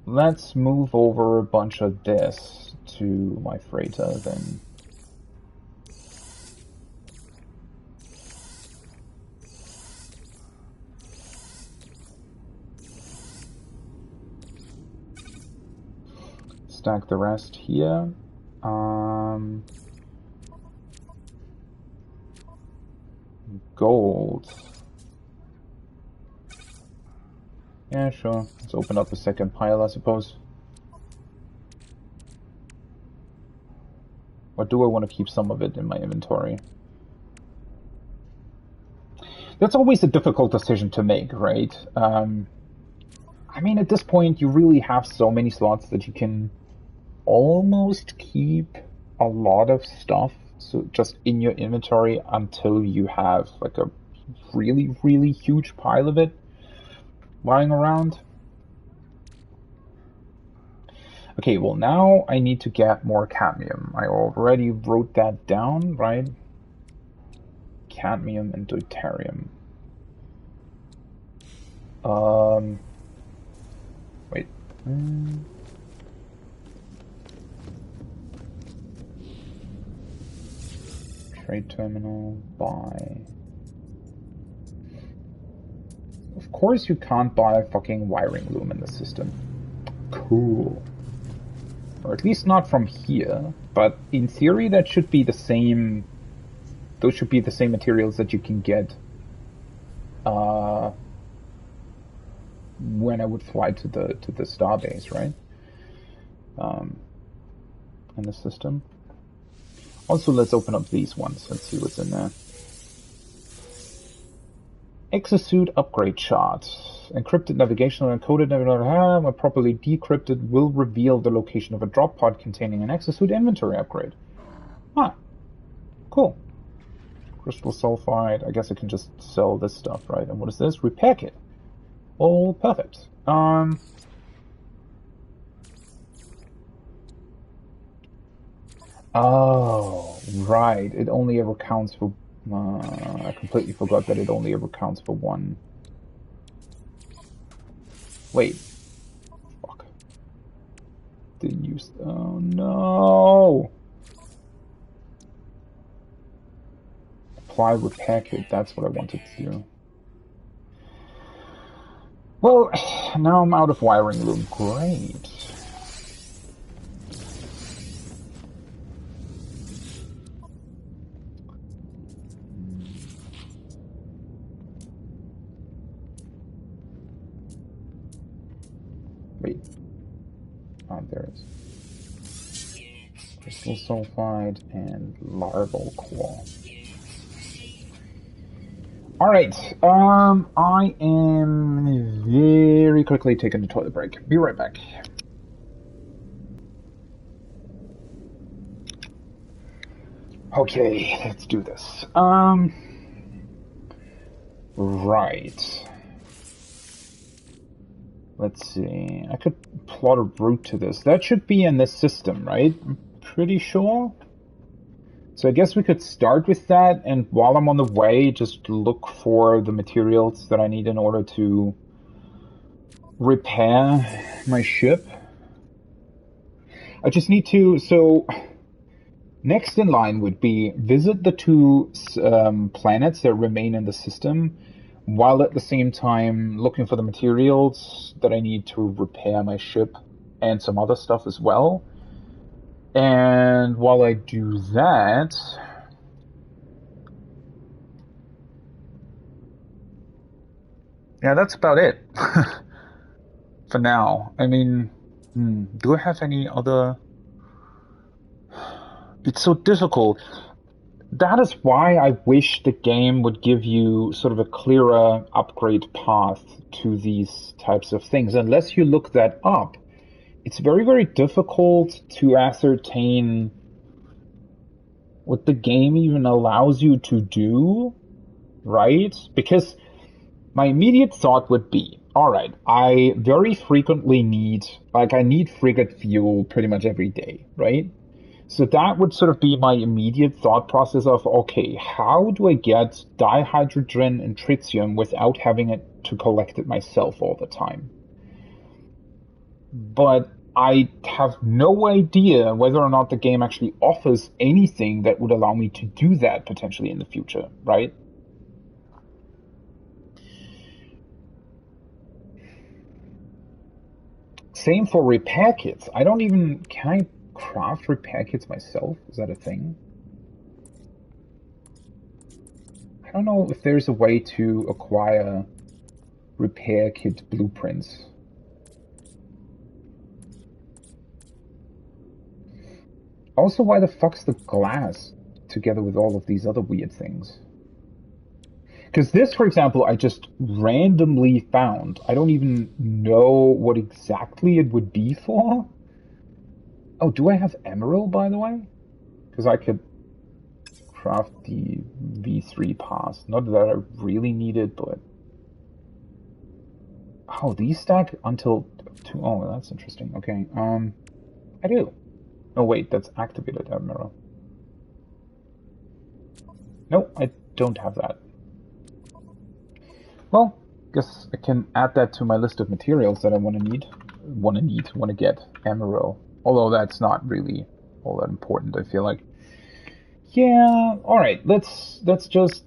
Let's move over a bunch of this to my freighter then. Stack the rest here. Gold. Yeah, sure. Let's open up a second pile, I suppose. Or do I want to keep some of it in my inventory? That's always a difficult decision to make, right? I mean, at this point, you really have so many slots that you can almost keep a lot of stuff so just in your inventory until you have like a really huge pile of it lying around. Okay, well now I need to get more cadmium. I already wrote that down, right? Cadmium and deuterium. Wait. Trade terminal, buy. Of course you can't buy a fucking wiring loom in the system. Cool. Or at least not from here, but in theory that should be the same... Those should be the same materials that you can get when I would fly to the starbase, right? In the system. Also, let's open up these ones and see what's in there. Exosuit upgrade chart. Encrypted navigational and encoded navigational, when properly decrypted, will reveal the location of a drop pod containing an exosuit inventory upgrade. Ah, cool. Crystal sulfide. I guess I can just sell this stuff, right? And what is this? Repair kit. Oh, perfect. Oh, Right, it only ever counts for... I completely forgot that it only ever counts for one. Wait. Fuck. Didn't use... Oh, no! Apply repair kit, that's what I wanted to do. Well, now I'm out of wiring loom. Great. Wait. Oh, there it is. Crystal sulfide and larval core. Alright, I am very quickly taking a toilet break. Be right back. Okay, let's do this. Right. Let's see. I could plot a route to this. That should be in this system, right? I'm pretty sure. So I guess we could start with that, and while I'm on the way, just look for the materials that I need in order to repair my ship. I just need to... So, next in line would be visit the two planets that remain in the system, while at the same time looking for the materials that I need to repair my ship and some other stuff as well. And while I do that, yeah, that's about it for now. I mean, do I have any other? It's so difficult. That is why I wish the game would give you sort of a clearer upgrade path to these types of things. Unless you look that up, it's very, very difficult to ascertain what the game even allows you to do, right? Because my immediate thought would be, all right, I very frequently need, I need frigate fuel pretty much every day, right? So that would sort of be my immediate thought process of, okay, how do I get dihydrogen and tritium without having to collect it myself all the time? But I have no idea whether or not the game actually offers anything that would allow me to do that potentially in the future, right? Same for repair kits. I don't even... Can I craft repair kits myself? Is that a thing? I don't know if there's a way to acquire repair kit blueprints. Also, why the fuck's the glass together with all of these other weird things? Because this, for example, I just randomly found. I don't even know what exactly it would be for. Oh, do I have emerald, by the way? Because I could craft the V3 pass. Not that I really need it, but... Oh, these stack until 2... Oh, that's interesting. Okay, I do. Oh, wait, that's activated emerald. No, I don't have that. Well, guess I can add that to my list of materials that I want to get emerald. Although that's not really all that important, I feel like. Yeah, alright, let's just,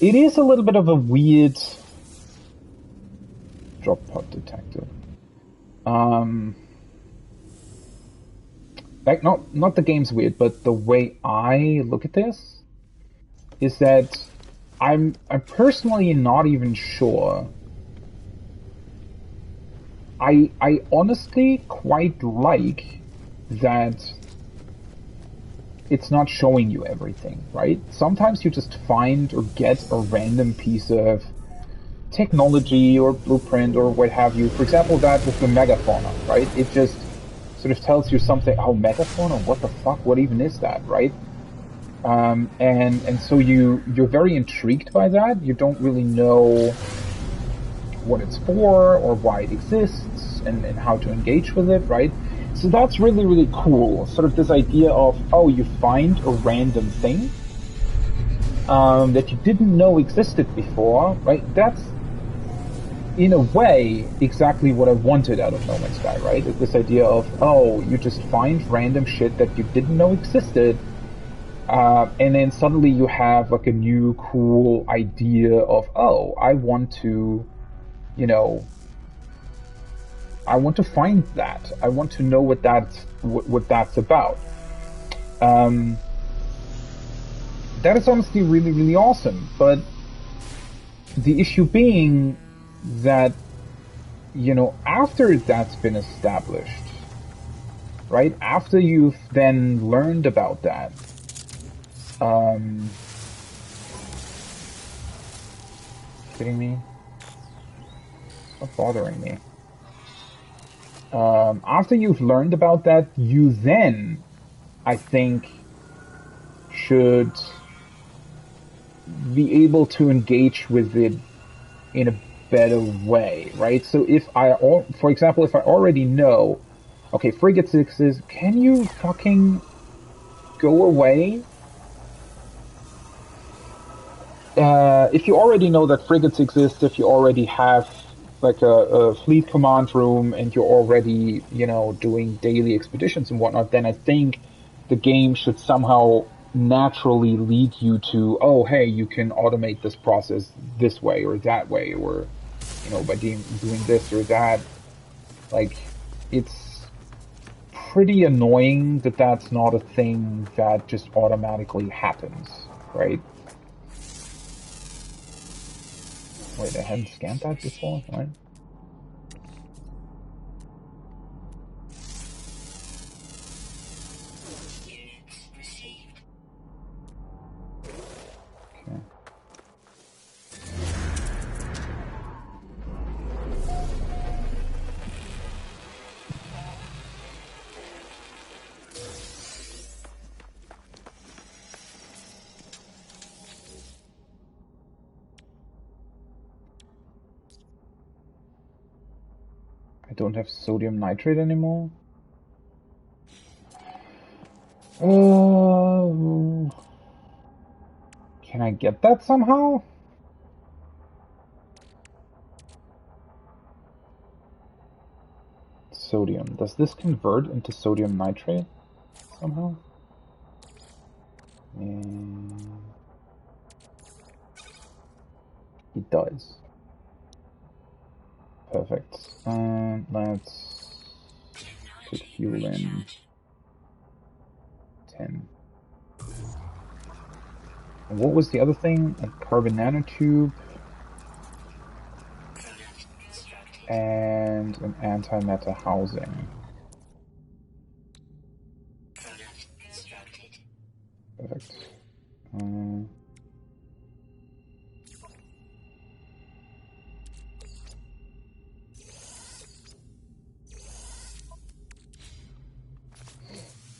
It is a little bit of a weird... Drop pod detected. Like, not the game's weird, but the way I look at this is that I'm personally not even sure. I honestly quite like that it's not showing you everything, right? Sometimes you just find or get a random piece of technology or blueprint or what have you. For example, that with the megafauna, right? It just sort of tells you something. Oh, megafauna? What the fuck? What even is that, right? And so you're very intrigued by that. You don't really know what it's for or why it exists and how to engage with it, right? So that's really, really cool. Sort of this idea of, oh, you find a random thing that you didn't know existed before, right? That's, in a way, exactly what I wanted out of No Man's Sky, right? This idea of, oh, you just find random shit that you didn't know existed, and then suddenly you have like a new cool idea of, oh, I want to, you know, I want to find that. I want to know what that's about. That is honestly really, really awesome. But the issue being that, you know, after that's been established, right? After you've then learned about that, kidding me? Stop bothering me. After you've learned about that, you then, I think, should be able to engage with it in a better way, right? So for example, if I already know, okay, Frigate 6s, can you fucking go away? If you already know that frigates exist, if you already have like a fleet command room and you're already, you know, doing daily expeditions and whatnot, then I think the game should somehow naturally lead you to, oh, hey, you can automate this process this way or that way, or, you know, by doing this or that. Like, it's pretty annoying that that's not a thing that just automatically happens, right? Wait, I hadn't scanned that before, right? Okay. I don't have sodium nitrate anymore. Can I get that somehow? Sodium. Does this convert into sodium nitrate somehow? It does. Perfect. Let's put fuel in 10. And what was the other thing? A carbon nanotube and an antimatter housing. Perfect.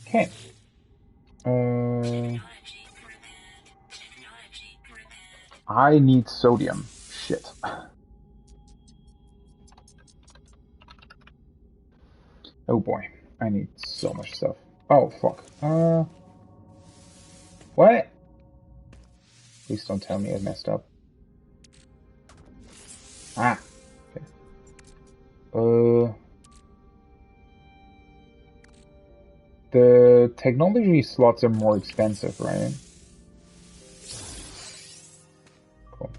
Okay. I need sodium. Shit. Oh boy. I need so much stuff. Oh, fuck. What? Please don't tell me I messed up. Ah. Okay. The technology slots are more expensive, right? Cool.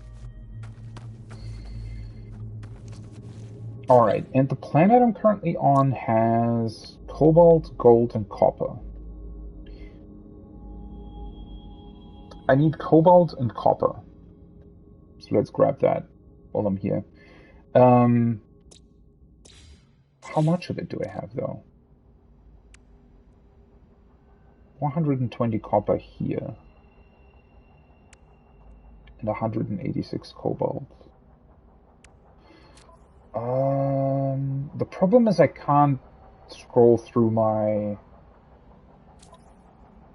Alright, and the planet I'm currently on has cobalt, gold, and copper. I need cobalt and copper. So let's grab that while I'm here. How much of it do I have, though? 120 copper here. And 186 cobalt. The problem is I can't scroll through my...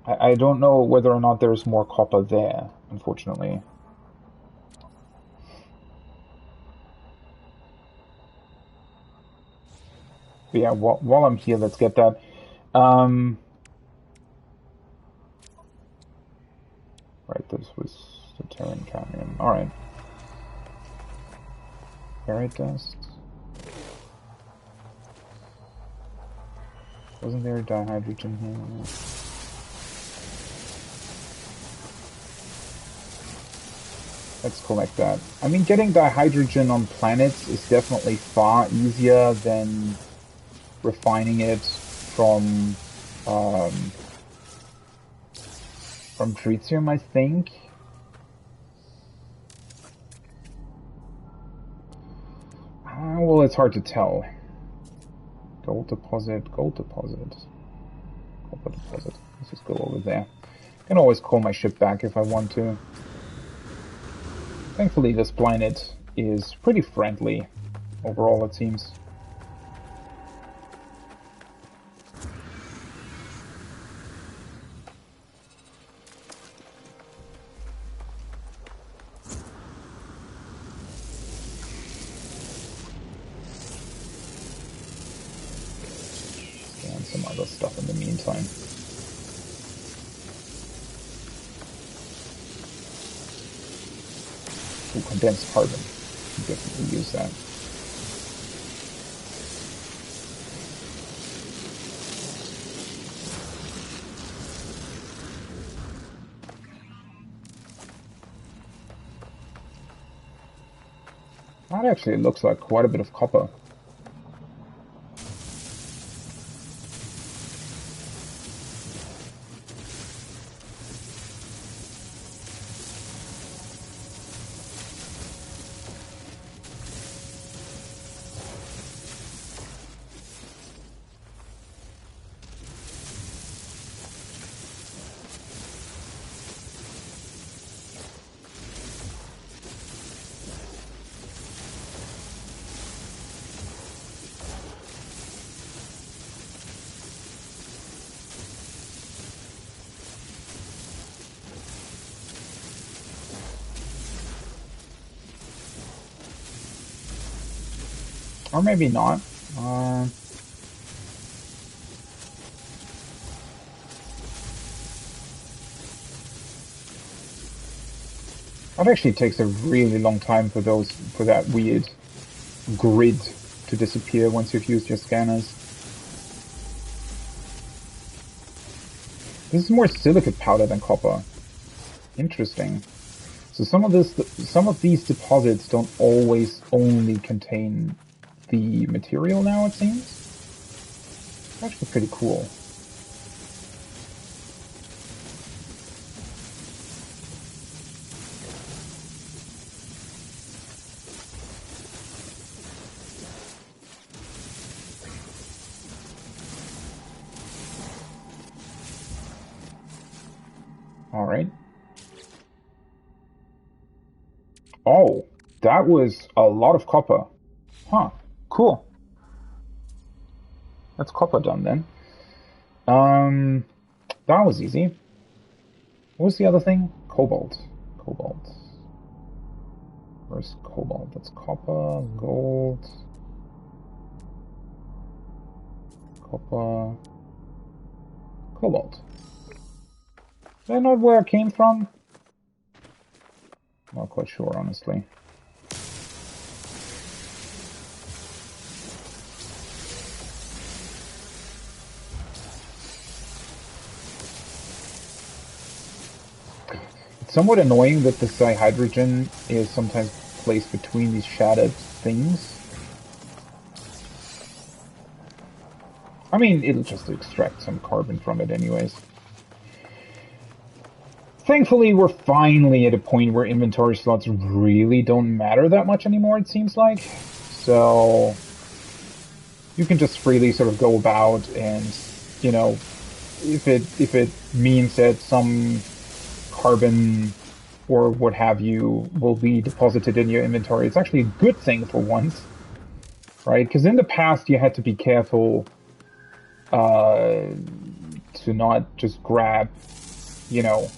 I don't know whether or not there's more copper there, unfortunately. But yeah, while I'm here, let's get that. Right, this was the Terran cadmium. Alright. Ferrite dust. Wasn't there dihydrogen here? Let's collect that. I mean, getting dihydrogen on planets is definitely far easier than refining it from tritium, I think. Well, it's hard to tell. Gold deposit, gold deposit, copper deposit. Let's just go over there. I can always call my ship back if I want to. Thankfully, this planet is pretty friendly overall, it seems. And some other stuff in the meantime. Ooh, condensed carbon. You definitely use that. That actually looks like quite a bit of copper. Or maybe not. It actually takes a really long time for that weird grid to disappear once you've used your scanners. This is more silicate powder than copper. Interesting. So some of these deposits don't always only contain the material now, it seems. It's actually pretty cool. All right. Oh, that was a lot of copper. Huh. Cool. That's copper done then. That was easy. What was the other thing? Cobalt. Cobalt. Where's cobalt? That's copper, gold, copper, cobalt. Is that not where it came from? Not quite sure, honestly. Somewhat annoying that the dihydrogen is sometimes placed between these shattered things. I mean, it'll just extract some carbon from it anyways. Thankfully, we're finally at a point where inventory slots really don't matter that much anymore, it seems like. So, you can just freely sort of go about and, you know, if it means that some carbon or what have you will be deposited in your inventory, it's actually a good thing for once, right? Because in the past you had to be careful to not just grab, you know,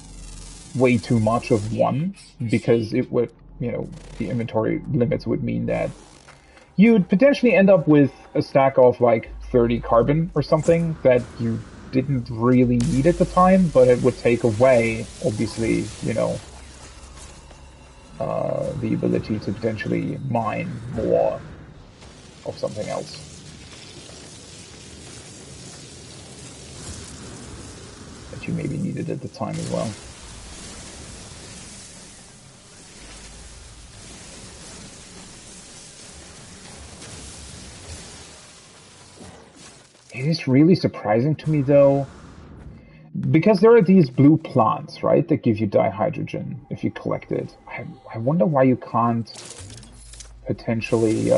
way too much of one, because it would, you know, the inventory limits would mean that you'd potentially end up with a stack of like 30 carbon or something that you didn't really need at the time, but it would take away, obviously, the ability to potentially mine more of something else. That you maybe needed at the time as well. It is really surprising to me, though, because there are these blue plants, right, that give you dihydrogen if you collect it. I wonder why you can't potentially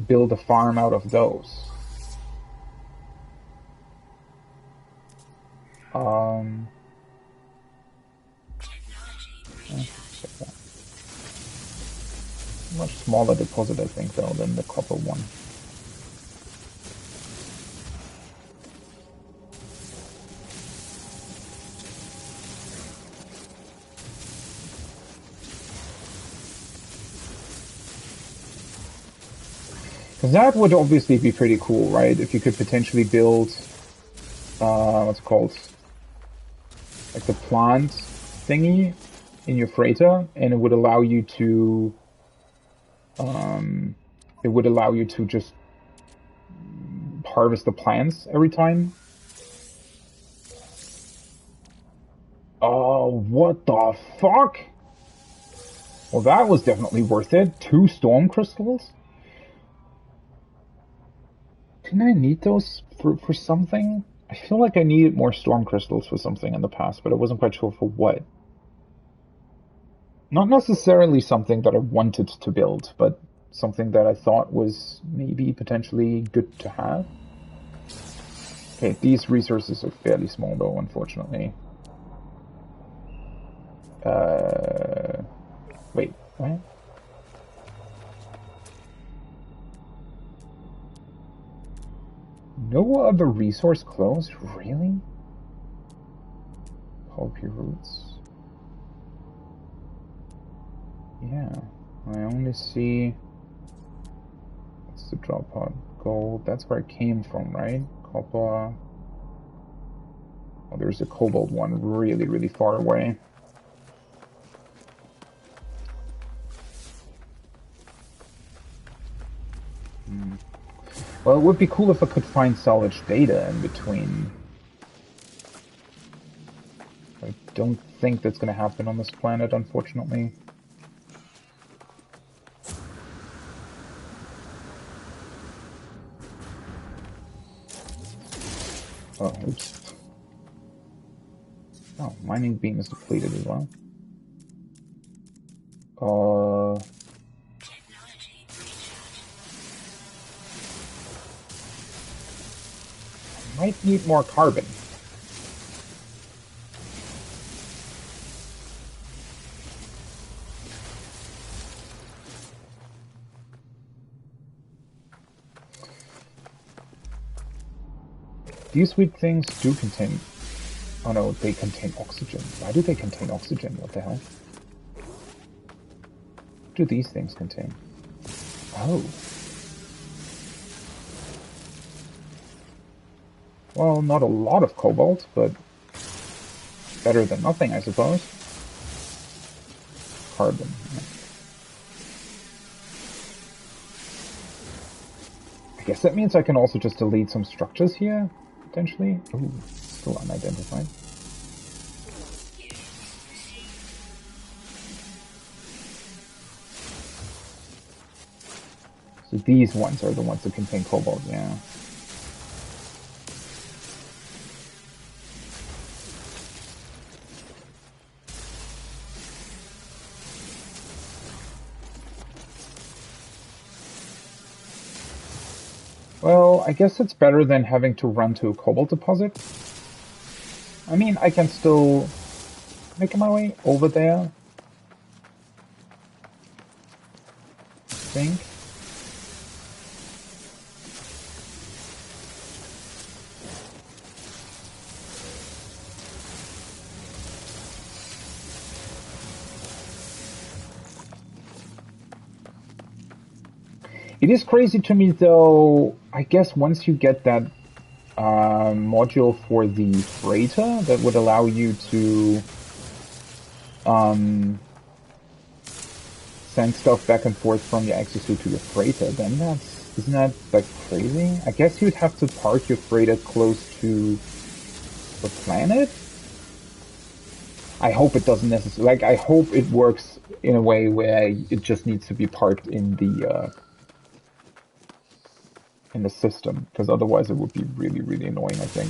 build a farm out of those. Much smaller deposit, I think, though, than the copper one. Because that would obviously be pretty cool, right? If you could potentially build, what's it called? Like the plant thingy in your freighter, and it would allow you to, just harvest the plants every time. Oh, what the fuck? Well, that was definitely worth it. 2 storm crystals? Didn't I need those for something? I feel like I needed more storm crystals for something in the past, but I wasn't quite sure for what. Not necessarily something that I wanted to build, but something that I thought was maybe potentially good to have. Okay, these resources are fairly small though, unfortunately. Wait, what? No other resource closed? Really? Pulpy roots. Yeah, I only see... What's the drop pod? Gold, that's where it came from, right? Copper... Oh, there's a cobalt one really, really far away. Well, it would be cool if I could find salvage data in between. I don't think that's going to happen on this planet, unfortunately. Oh, oops. Oh, mining beam is depleted as well. Might need more carbon. These weak things do contain... Oh no, they contain oxygen. Why do they contain oxygen? What the hell? What do these things contain? Oh. Well, not a lot of cobalt, but better than nothing, I suppose. Carbon. I guess that means I can also just delete some structures here, potentially. Ooh, still unidentified. So these ones are the ones that contain cobalt, yeah. Well, I guess it's better than having to run to a cobalt deposit. I mean, I can still make my way over there. I think. It is crazy to me, though. I guess once you get that module for the freighter that would allow you to um, send stuff back and forth from your exosuit to your freighter, then isn't that like crazy? I guess you'd have to park your freighter close to the planet. I hope it doesn't necessarily, like, I hope it works in a way where it just needs to be parked in the system, because otherwise it would be really, really annoying, I think.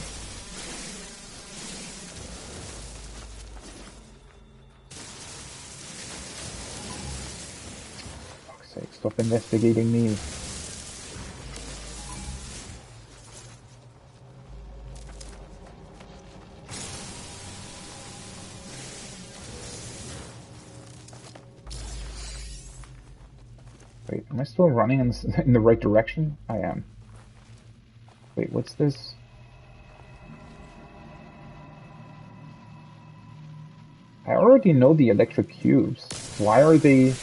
For fuck's sake, stop investigating me. Wait, am I still running in the right direction? I am. Wait, what's this? I already know the electric cubes. Why are they...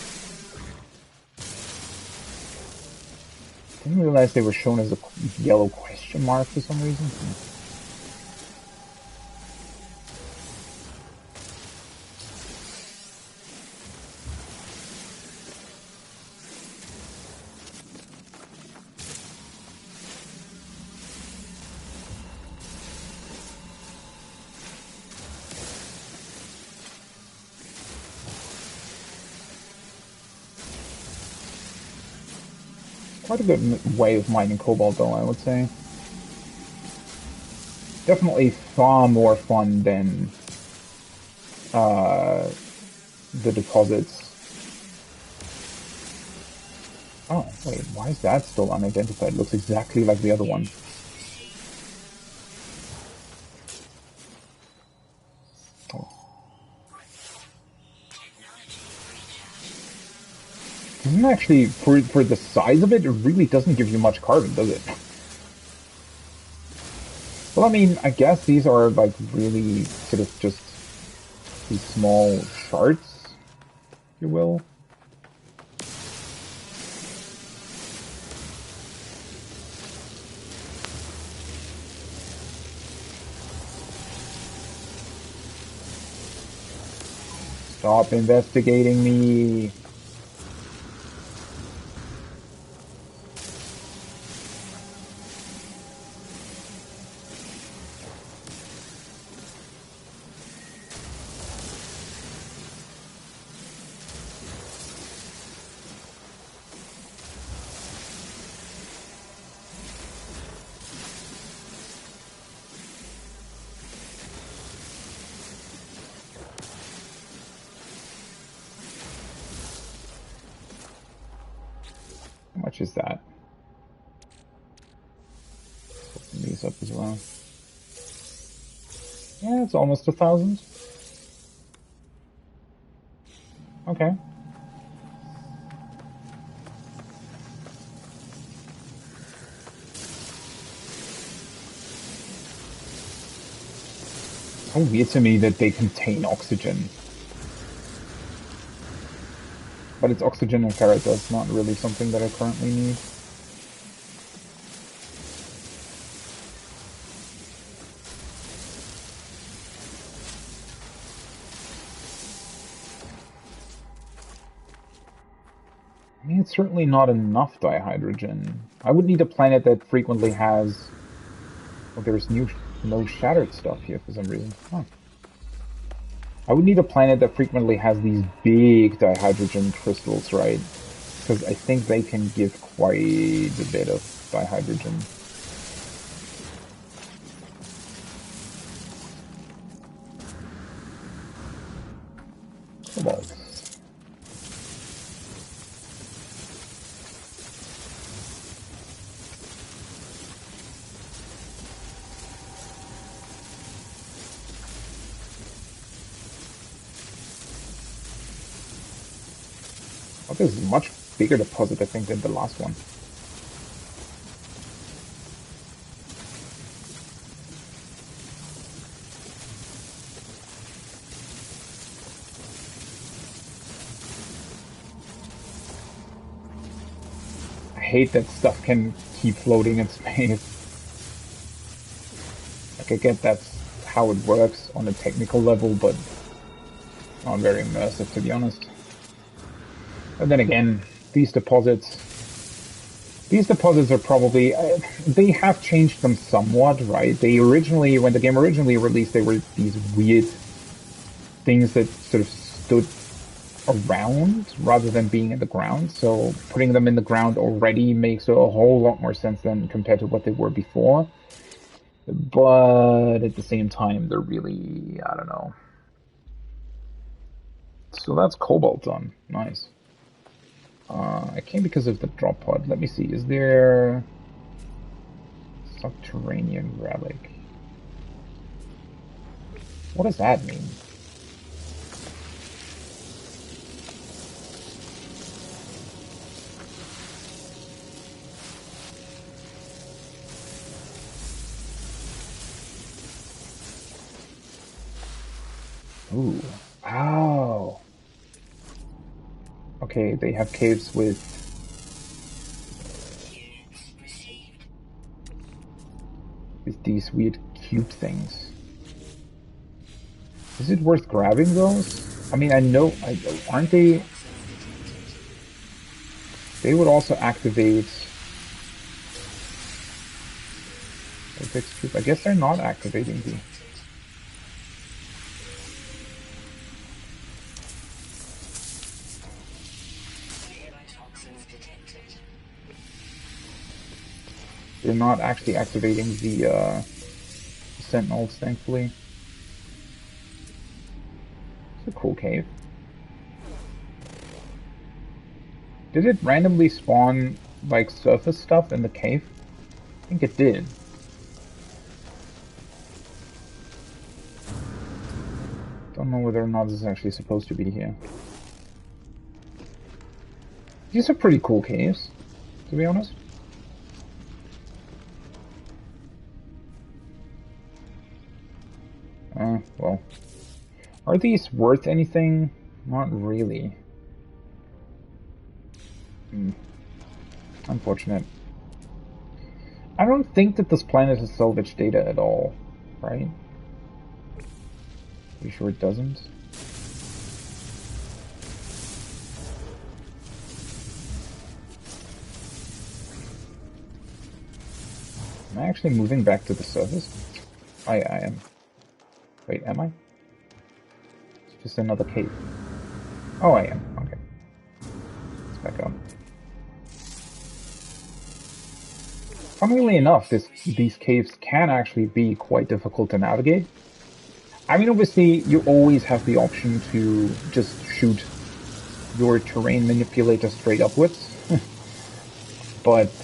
Didn't realize they were shown as a yellow question mark for some reason. Quite a good way of mining cobalt, though, I would say. Definitely far more fun than the deposits. Oh, wait, why is that still unidentified? It looks exactly like the other one. Oh. Doesn't actually, for the size of it, it really doesn't give you much carbon, does it? Well, I mean, I guess these are like really sort of just these small shards, if you will. Stop investigating me. How much is that? Open these up as well. Yeah, it's almost 1,000. Okay. How weird to me that they contain oxygen. But it's oxygen and ferrite, that's not really something that I currently need. I mean, it's certainly not enough dihydrogen. I would need a planet that frequently has... Oh, there's no shattered stuff here for some reason. Huh. I would need a planet that frequently has these big dihydrogen crystals, right? Because I think they can give quite a bit of dihydrogen. Cobalt. Oh, this is a much bigger deposit, I think, than the last one. I hate that stuff can keep floating in space. Like, I get that's how it works on a technical level, but not very immersive, to be honest. But then again, these deposits are probably, they have changed them somewhat, right? They originally, when the game originally released, they were these weird things that sort of stood around rather than being in the ground. So putting them in the ground already makes a whole lot more sense than compared to what they were before. But at the same time, they're really, I don't know. So that's cobalt done. Nice. I came because of the drop pod. Let me see. Is there subterranean relic? What does that mean? Ooh. Oh. Okay, they have caves with these weird cube things. Is it worth grabbing those? I mean, I know, aren't they? They would also activate Apex Cube. I guess they're not activating the. They're not actually activating the sentinels, thankfully. It's a cool cave. Did it randomly spawn, like, surface stuff in the cave? I think it did. Don't know whether or not this is actually supposed to be here. These are pretty cool caves, to be honest. Well. Are these worth anything? Not really. Unfortunate. I don't think that this planet has salvage data at all, right? You sure it doesn't? Am I actually moving back to the surface? I am. Wait, am I? It's just another cave. Oh, I am. Okay. Let's back up. Funnily enough, these caves can actually be quite difficult to navigate. I mean, obviously, you always have the option to just shoot your terrain manipulator straight upwards. But,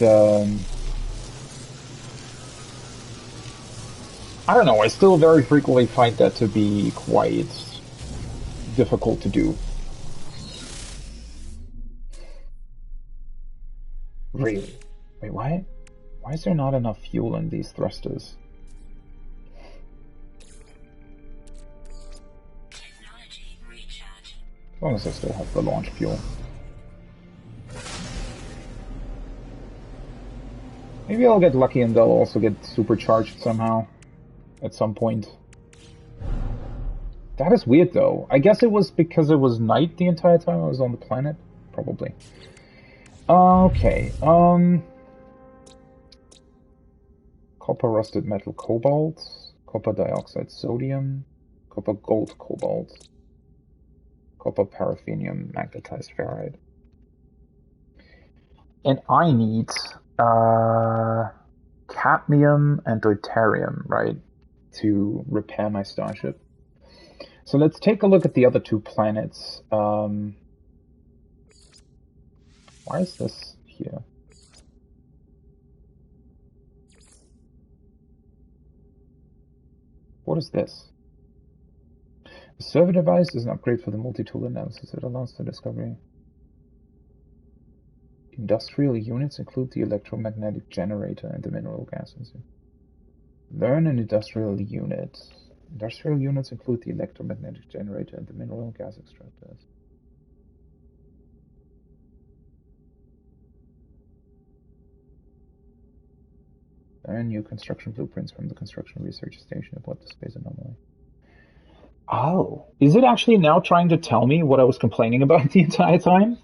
I don't know, I still very frequently find that to be quite difficult to do. Really? Wait, why? Why is there not enough fuel in these thrusters? As long as I still have the launch fuel. Maybe I'll get lucky and they'll also get supercharged somehow. At some point. That is weird though. I guess it was because it was night the entire time I was on the planet? Probably. Okay, copper rusted metal cobalt, copper dioxide sodium, copper gold cobalt, copper paraffinium magnetized ferrite. And I need cadmium and deuterium, right, to repair my starship. So let's take a look at the other two planets. Why is this here? What is this? The server device is an upgrade for the multi-tool analysis. It allows the discovery. Industrial units include the electromagnetic generator and the mineral gases. Learn an industrial unit. Industrial units include the electromagnetic generator and the mineral gas extractors. new construction blueprints from the construction research station aboard the space anomaly. Oh, is it actually now trying to tell me what I was complaining about the entire time?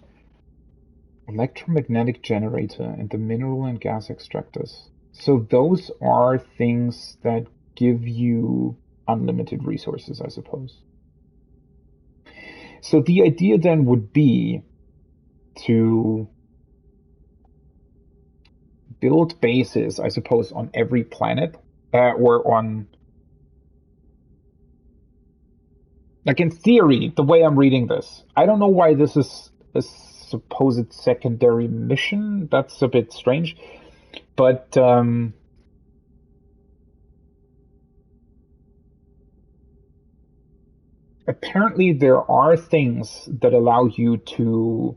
Electromagnetic generator and the mineral and gas extractors. So those are things that give you unlimited resources, I suppose. So the idea then would be to build bases, I suppose, on every planet, or on, like in theory, the way I'm reading this. I don't know why this is a supposed secondary mission. That's a bit strange. But apparently there are things that allow you to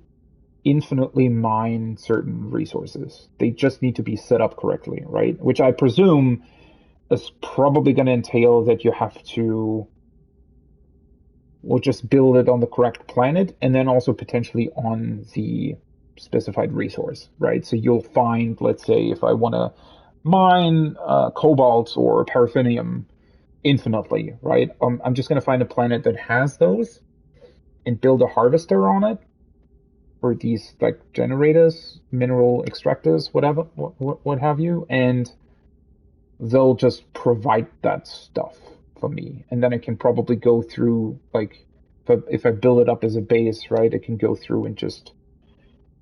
infinitely mine certain resources. They just need to be set up correctly, right? Which I presume is probably going to entail that you have to, well, just build it on the correct planet and then also potentially on the specified resource, right? So you'll find, let's say, if I want to mine cobalt or paraffinium infinitely, right? I'm just going to find a planet that has those and build a harvester on it for these like generators, mineral extractors, whatever, what have you, and they'll just provide that stuff for me, and then I can probably go through, like, if I build it up as a base, right? I can go through and just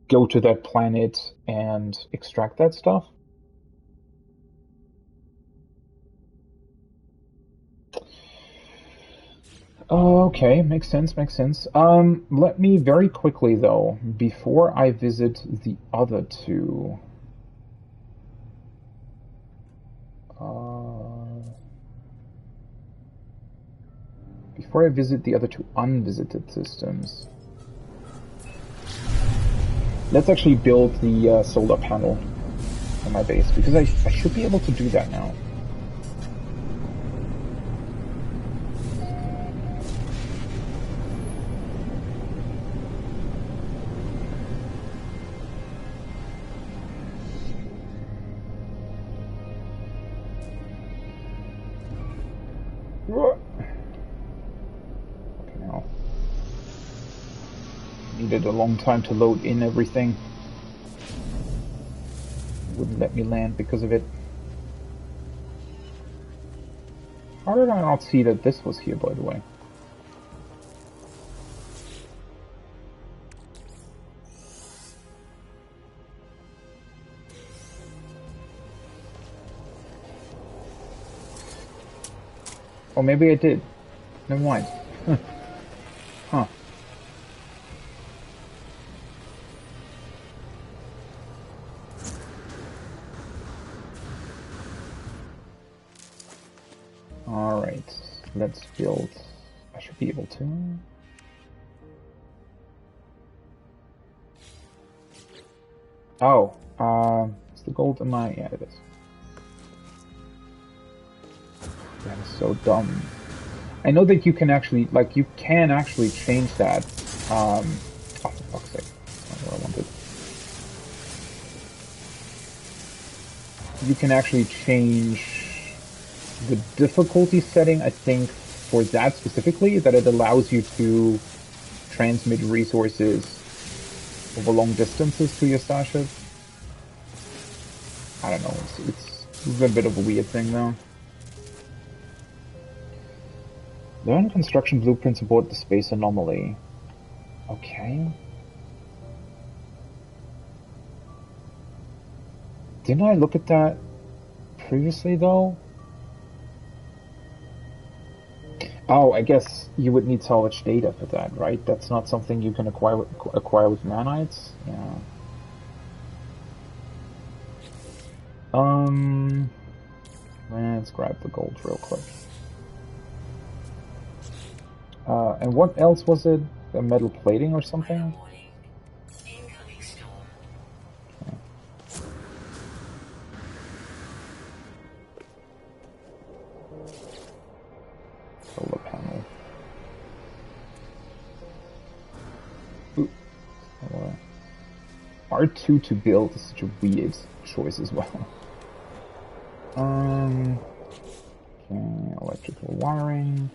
go to that planet and extract that stuff. Okay, makes sense, makes sense. Let me very quickly, though, before I visit the other two... before I visit the other two unvisited systems, let's actually build the solar panel on my base, because I should be able to do that now. Needed a long time to load in everything. Wouldn't let me land because of it. How did I not see that this was here, by the way? Oh, maybe I did. Never mind. Huh. Alright, let's build... I should be able to... Oh, is the gold in my... Yeah, it is. That is so dumb. I know that you can actually, like, you can actually change that. Oh, for fuck's sake. That's not what I wanted. You can actually change the difficulty setting, I think, for that specifically, that it allows you to transmit resources over long distances to your starship. I don't know, it's a bit of a weird thing, though. Learn construction blueprints aboard the space anomaly. Okay. Didn't I look at that previously, though? Oh, I guess you would need salvage data for that, right? That's not something you can acquire with nanites? Yeah. Let's grab the gold real quick. And what else was it? A metal plating or something? Incoming storm. Okay. Solar panel. Ooh. R2 to build is such a weird choice as well. Okay, electrical wiring.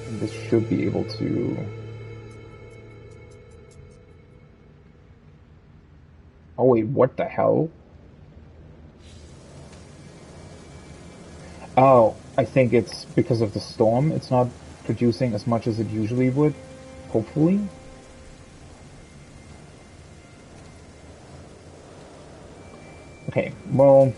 And this should be able to... Oh wait, what the hell? Oh, I think it's because of the storm. It's not producing as much as it usually would. Hopefully. Okay, well...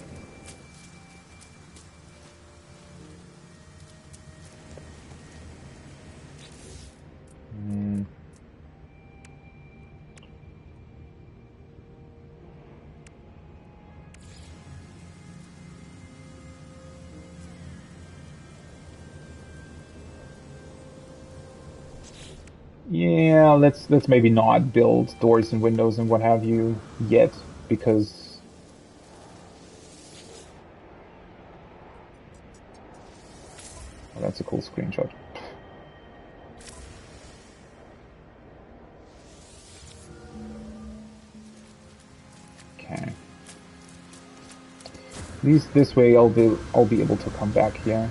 Yeah, let's maybe not build doors and windows and what have you yet, because well, that's a cool screenshot. Okay. At least this way I'll be able to come back here.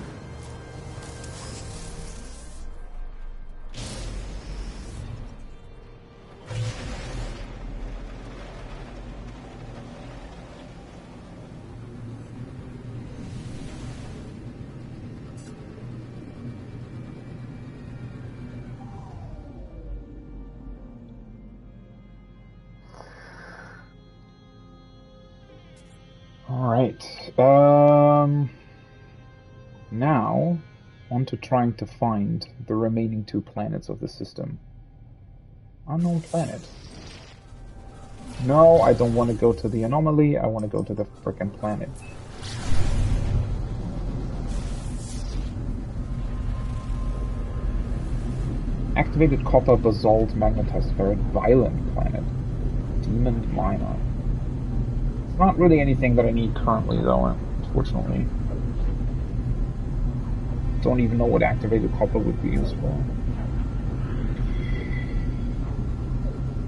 Alright. Now, on to trying to find the remaining 2 planets of the system. Unknown planet. No, I don't want to go to the anomaly, I want to go to the frickin' planet. Activated copper basalt magnetized ferret violent planet. Demon miner. It's not really anything that I need currently though, unfortunately. Don't even know what activated copper would be used for.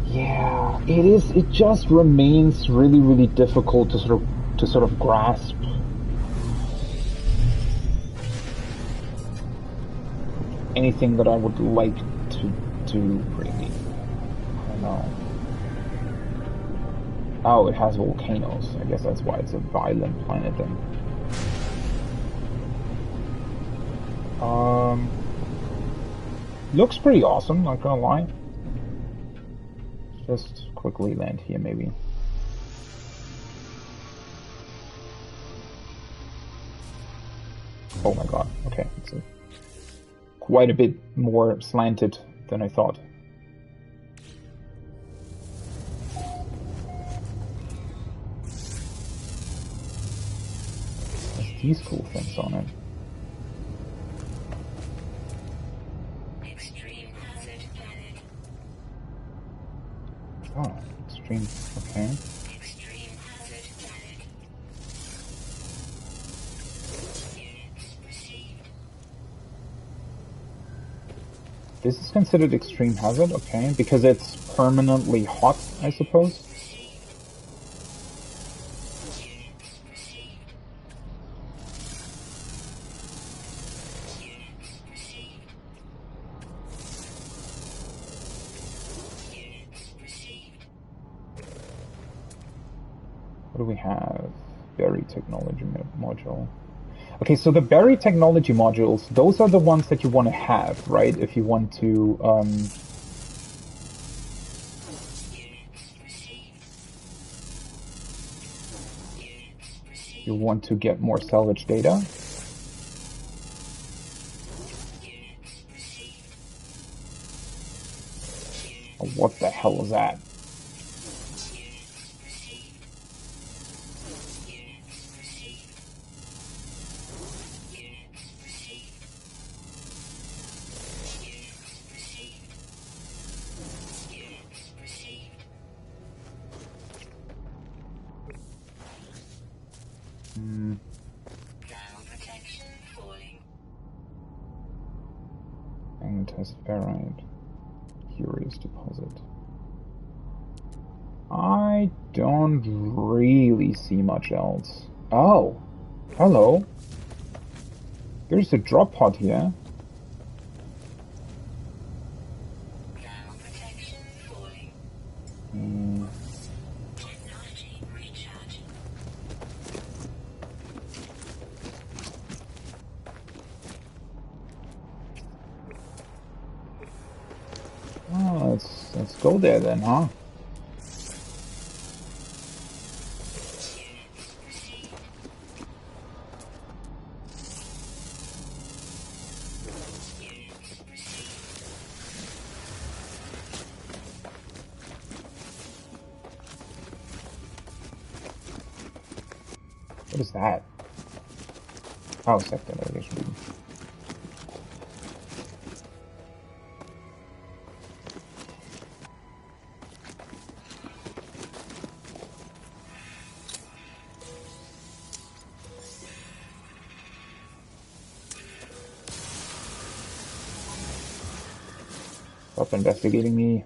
Yeah, it is. It just remains really, really difficult to sort of grasp. Anything that I would like to do, really. I don't know. Oh, it has volcanoes. I guess that's why it's a violent planet then. Looks pretty awesome, not gonna lie. Just quickly land here, maybe. Oh my god, okay. It's quite a bit more slanted than I thought. There's these cool things on it. Oh, extreme, okay. Extreme hazard planet. Units received. This is considered extreme hazard, okay, because it's permanently hot, I suppose. What do we have? Berry technology module. Okay, so the berry technology modules, those are the ones that you want to have, right? If you want to, you want to get more salvage data. Oh, what the hell is that? Test ferrite. curious deposit. I don't really see much else. Oh, hello. There's a drop pod here. Thermal protection falling. Hmm. Technology recharging. Oh, let's go there then, huh? Units received. Units received. What is that? Oh, sector navigation beacon. Stop investigating me.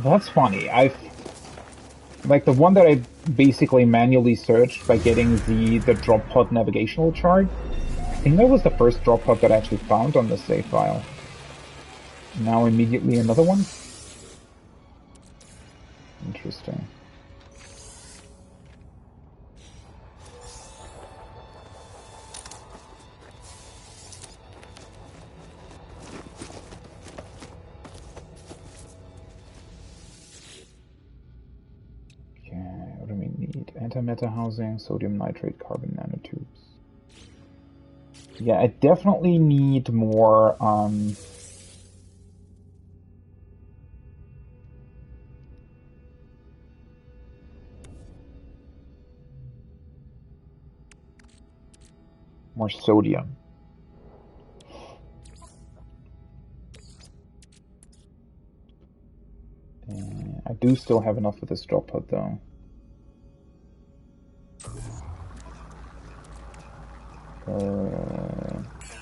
That's funny. Like the one that I basically manually searched by getting the drop pod navigational chart. I think that was the first drop pod that I actually found on the save file. Now immediately another one? Interesting. Okay, what do we need? Antimatter housing, sodium nitrate, carbon nanotubes. Yeah, I definitely need more, more sodium. I do still have enough for this drop pod though.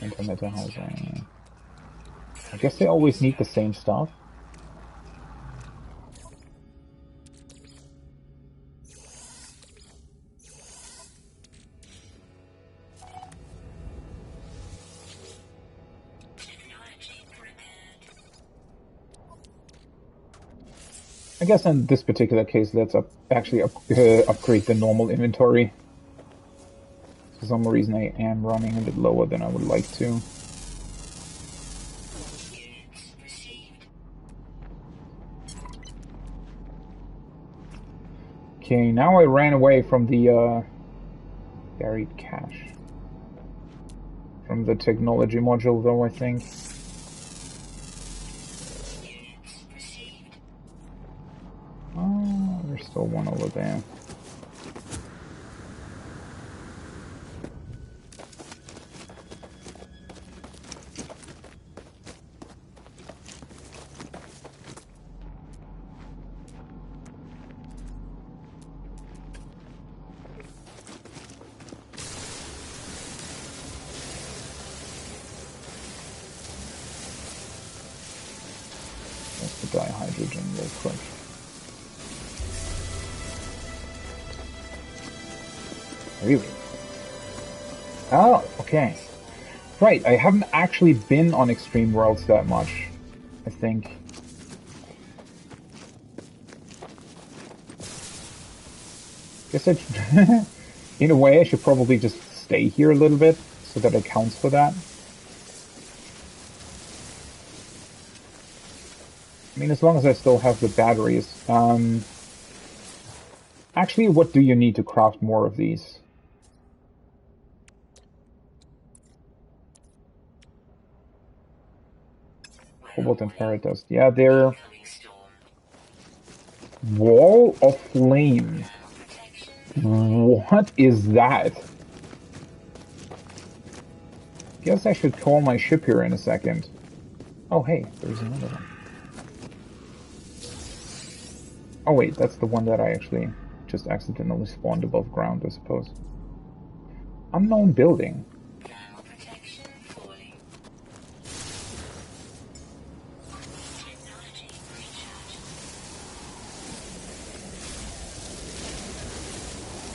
Antimatter housing. I guess they always need the same stuff. Technology prepared. I guess in this particular case, let's actually upgrade the normal inventory. For some reason, I am running a bit lower than I would like to. Units received. Okay, now I ran away from the buried cache. From the technology module, though, I think. Units received. Oh, there's still one over there. Let's dihydrogen real quick. Really? Oh, okay. Right, I haven't actually been on Extreme Worlds that much, I think. Guess I, in a way, I should probably just stay here a little bit so that it counts for that. I mean, as long as I still have the batteries. Actually, what do you need to craft more of these? Cobalt and ferrite dust. Yeah, they're Incoming storm. Wall of Flame. Thermal protection. What is that? Guess I should call my ship here in a second. Oh, hey, there's another one. Oh wait, that's the one that I actually just accidentally spawned above ground, I suppose. Unknown building. Thermal protection falling. Technology recharge.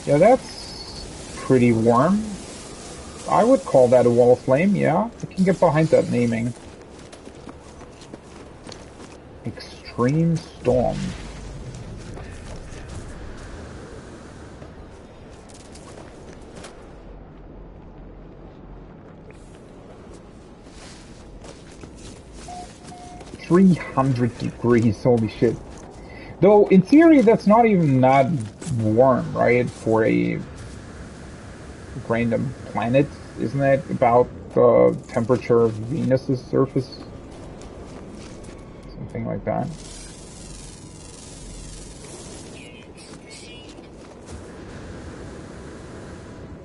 Yeah, that's pretty warm. I would call that a wall of flame, yeah. I can get behind that naming. Extreme storm. $300, holy shit. Though, in theory, that's not even that warm, right? For a random planet, isn't it? About the temperature of Venus's surface? Something like that. Units received.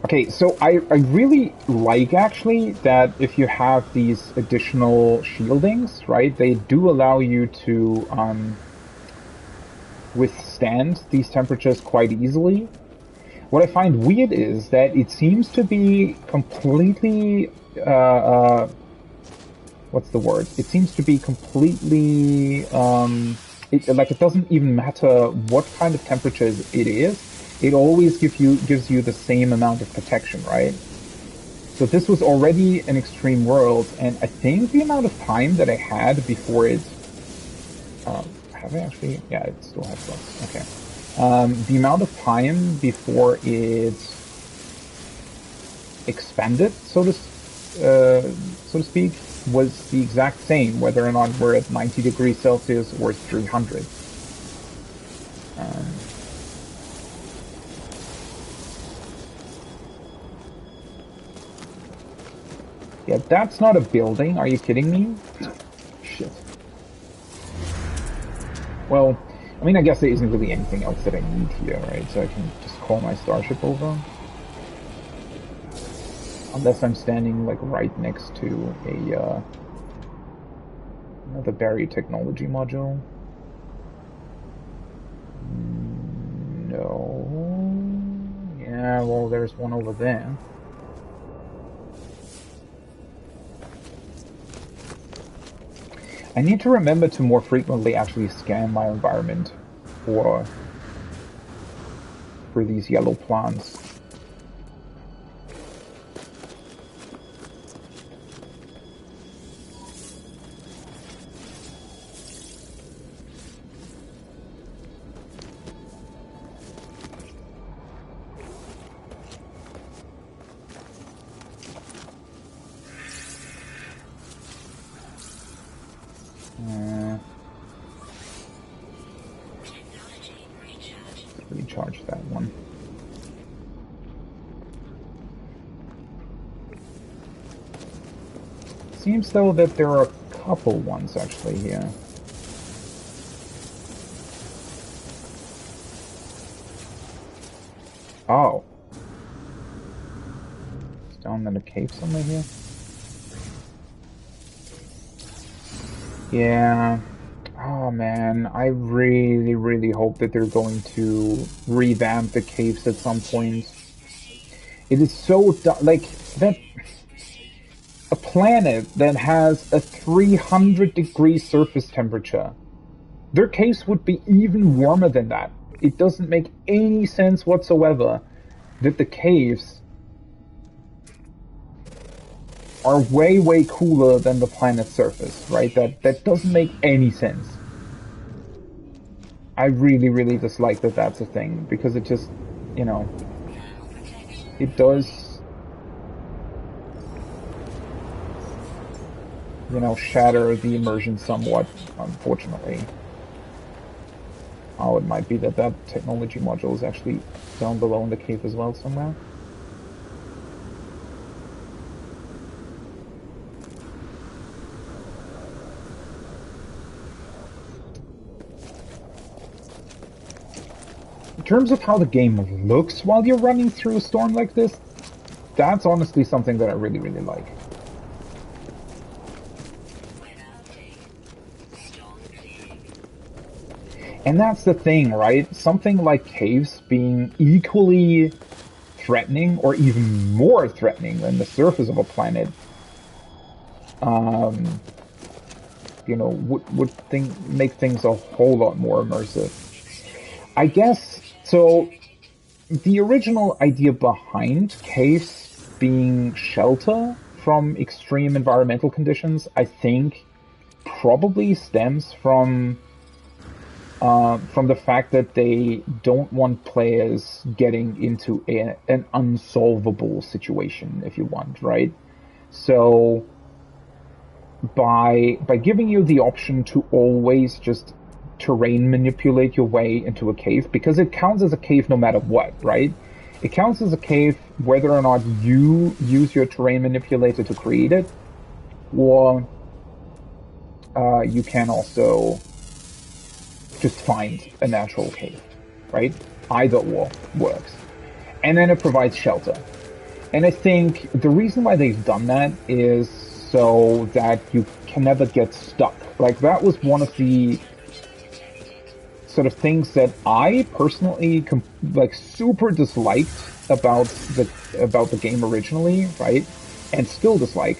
Okay, so I really like, actually, that if you have these additional shieldings, right, they do allow you to withstand these temperatures quite easily. What I find weird is that it seems to be completely, what's the word? It seems to be completely, it doesn't even matter what kind of temperatures it is. It always gives you the same amount of protection, right? So this was already an extreme world, and I think the amount of time that I had before it, have I actually? Yeah, it still has bugs. Okay. The amount of time before it expanded, so to speak, was the exact same, whether or not we're at 90 degrees Celsius or 300. Yeah, that's not a building. Are you kidding me? Shit. Well, I mean, I guess there isn't really anything else that I need here, right? So I can just call my starship over. Unless I'm standing, like, right next to a, another buried technology module. No. Yeah, well, there's one over there. I need to remember to more frequently actually scan my environment for these yellow plants. Technology recharge. Recharge that one. Seems though that there are a couple ones actually here. Oh. It's down in the cave somewhere here. Yeah. Oh man, I really, really hope that they're going to revamp the caves at some point. It is so like that a planet that has a 300-degree surface temperature. Their caves would be even warmer than that. It doesn't make any sense whatsoever that the caves are way, way cooler than the planet's surface, right? That doesn't make any sense. I really, really dislike that that's a thing, because it just, you know, Thermal protection. it does, you know, shatter the immersion somewhat, unfortunately. Oh, it might be that that technology module is actually down below in the cave as well somewhere. In terms of how the game looks while you're running through a storm like this, that's honestly something that I really, really like. Weather update. Storm clearing. And that's the thing, right? Something like caves being equally threatening or even more threatening than the surface of a planet, um, would make things a whole lot more immersive. I guess so. The original idea behind caves being shelter from extreme environmental conditions, I think, probably stems from the fact that they don't want players getting into an unsolvable situation, if you want, right? So by giving you the option to always just terrain manipulate your way into a cave, because it counts as a cave no matter what, right? It counts as a cave whether or not you use your terrain manipulator to create it, or you can also just find a natural cave, right? Either or works. And then it provides shelter. And I think the reason why they've done that is so that you can never get stuck. Like, that was one of the sort of things that I personally super disliked about the game originally, right? And still dislike.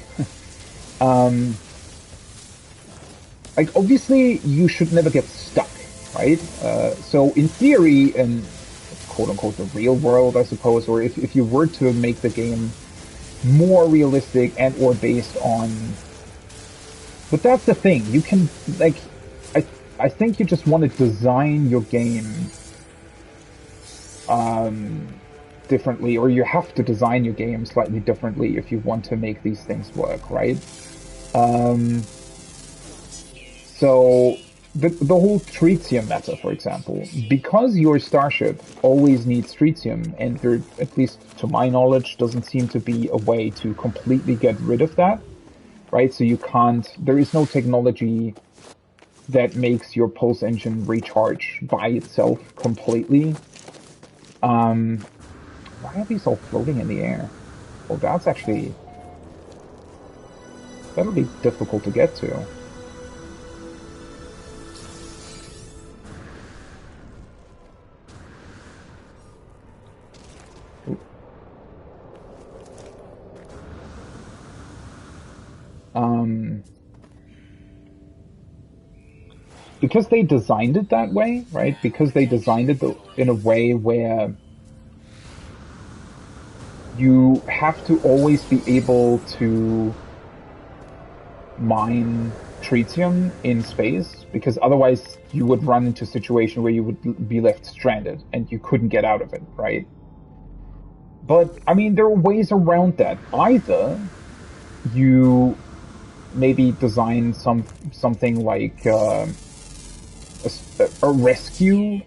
um, like, obviously you should never get stuck, right? So in theory, in quote unquote the real world, I suppose, or if you were to make the game more realistic and or based on, but that's the thing, you can, like, I think you just want to design your game differently, or you have to design your game slightly differently if you want to make these things work, right? So the whole tritium matter, for example, because your starship always needs tritium, and there, at least to my knowledge, doesn't seem to be a way to completely get rid of that, right? So you can't, there is no technology that makes your pulse engine recharge by itself completely. Why are these all floating in the air? Well, that's actually, that'll be difficult to get to. Because they designed it that way, right? Because they designed it in a way where you have to always be able to mine tritium in space, because otherwise you would run into a situation where you would be left stranded and you couldn't get out of it, right? But, I mean, there are ways around that. Either you maybe design something like a rescue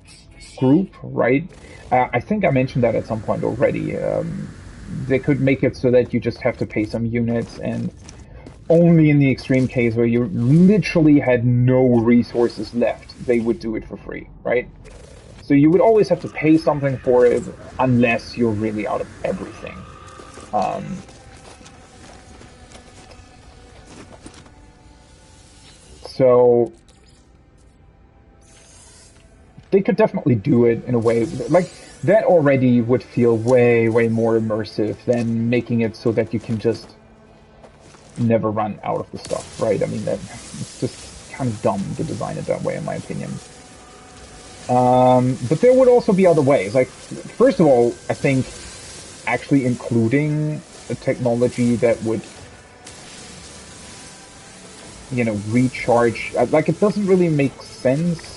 group, right? I think I mentioned that at some point already. They could make it so that you just have to pay some units, and only in the extreme case where you literally had no resources left, they would do it for free, right? So you would always have to pay something for it unless you're really out of everything. So they could definitely do it in a way like that already would feel way, way more immersive than making it so that you can just never run out of the stuff, right? I mean, that it's just kind of dumb to design it that way, in my opinion. But there would also be other ways. Like, first of all, I think actually including a technology that would, recharge, like, it doesn't really make sense.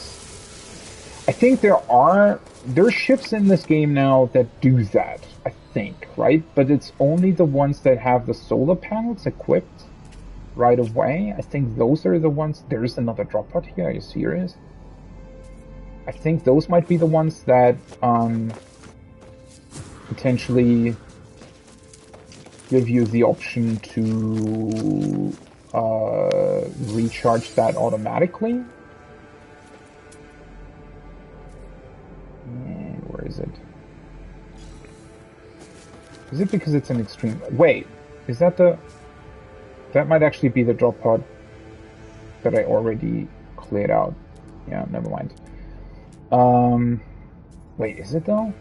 I think there's ships in this game now that do that, I think, right? But it's only the ones that have the solar panels equipped right away. I think those are the ones. There's another drop pod here. Are you serious? I think those might be the ones that potentially give you the option to recharge that automatically. Where is it? Is it because it's an extreme? Wait, is that the... That might actually be the drop pod that I already cleared out. Yeah, never mind. Um, wait, is it though?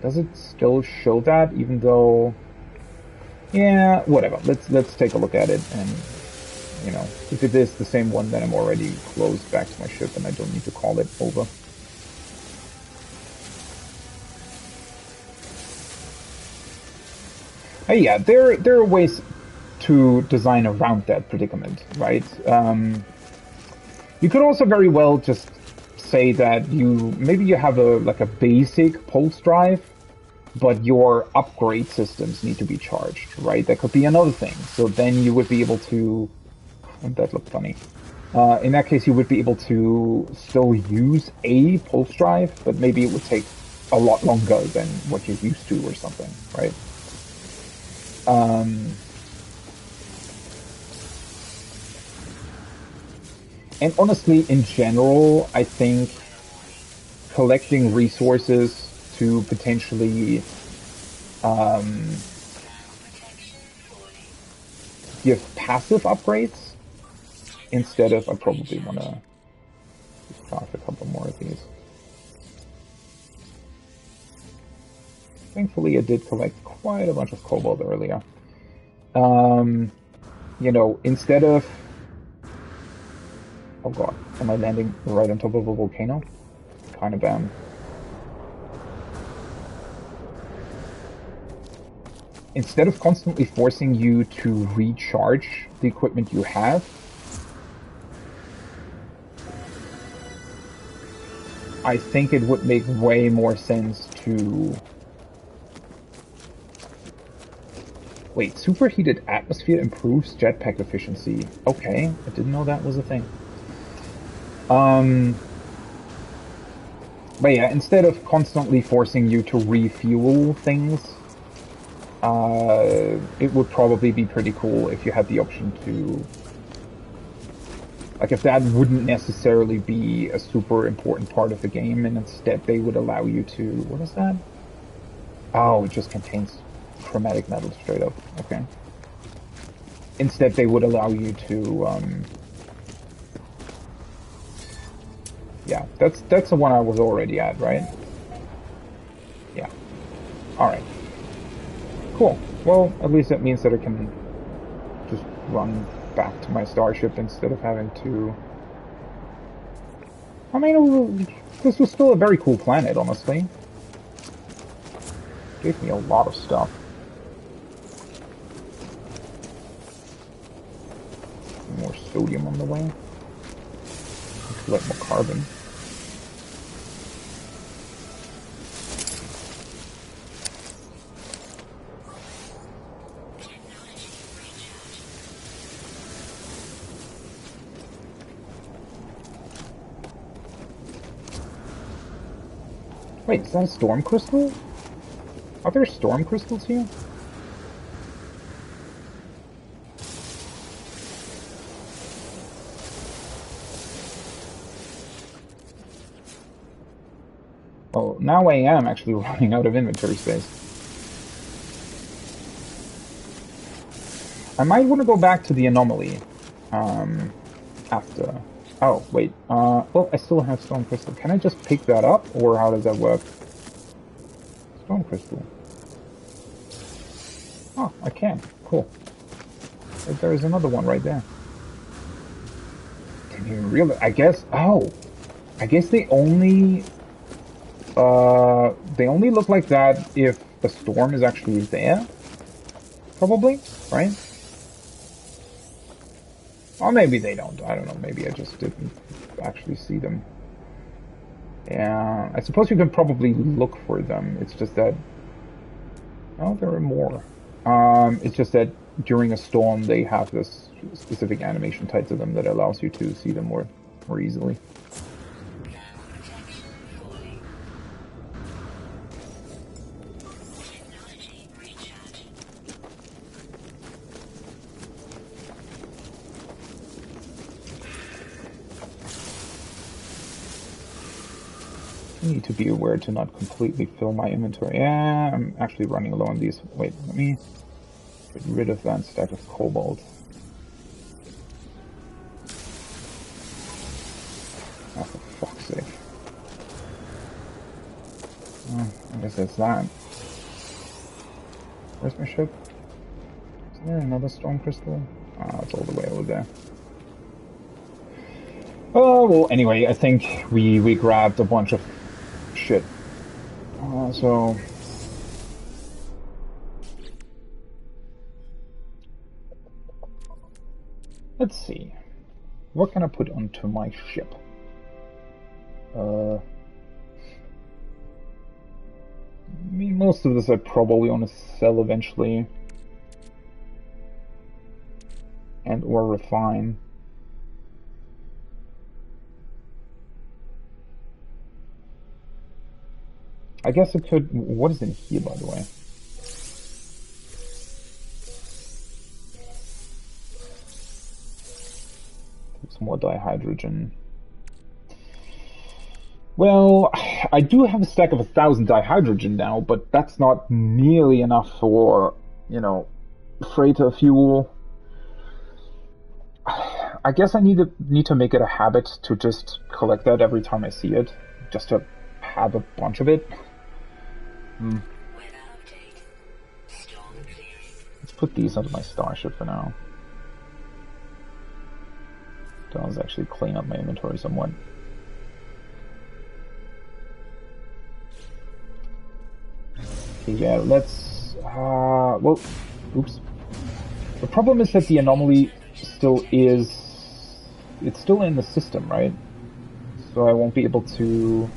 Does it still show that even though? Yeah, whatever. Let's take a look at it, and you know, if it is the same one, then I'm already closed back to my ship, and I don't need to call it over. Yeah, there are ways to design around that predicament, right? You could also very well just say that maybe you have a basic pulse drive, but your upgrade systems need to be charged, right? That could be another thing. So then you would be able to. That looked funny. In that case, you would be able to still use a pulse drive, but maybe it would take a lot longer than what you're used to or something, right? And honestly, in general, I think collecting resources to potentially give passive upgrades instead of, I probably want to craft a couple more of these. Thankfully, I did collect quite a bunch of cobalt earlier. You know, instead of... Oh god, am I landing right on top of a volcano? Kind of am. Instead of constantly forcing you to recharge the equipment you have, I think it would make way more sense to... Wait, superheated atmosphere improves jetpack efficiency. Okay, I didn't know that was a thing. But yeah, instead of constantly forcing you to refuel things, it would probably be pretty cool if you had the option to... Like, if that wouldn't necessarily be a super important part of the game, and instead they would allow you to... What is that? Oh, it just contains chromatic metal straight up. Okay. Instead, they would allow you to... Yeah, that's the one I was already at, right? Yeah. Alright. Cool. Well, at least that means that I can just run back to my starship instead of having to... I mean, this was still a very cool planet, honestly. Gave me a lot of stuff. More sodium on the way. Collect more carbon. Wait, is that a storm crystal? Are there storm crystals here? Oh, now I am actually running out of inventory space. I might want to go back to the anomaly after. Oh, wait. Well, I still have stone crystal. Can I just pick that up, or how does that work? Stone crystal. Oh, I can. Cool. There is another one right there. Didn't even realize. I guess. Oh, I guess they only look like that if a storm is actually there. Probably, right? Or maybe they don't. I don't know. Maybe I just didn't actually see them. Yeah, I suppose you can probably look for them. It's just that... Oh, there are more. It's just that during a storm, they have this specific animation tied to them that allows you to see them more easily. I need to be aware to not completely fill my inventory. Yeah, I'm actually running low on these. Wait, let me get rid of that stack of cobalt. guess that's that. Where's my ship? Is there another storm crystal? Ah, it's all the way over there. Oh, well, anyway, I think we grabbed a bunch of shit. So... let's see. What can I put onto my ship? I mean, most of this I probably want to sell eventually. And or refine. I guess it could... what is in here, by the way? Some more dihydrogen. Well, I do have a stack of 1,000 dihydrogen now, but that's not nearly enough for, you know, freighter fuel. I guess I need to make it a habit to just collect that every time I see it, just to have a bunch of it. Let's put these onto my starship for now. Does actually clean up my inventory somewhat. Okay, yeah, let's... well, oops. The problem is that the anomaly still is... it's still in the system, right? So I won't be able to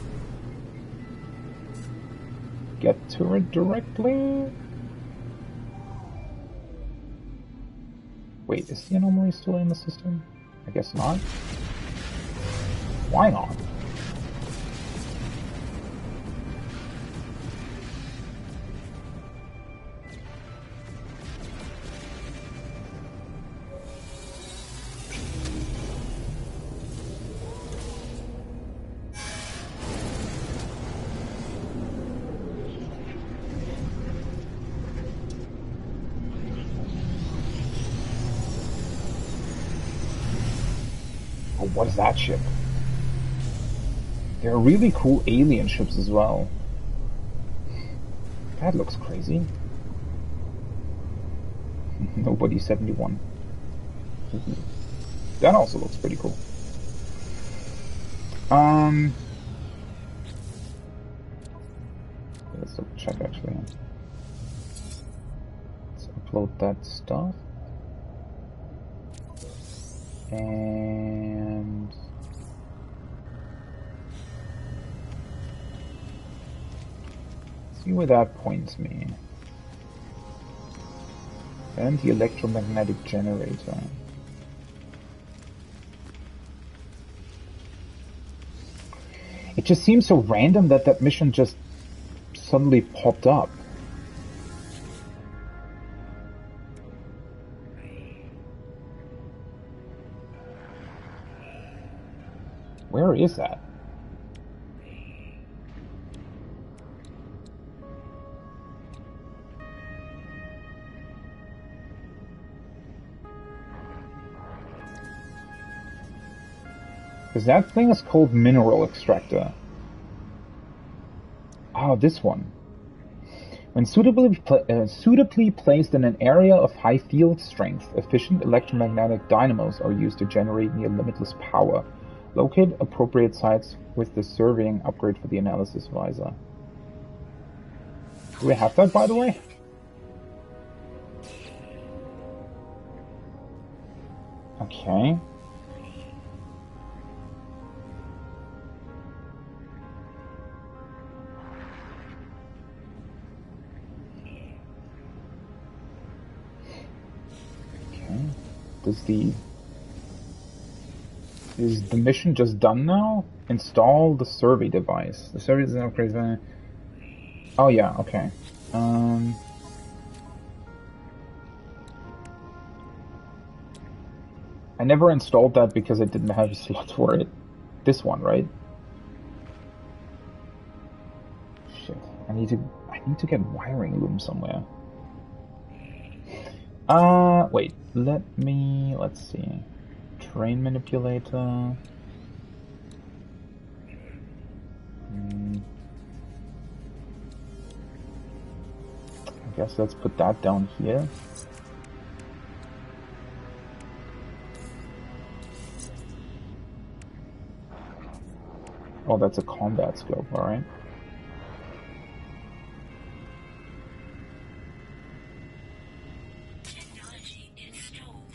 get to it directly? Wait, is the anomaly still in the system? I guess not. Why not? What is that ship? There are really cool alien ships as well. That looks crazy. Nobody 71. That also looks pretty cool. Let's double check actually. Let's upload that stuff. And see where that points me. And the electromagnetic generator. It just seems so random that that mission just suddenly popped up. Where is that? Because that thing is called mineral extractor. Oh, this one. When suitably placed in an area of high field strength, efficient electromagnetic dynamos are used to generate near limitless power. Locate appropriate sites with the surveying upgrade for the analysis visor. Do we have that, by the way? Okay. Okay. Is the mission just done now? Install the survey device. The survey is an upgrade. Oh yeah, okay. I never installed that because I didn't have a slot for it. This one, right? Shit. I need to get wiring loom somewhere. Wait. Let's see. Train manipulator. guess let's put that down here. Oh, that's a combat scope, alright. Technology installed.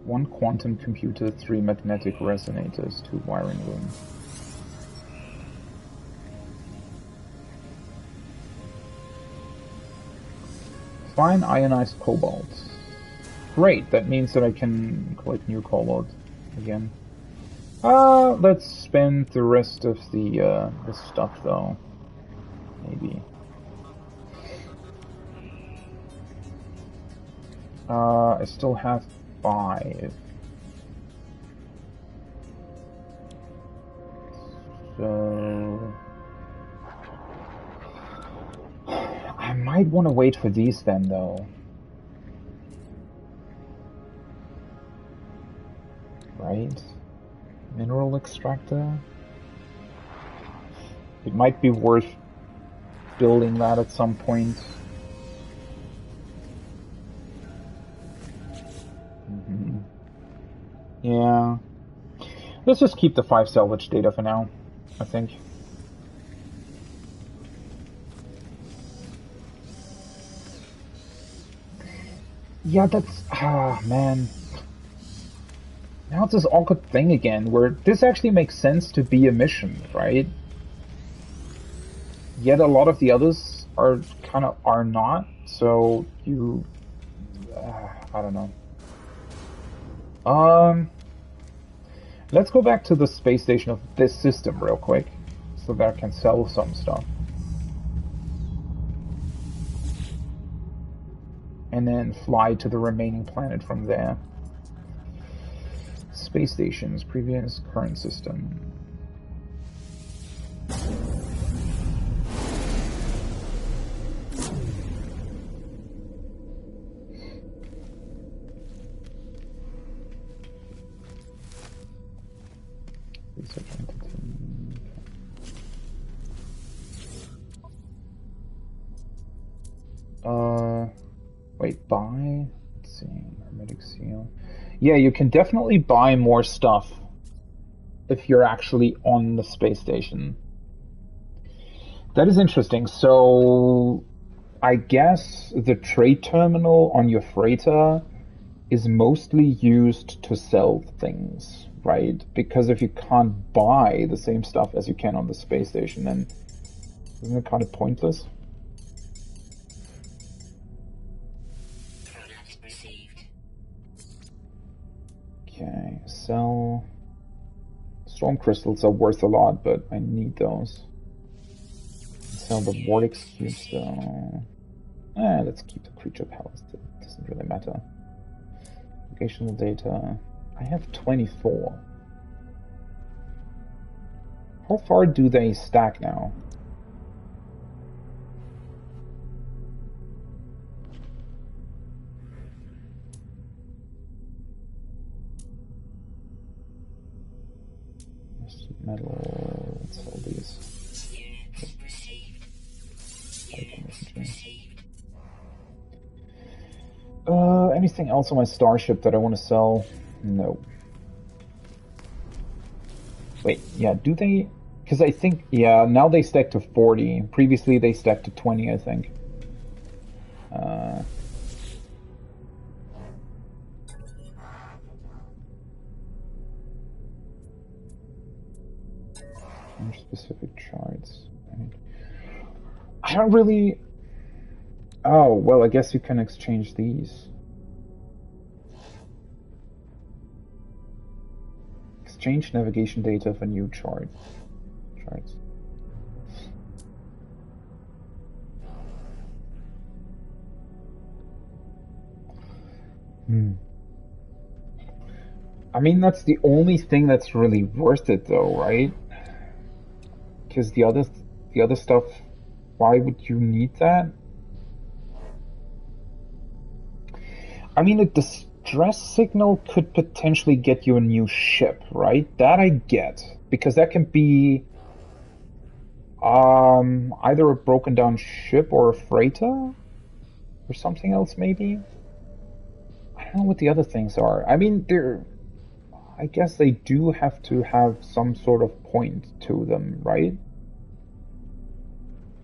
1 quantum computer, 3 magnetic resonators, 2 wiring rooms. Fine ionized cobalt. Great, that means that I can collect new cobalt again. Let's spend the rest of the stuff though. Maybe. I still have 5. So I might want to wait for these then though. Right? Mineral extractor? It might be worth building that at some point. Yeah. Let's just keep the 5 salvage data for now, I think. Yeah, that's... man. Now it's this awkward thing again, where this actually makes sense to be a mission, right? Yet a lot of the others are not, so you... I don't know. Let's go back to the space station of this system real quick, so that I can sell some stuff. And then fly to the remaining planet from there. Space stations, previous, current system. Research entity. Wait, buy? Let's see, hermetic seal. Yeah, you can definitely buy more stuff if you're actually on the space station. That is interesting. So, I guess the trade terminal on your freighter is mostly used to sell things, right? Because if you can't buy the same stuff as you can on the space station, then isn't it kind of pointless? Okay, sell. Storm crystals are worth a lot, but I need those. Sell the vortex cubes though. Let's keep the creature palace. It doesn't really matter. Locational data. I have 24. How far do they stack now? Metal, let's sell these. Anything else on my starship that I want to sell? No. Wait, yeah, do they? Because I think, yeah, now they stack to 40. Previously they stacked to 20, I think. Specific charts. I don't really... Oh, well, I guess you can exchange these. Exchange navigation data for new charts. I mean, that's the only thing that's really worth it, though, right? Because the other stuff, why would you need that? I mean, a distress signal could potentially get you a new ship, right? That I get, because that can be either a broken down ship or a freighter. for something else, maybe? I don't know what the other things are. I mean, I guess they do have to have some sort of point to them, right?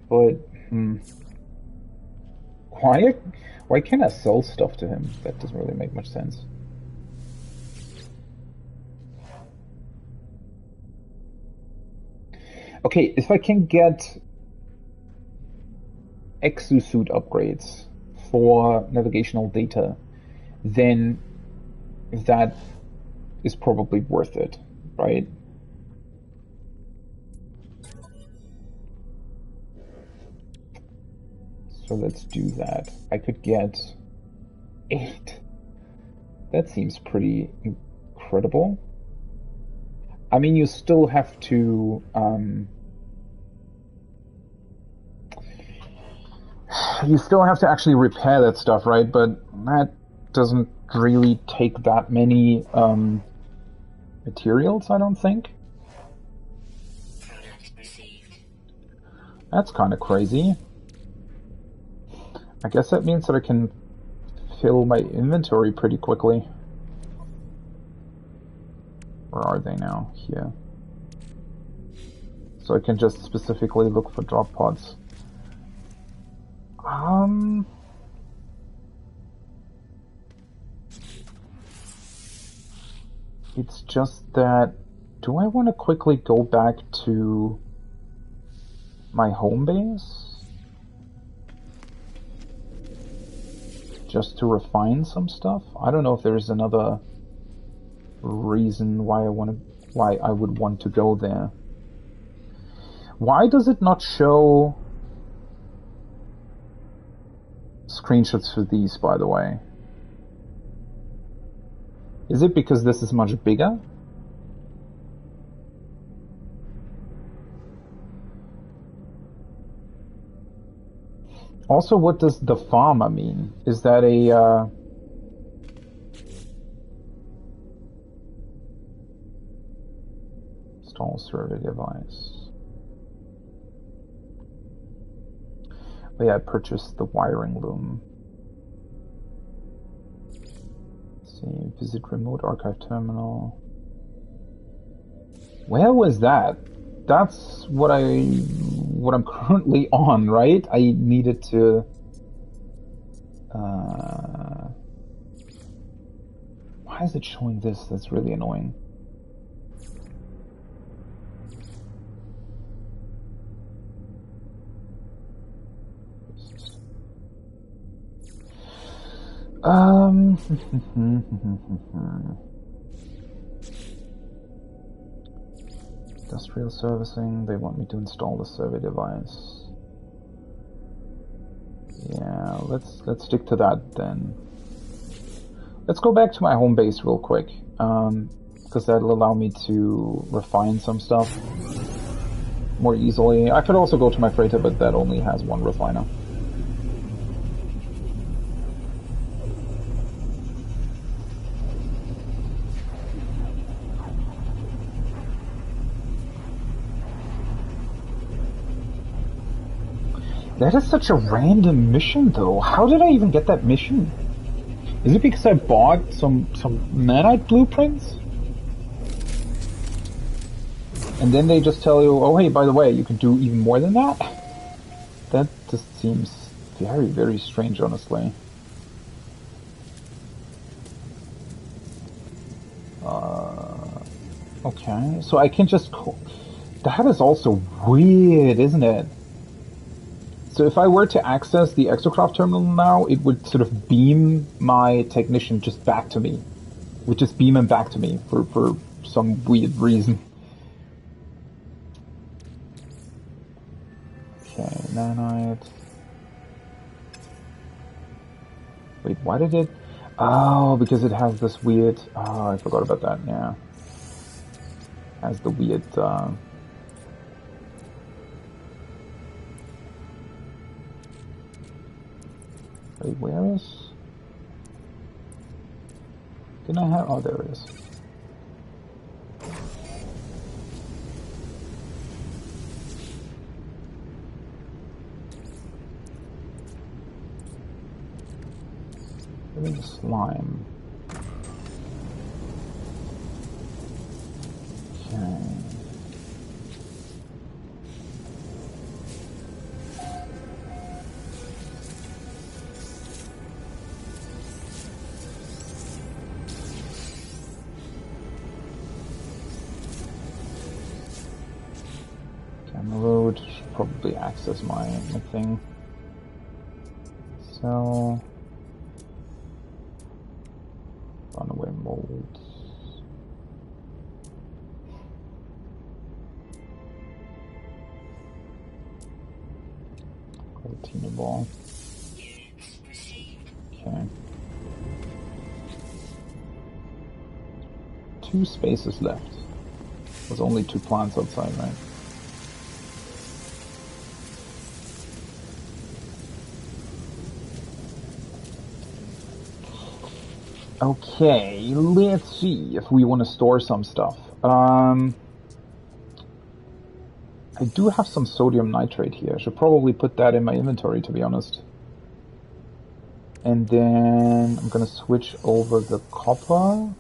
But, why, why can't I sell stuff to him? That doesn't really make much sense. Okay, if I can get exosuit upgrades for navigational data, then that is probably worth it, right? So let's do that. I could get 8. That seems pretty incredible. I mean, you still have to actually repair that stuff, right? But that doesn't really take that many materials, I don't think. That's kind of crazy. I guess that means that I can fill my inventory pretty quickly. Where are they now? Here. So I can just specifically look for drop pods. It's just that, do I want to quickly go back to my home base? Just to refine some stuff? I don't know if there's another reason why I would want to go there. Why does it not show screenshots for these, by the way? Is it because this is much bigger? Also, what does the farmer mean? Is that a install survey device? Oh yeah, I purchased the wiring loom. Let's see, visit remote archive terminal. Where was that? That's what I'm currently on, right? I needed to why is it showing this? That's really annoying. Industrial servicing, they want me to install the survey device. Yeah, let's stick to that then. Let's go back to my home base real quick, because that'll allow me to refine some stuff more easily. I could also go to my freighter, but that only has one refiner. That is such a random mission, though. How did I even get that mission? Is it because I bought some nanite blueprints? And then they just tell you, oh hey, by the way, you can do even more than that? That just seems very, very strange, honestly. Okay, so I can just... That is also weird, isn't it? So if I were to access the Exocraft terminal now, it would sort of beam my technician just back to me. It would just beam him back to me for some weird reason. Okay, nanite. Wait, why did it... Oh, because it has this weird... Oh, I forgot about that, yeah. It has the weird... Wait, where is... Didn't I have... Oh, there it is. Give me the slime. Okay. Camera road should probably access my thing. So runaway molds. Gelatina ball. Okay. 2 spaces left. There's only 2 plants outside, right? Okay, let's see if we want to store some stuff. I do have some sodium nitrate here. I should probably put that in my inventory, to be honest. And then I'm gonna switch over the copper.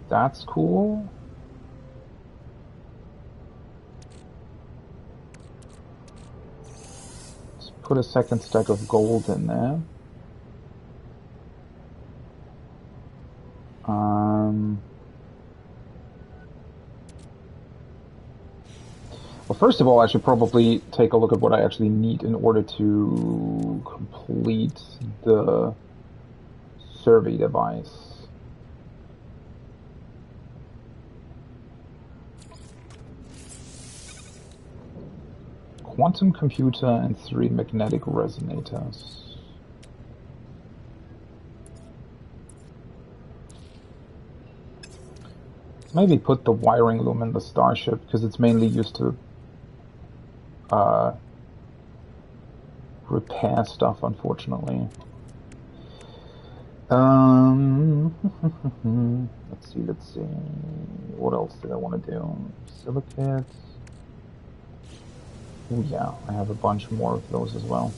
That's cool. Let's put a second stack of gold in there. Well, first of all, I should probably take a look at what I actually need in order to complete the survey device. Quantum computer and 3 magnetic resonators. Maybe put the wiring loom in the starship, because it's mainly used to repair stuff, unfortunately. Let's see. What else did I want to do? Silicates. Oh yeah, I have a bunch more of those as well.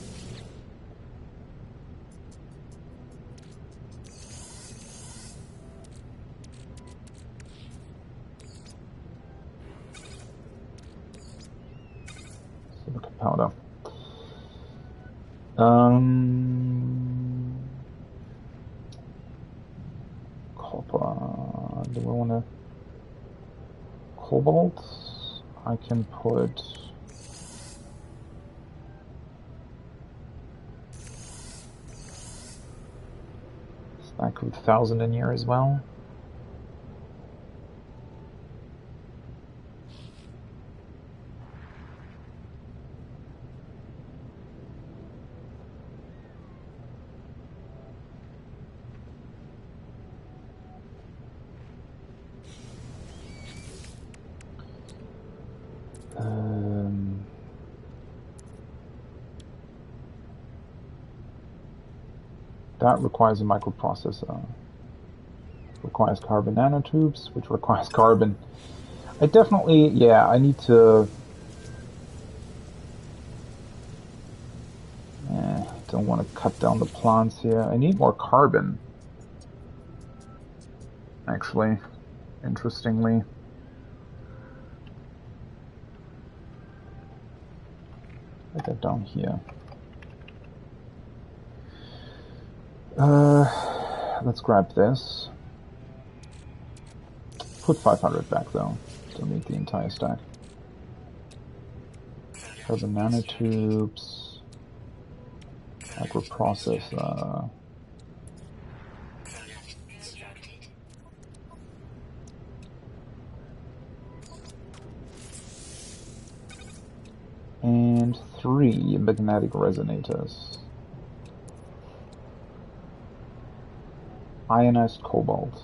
Silicate powder. Copper. Do I want to... Cobalt? I can put... Stack with 1,000 in here as well. That requires a microprocessor. Requires carbon nanotubes, which requires carbon. I definitely, yeah, I need to... don't want to cut down the plants here. I need more carbon. Actually, interestingly. Put that down here. Let's grab this. Put 500 back though. Don't need the entire stack. Carbon nanotubes. Microprocessor. And 3 magnetic resonators. Ionized cobalt.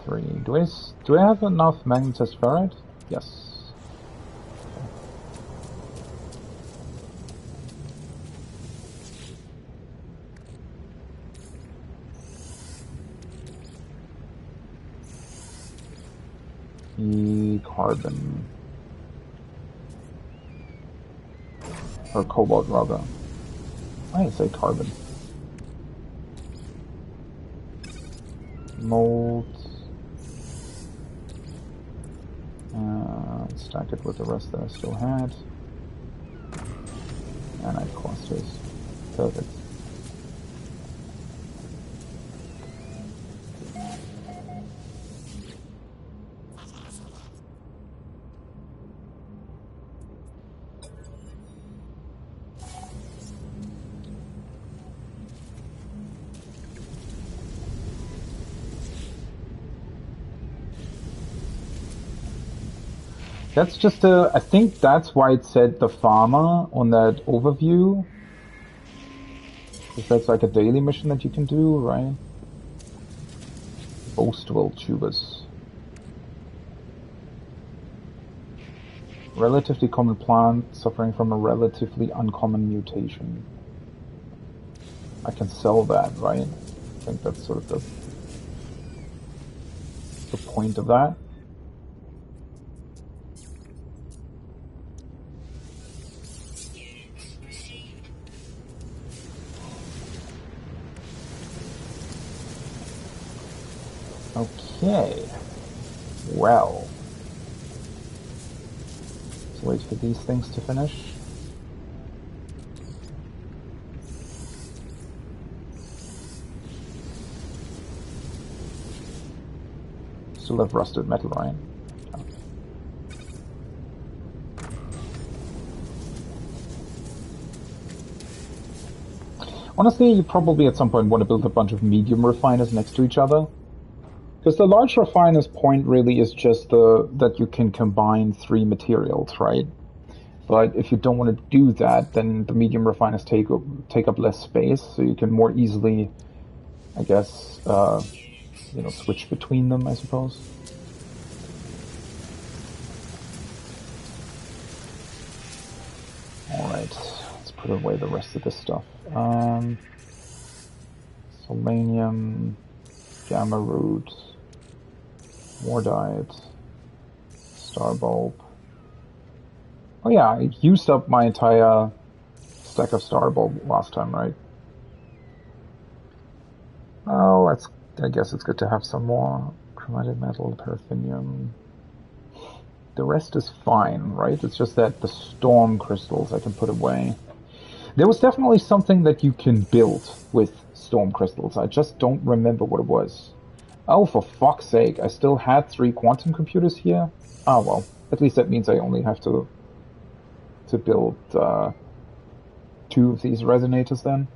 3. Do I have enough magnetized ferrite? Yes. Okay. Carbon. Or cobalt, rather. Why did I say carbon? Mold. Stack it with the rest that I still had. And I clusters. Perfect. That's just I think that's why it said the farmer on that overview. Because that's like a daily mission that you can do, right? Boastful tubers. Relatively common plant suffering from a relatively uncommon mutation. I can sell that, right? I think that's sort of the point of that. Okay. Well. Let's wait for these things to finish. Still have rusted metal, right? Okay. Honestly, you probably at some point want to build a bunch of medium refiners next to each other. Because the large refiner's point really is just that you can combine 3 materials, right? But if you don't want to do that, then the medium refiners take up less space, so you can more easily, I guess, switch between them, I suppose. Alright, let's put away the rest of this stuff. Selenium, gamma root, Mordite, star bulb. Oh yeah, I used up my entire stack of star bulb last time, right? Oh, I guess it's good to have some more chromatic metal, paraffinium. The rest is fine, right? It's just that the storm crystals I can put away. There was definitely something that you can build with storm crystals. I just don't remember what it was. Oh, for fuck's sake, I still had 3 quantum computers here? Ah, well, at least that means I only have to build 2 of these resonators then.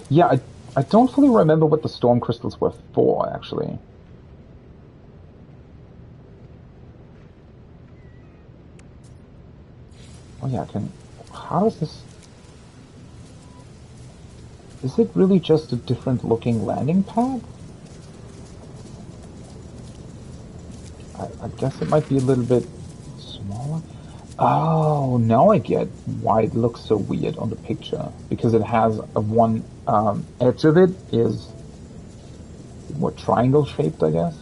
Yeah, I don't fully remember what the storm crystals were for, actually. Oh yeah, how does this... Is it really just a different looking landing pad? I guess it might be a little bit smaller. Oh, now I get why it looks so weird on the picture. Because it has one edge of it is more triangle shaped, I guess.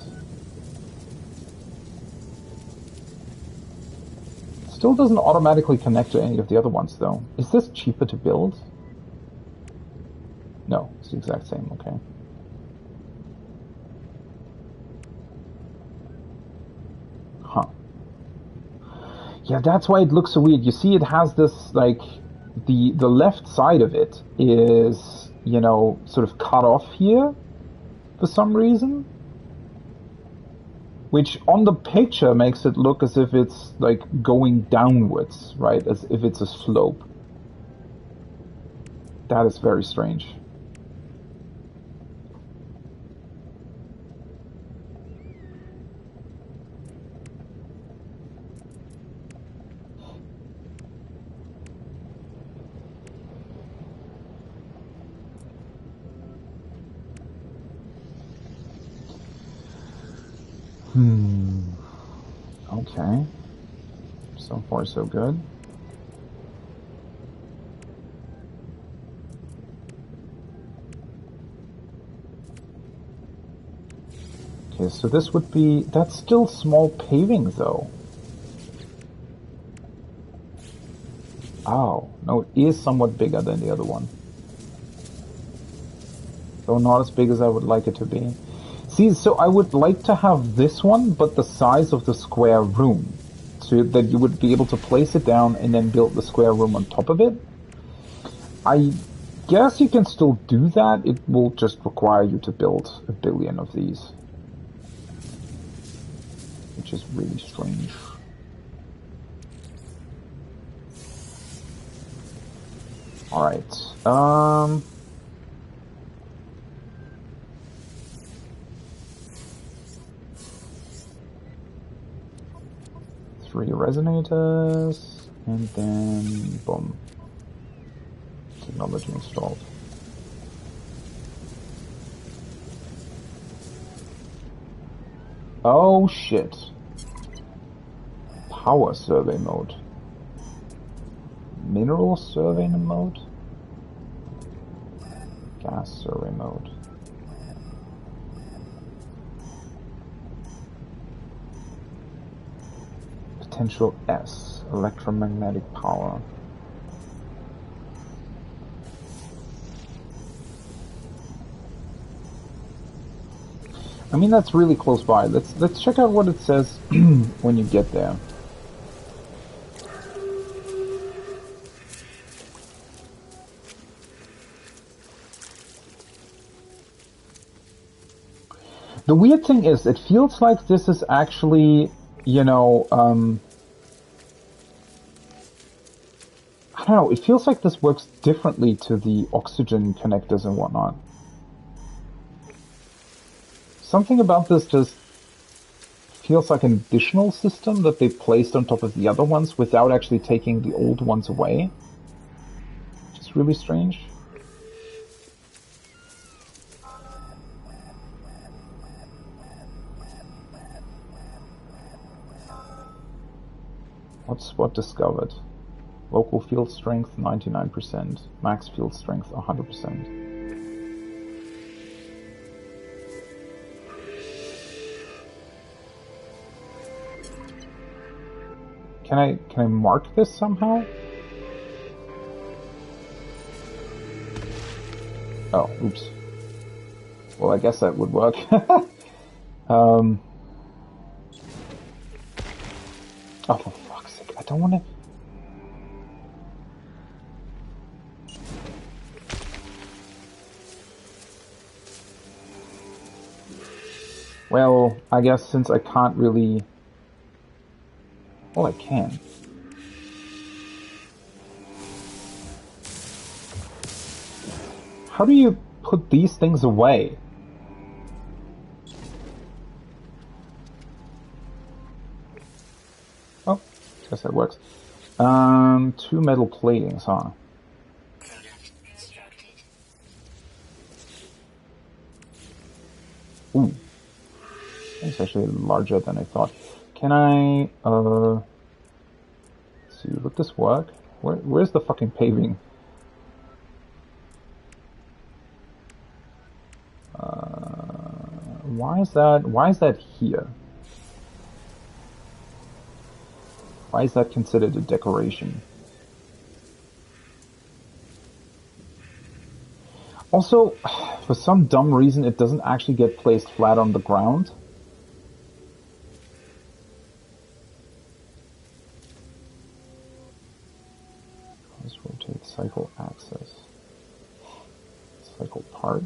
Still doesn't automatically connect to any of the other ones, though. Is this cheaper to build? No, it's the exact same, okay. Huh. Yeah, that's why it looks so weird. You see it has this, like, the left side of it is, sort of cut off here for some reason. Which on the picture makes it look as if it's, like, going downwards, right? As if it's a slope. That is very strange. Okay. So far, so good. Okay, so this would be... That's still small paving, though. Oh, no, it is somewhat bigger than the other one. Though not as big as I would like it to be. See, so I would like to have this one, but the size of the square room. So that you would be able to place it down and then build the square room on top of it. I guess you can still do that. It will just require you to build 1 billion of these. Which is really strange. Alright, 3 resonators, and then boom. Technology installed. Oh shit. Power survey mode. Mineral survey mode? Gas survey mode. Potential S. Electromagnetic power. I mean, that's really close by. Let's check out what it says when you get there. The weird thing is, it feels like this is actually, you know, I don't know, it feels like this works differently to the oxygen connectors and whatnot. Something about this just feels like an additional system that they placed on top of the other ones without actually taking the old ones away. Which is really strange. Hotspot discovered. Local field strength 99%. Max field strength 100%. Can I mark this somehow? Oh, oops. Well, I guess that would work. Oh, for fuck's sake, I don't want to... Well, I guess since I can't really... Well, I can. How do you put these things away? Oh, I guess that works. 2 metal platings, huh? Ooh. It's actually larger than I thought. Can I, let's see, would this work? Where's the fucking paving? Why is that here? Why is that considered a decoration? Also, for some dumb reason, it doesn't actually get placed flat on the ground. Let's rotate cycle axis. Cycle part.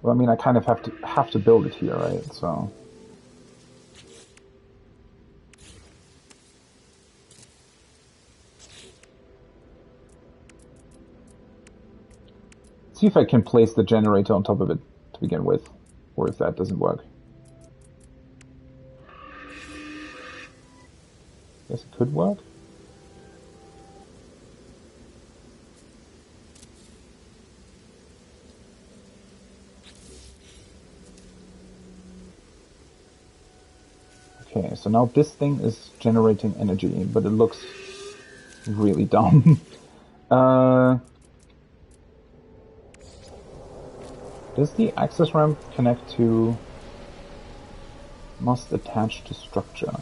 Well, I mean, I kind of have to build it here, right? So. See if I can place the generator on top of it to begin with, or if that doesn't work. Guess it could work. Okay, so now this thing is generating energy, but it looks really dumb. Does the access ramp connect to must attach to structure?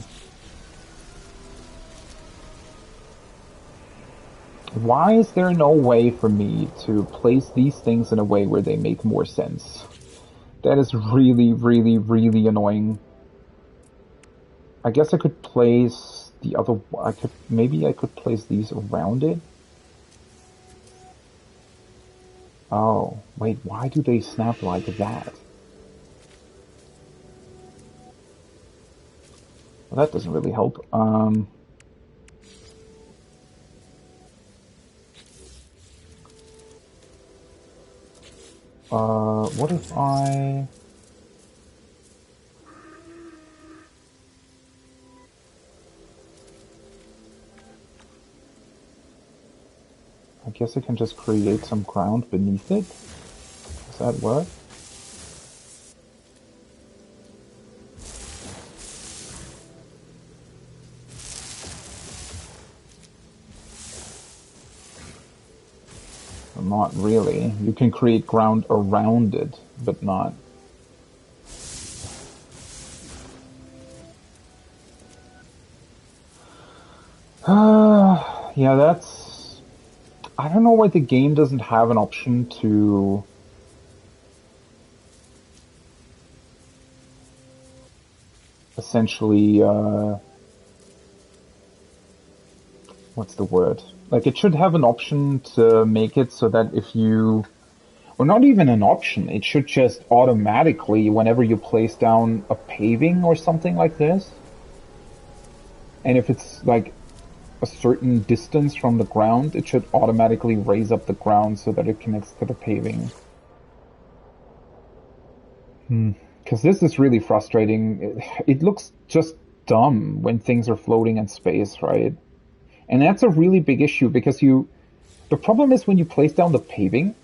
Why is there no way for me to place these things in a way where they make more sense? That is really, really, really annoying. I guess I could place the other... Maybe I could place these around it? Oh, wait, why do they snap like that? Well, that doesn't really help. What if I... I guess I can just create some ground beneath it. Does that work? Well, not really. You can create ground around it, but not. Yeah, that's... I don't know why the game doesn't have an option to... essentially, what's the word? Like, it should have an option to make it so that if you... Or not even an option, it should just automatically, whenever you place down a paving or something like this, and if it's like a certain distance from the ground, it should automatically raise up the ground so that it connects to the paving. Because this is really frustrating. It looks just dumb when things are floating in space, right? And that's a really big issue because the problem is when you place down the paving,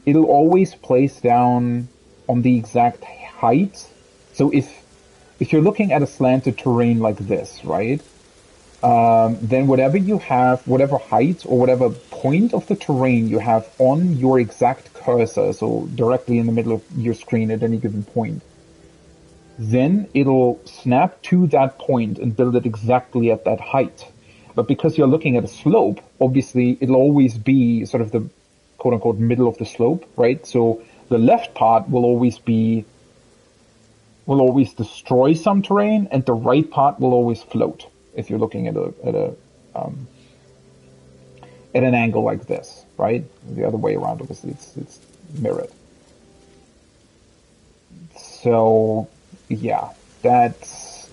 it'll always place down on the exact height. So if you're looking at a slanted terrain like this, right? Then whatever you have, whatever height or whatever point of the terrain you have on your exact cursor, so directly in the middle of your screen at any given point, then it'll snap to that point and build it exactly at that height. But because you're looking at a slope, obviously it'll always be sort of the quote-unquote middle of the slope, right? So the left part will always destroy some terrain, and the right part will always float if you're looking at an angle like this, right? The other way around, obviously, it's mirrored. So yeah, that's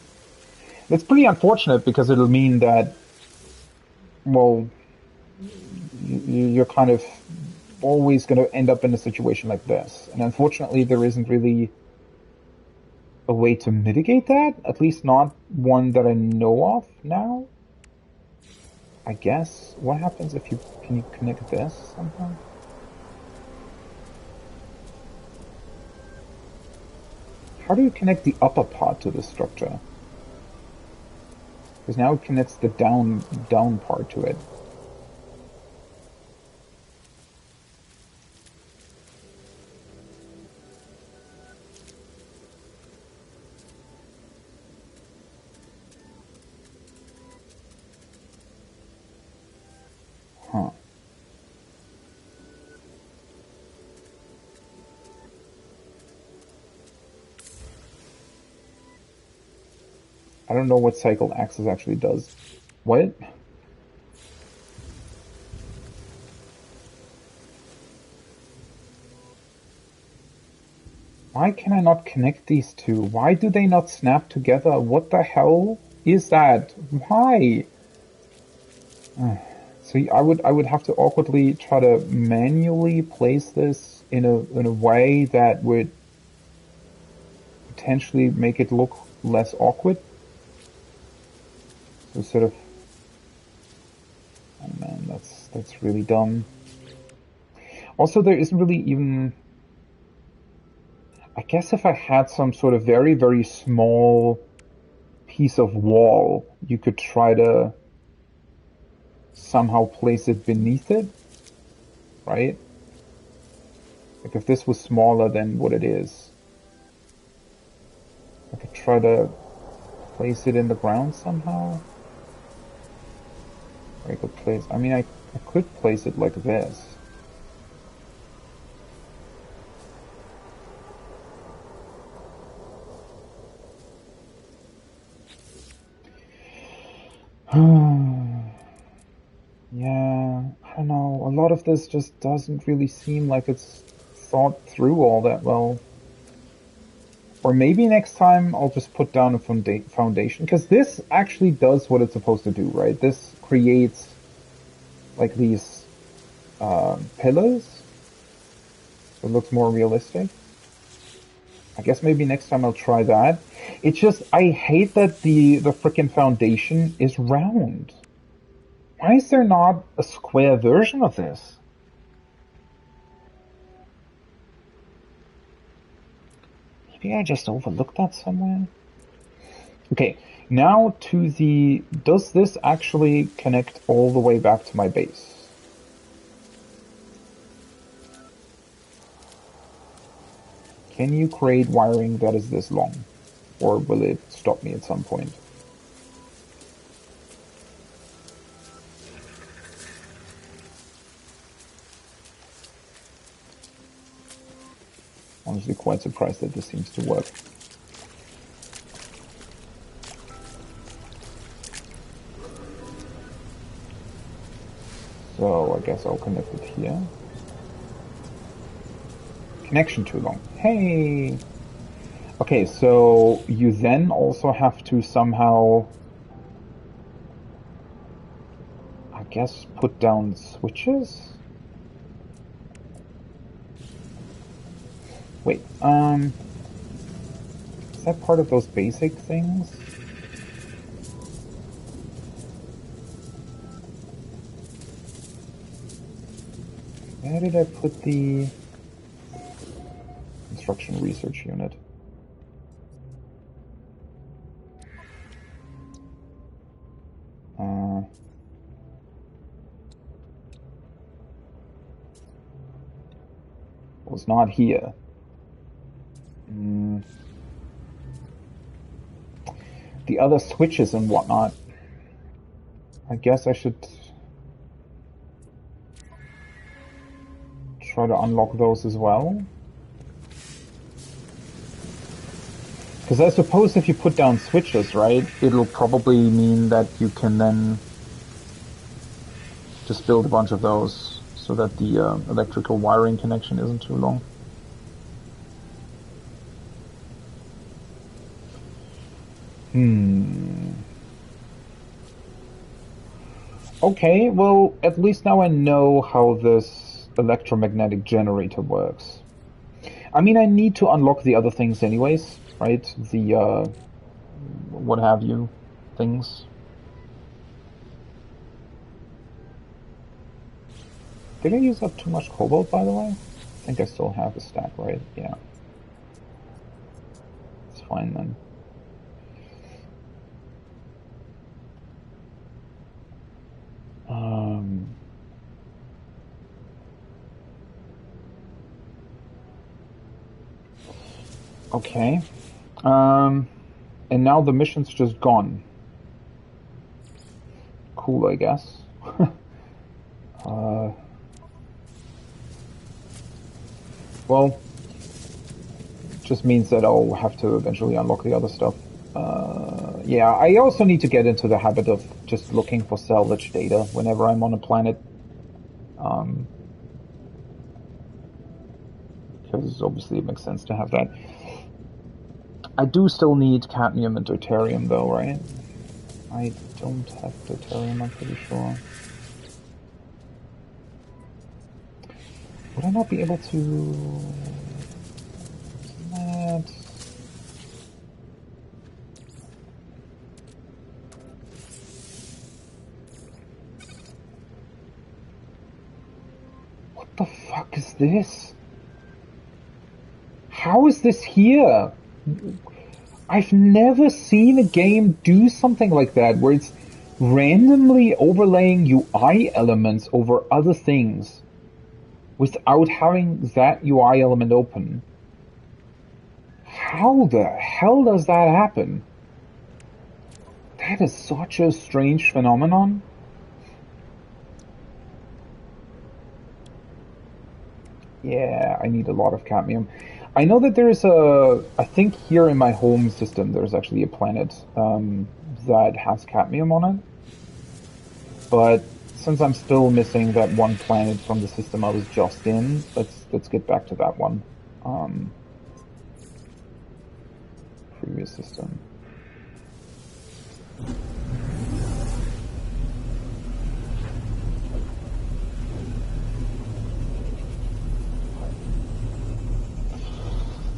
pretty unfortunate because it'll mean that, well, you're kind of always going to end up in a situation like this. And unfortunately, there isn't really a way to mitigate that, at least not one that I know of now. I guess. What happens if can you connect this somehow? How do you connect the upper part to the structure? Because now it connects the down part to it. Huh. I don't know what cycled axis actually does. What? Why can I not connect these two? Why do they not snap together? What the hell is that? Why? So I would have to awkwardly try to manually place this in a way that would potentially make it look less awkward. So sort of, oh man, that's really dumb. Also, there isn't really even, I guess if I had some sort of very, very small piece of wall, you could try to somehow place it beneath it, right? Like if this was smaller than what it is, I could try to place it in the ground somehow. Or I could place, I mean, I could place it like this. Yeah, I don't know. A lot of this just doesn't really seem like it's thought through all that well. Or maybe next time I'll just put down a foundation, because this actually does what it's supposed to do, right? This creates like these pillars. So it looks more realistic. I guess maybe next time I'll try that. It's just, I hate that the frickin' foundation is round. Why is there not a square version of this? Maybe I just overlooked that somewhere? Okay, now to the... Does this actually connect all the way back to my base? Can you create wiring that is this long? Or will it stop me at some point? Honestly, quite surprised that this seems to work. So I guess I'll connect it here. Connection too long. Hey! Okay, so you then also have to somehow, I guess, put down switches? Wait, is that part of those basic things? Where did I put the construction research unit? It was not here. The other switches and whatnot. I guess I should try to unlock those as well. Because I suppose if you put down switches, right, it'll probably mean that you can then just build a bunch of those so that the electrical wiring connection isn't too long. Okay, well, at least now I know how this electromagnetic generator works. I mean, I need to unlock the other things anyways, right? The, what have you things. Did I use up too much cobalt, by the way? I think I still have a stack, right? Yeah. It's fine then. Okay. And now the mission's just gone. Cool, I guess. Well, just means that I'll have to eventually unlock the other stuff. Yeah, I also need to get into the habit of just looking for salvage data whenever I'm on a planet. Because obviously it makes sense to have that. I do still need cadmium and deuterium though, right? I don't have deuterium, I'm pretty sure. Would I not be able to... That... What the fuck is this? How is this here? I've never seen a game do something like that, where it's randomly overlaying UI elements over other things without having that UI element open. How the hell does that happen? That is such a strange phenomenon. Yeah, I need a lot of cadmium. I know that there's I think here in my home system, there's actually a planet that has cadmium on it. But since I'm still missing that one planet from the system I was just in, let's get back to that one. Um, Previous system.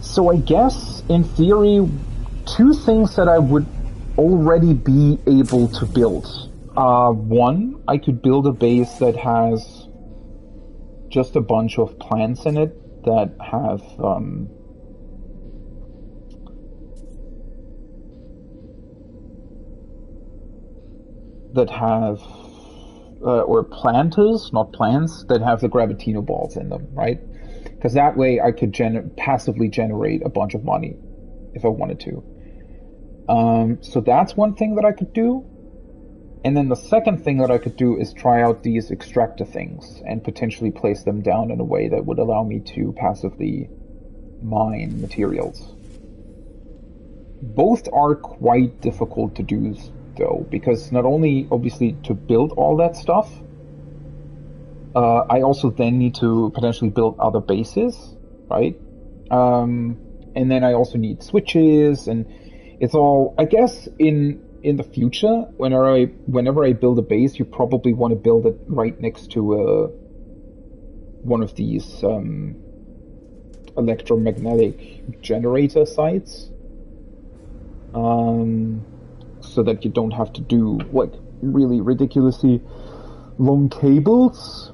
So I guess, in theory, two things that I would already be able to build. One, I could build a base that has just a bunch of plants in it that have or planters, not plants, that have the gravitino balls in them, right? Because that way I could passively generate a bunch of money if I wanted to. So that's one thing that I could do. And then the second thing that I could do is try out these extractor things and potentially place them down in a way that would allow me to passively mine materials. Both are quite difficult to do, though, because not only obviously to build all that stuff, I also then need to potentially build other bases, right? And then I also need switches, and it's all, I guess, in the future, whenever I build a base, you probably want to build it right next to one of these electromagnetic generator sites, so that you don't have to do like really ridiculously long cables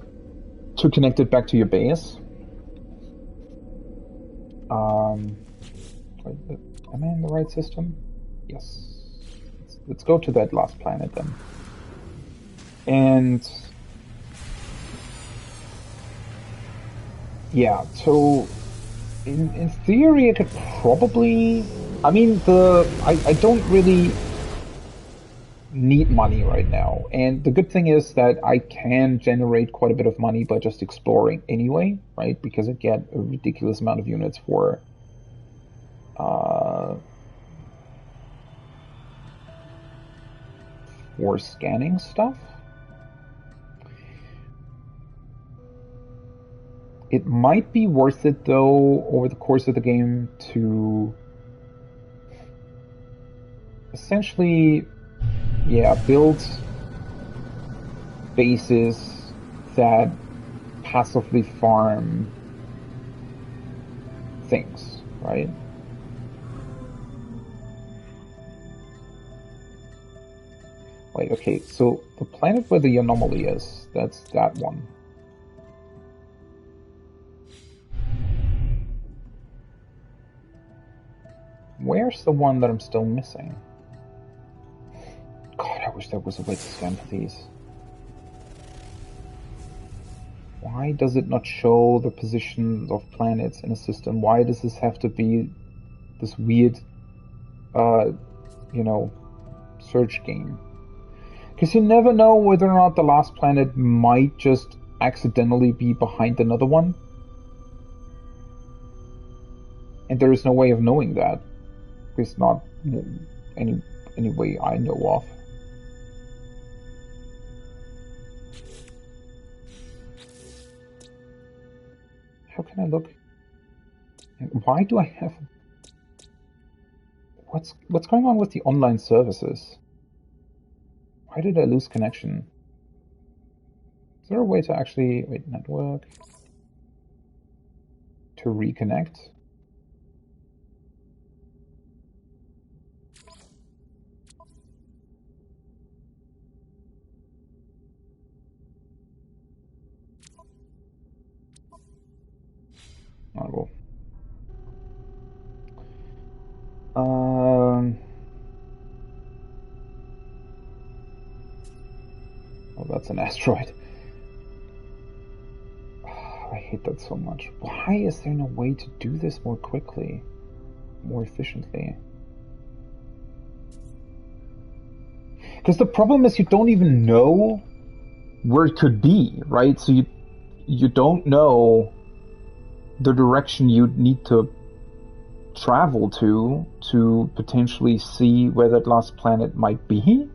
to connect it back to your base. Am I in the right system? Yes. Let's go to that last planet then. And yeah, so in theory, I could probably. I mean, I don't really need money right now, and the good thing is that I can generate quite a bit of money by just exploring anyway, right? Because I get a ridiculous amount of units uh, for scanning stuff. It might be worth it though over the course of the game to essentially, yeah, build bases that passively farm things, right? Like, okay, so the planet where the anomaly is, that's that one. Where's the one that I'm still missing? God, I wish there was a way to scan for these. Why does it not show the positions of planets in a system? Why does this have to be this weird, uh, you know, search game? Because you never know whether or not the last planet might just accidentally be behind another one. And there is no way of knowing that. There's not any way I know of. How can I look? Why do I have... What's going on with the online services? Why did I lose connection? Is there a way to actually... Wait, network... To reconnect? Oh, well. Oh, that's an asteroid. I hate that so much. Why is there no way to do this more quickly? More efficiently? Because the problem is you don't even know where it could be, right? So you don't know the direction you need to travel to potentially see where that last planet might be.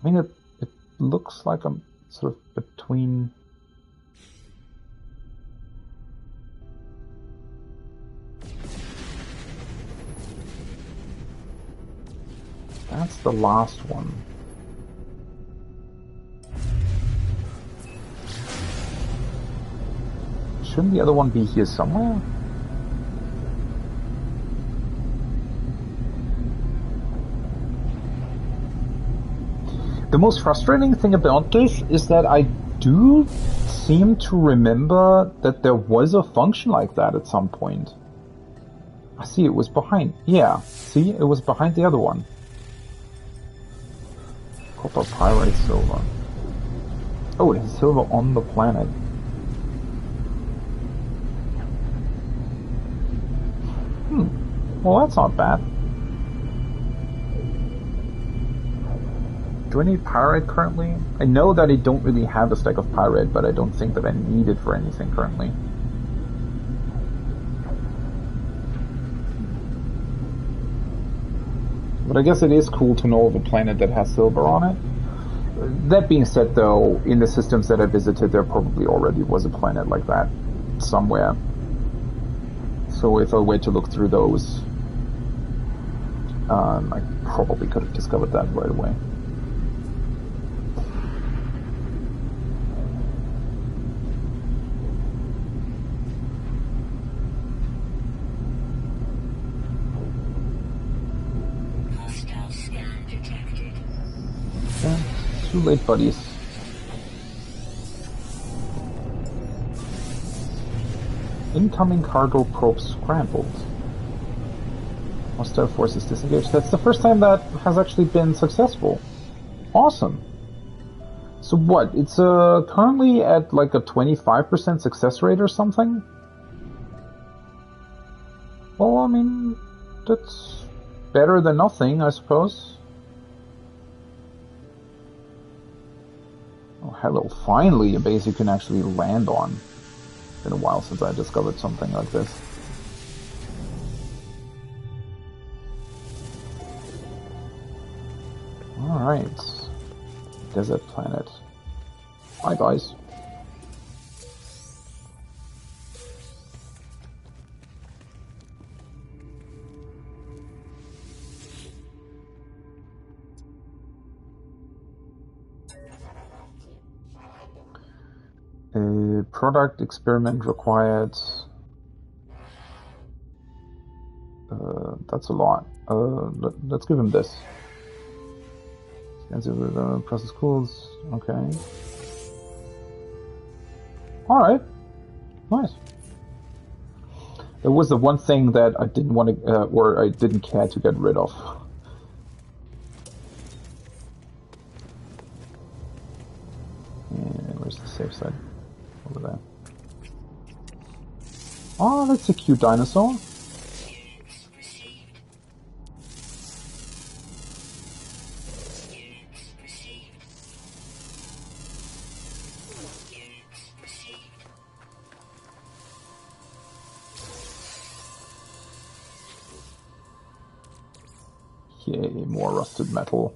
I mean, it looks like I'm sort of between... That's the last one. Shouldn't the other one be here somewhere? The most frustrating thing about this is that I do seem to remember that there was a function like that at some point. I see it was behind. Yeah, see, it was behind the other one. Copper, pyrite, silver. Oh, it has silver on the planet. Well, that's not bad. Do I need pyrite currently? I know that I don't really have a stack of pyrite, but I don't think that I need it for anything currently. But I guess it is cool to know of a planet that has silver on it. That being said, though, in the systems that I visited, there probably already was a planet like that somewhere. So if I were to look through those, I probably could have discovered that right away. Yeah, too late, buddies. Incoming cargo probe scrambled. Hostile forces disengaged. That's the first time that has actually been successful. Awesome. So what? It's currently at like a 25% success rate or something? Well, I mean, that's better than nothing, I suppose. Oh, hello. Finally, a base you can actually land on. It's been a while since I discovered something like this. Alright. Desert planet. Hi, guys. A product experiment required. That's a lot. Let's give him this. Expensive process cools. Okay. Alright. Nice. There was the one thing that I didn't want to, or I didn't care to get rid of. And where's the safe side? Over there. Oh, that's a cute dinosaur. Yay, more rusted metal.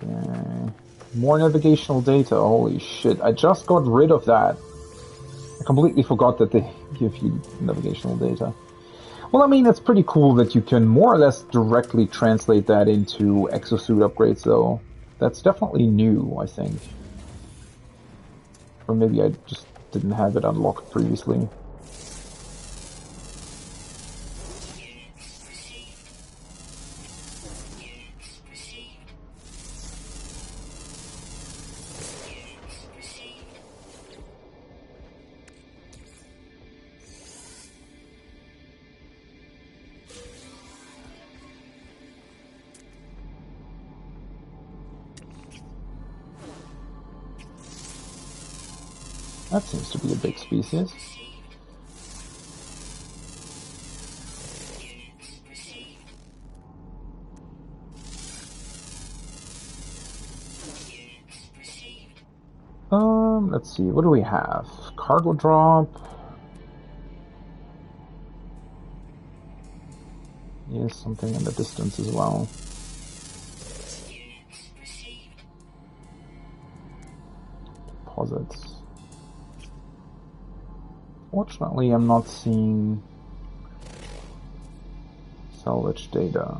Okay. More navigational data, holy shit. I just got rid of that. I completely forgot that they give you navigational data. Well, I mean, it's pretty cool that you can more or less directly translate that into exosuit upgrades, though. That's definitely new, I think. Or maybe I just didn't have it unlocked previously. That seems to be a big species. Let's see, what do we have? Cargo drop. Yes, something in the distance as well. Deposits. Fortunately, I'm not seeing salvage data.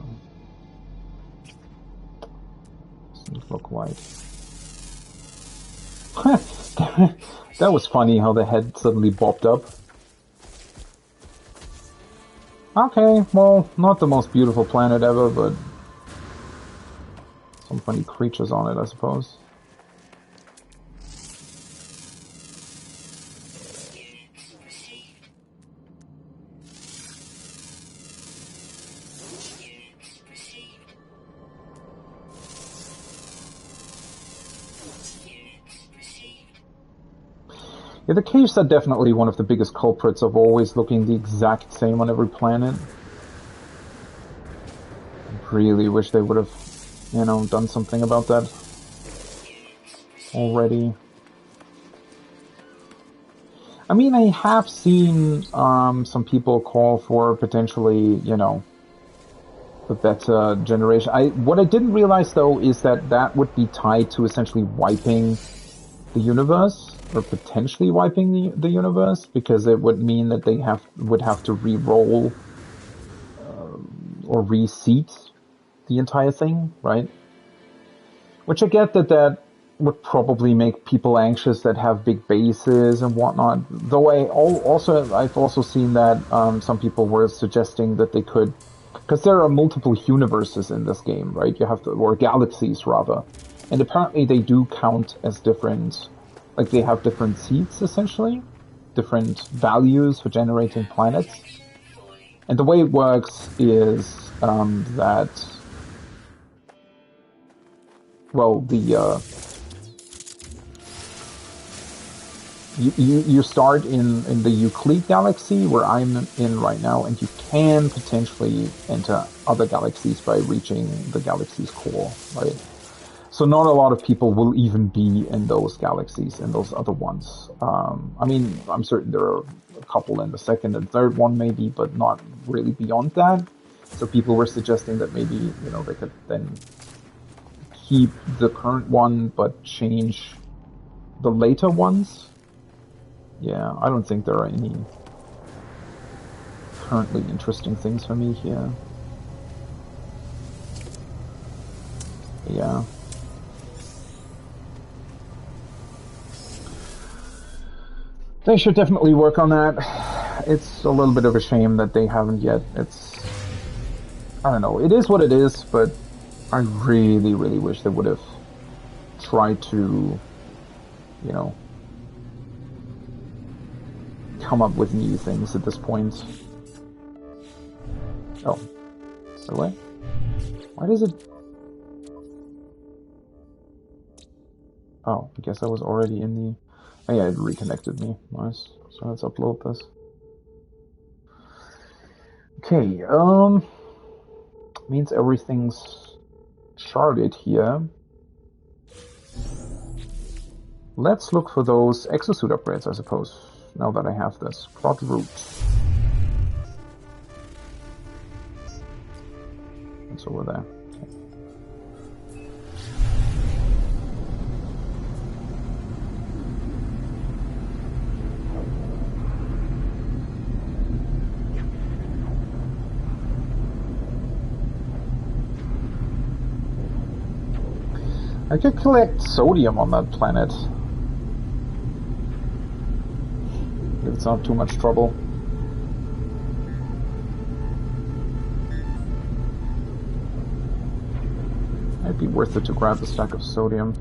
Doesn't look like. That was funny how the head suddenly bopped up. Okay, well, not the most beautiful planet ever, but some funny creatures on it, I suppose. Yeah, the caves are definitely one of the biggest culprits of always looking the exact same on every planet. I really wish they would have, you know, done something about that already. I mean, I have seen some people call for potentially, you know, a better generation. What I didn't realize though is that that would be tied to essentially wiping the universe, or potentially wiping the universe, because it would mean that they would have to re-roll or reseat the entire thing, right? Which I get that would probably make people anxious that have big bases and whatnot. Though I've also seen that some people were suggesting that they could, because there are multiple universes in this game, right? You have or galaxies rather, and apparently they do count as different. Like they have different seats essentially, different values for generating planets. And the way it works is that, well, you start in the Euclid galaxy where I'm in right now, and you can potentially enter other galaxies by reaching the galaxy's core, right? So not a lot of people will even be in those galaxies, in those other ones. I mean, I'm certain there are a couple in the second and third one maybe, but not really beyond that. So people were suggesting that maybe, you know, they could then keep the current one, but change the later ones. Yeah, I don't think there are any currently interesting things for me here. Yeah. They should definitely work on that. It's a little bit of a shame that they haven't yet. I don't know, it is what it is, but I really, really wish they would have tried to, you know, come up with new things at this point. Oh. Really? Why does it... Oh, I guess I was already in the... Oh yeah, it reconnected me. Nice. So let's upload this. Okay, means everything's charted here. Let's look for those exosuit upgrades, I suppose, now that I have this. Plot route. It's over there. I could collect sodium on that planet. If it's not too much trouble. Might be worth it to grab a stack of sodium.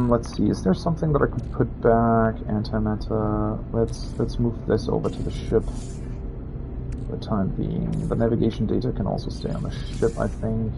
Let's see, is there something that I could put back? Antimatter. Let's move this over to the ship for the time being. The navigation data can also stay on the ship, I think.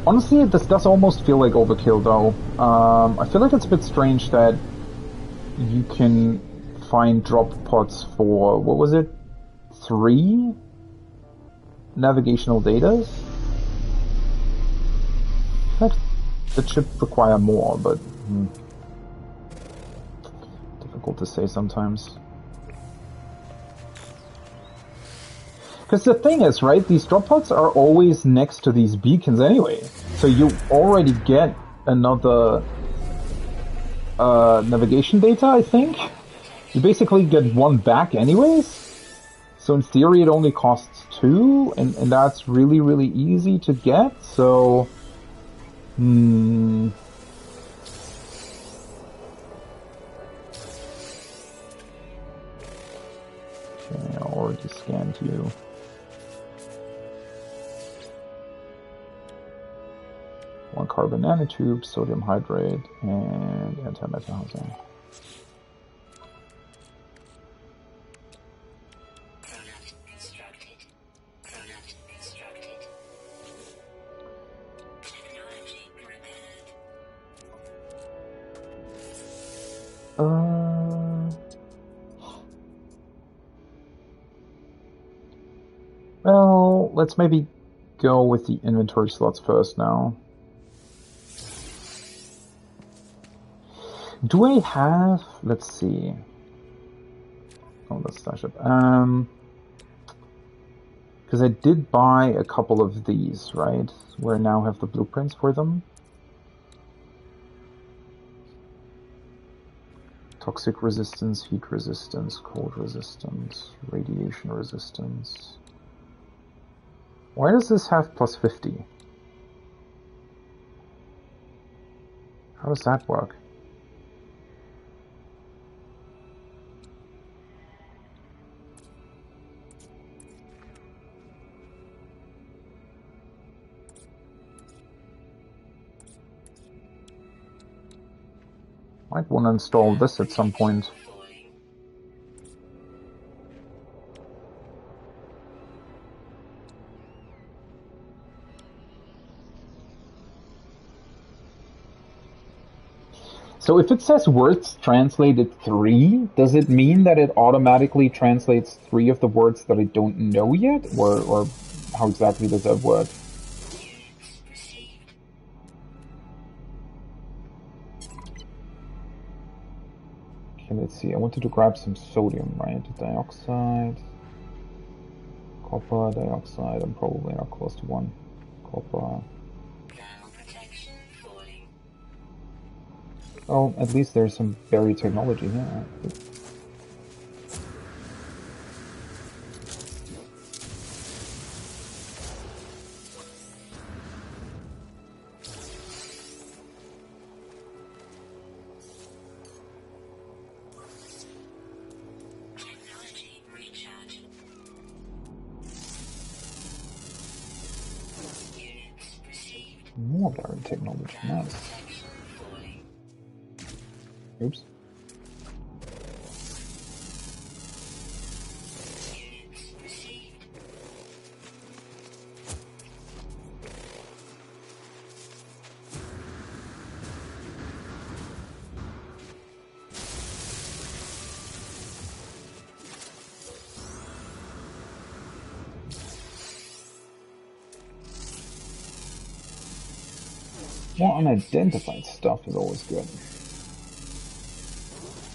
Honestly, this does almost feel like overkill, though. I feel like it's a bit strange that you can find drop pods for, what was it, 3 navigational datas? I feel like that should require more, but difficult to say sometimes. Because the thing is, right, these drop pods are always next to these beacons anyway. So you already get another navigation data, I think. You basically get 1 back anyways. So in theory it only costs 2, and that's really, really easy to get, so... Okay, I already scanned you. One carbon nanotube, sodium hydrate, and antimatter housing. Product constructed. Product constructed. Technology prepared. Well, let's maybe go with the inventory slots first now. Do I have... Let's see. Oh, let's stash it. Because I did buy a couple of these, right? Where I now have the blueprints for them. Toxic resistance, heat resistance, cold resistance, radiation resistance. Why does this have plus 50? How does that work? Might want to install this at some point. So if it says words translated 3, does it mean that it automatically translates 3 of the words that I don't know yet? Or how exactly does that work? Okay, let's see. I wanted to grab some sodium, right? Dioxide, copper, dioxide. I'm probably not close to 1. Copper. Oh, at least there's some buried technology here. Technology recharge. Units received. More buried technology, nice. Protection falling. Oops. Units received. More unidentified stuff is always good.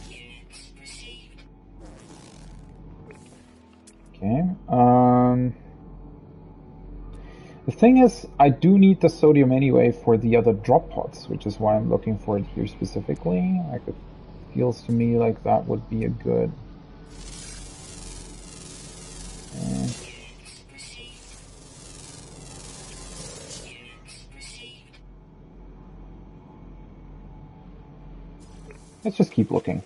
Units received. Okay. The thing is, I do need the sodium anyway for the other drop pods, which is why I'm looking for it here specifically. Like, it feels to me like that would be a good... Let's just keep looking.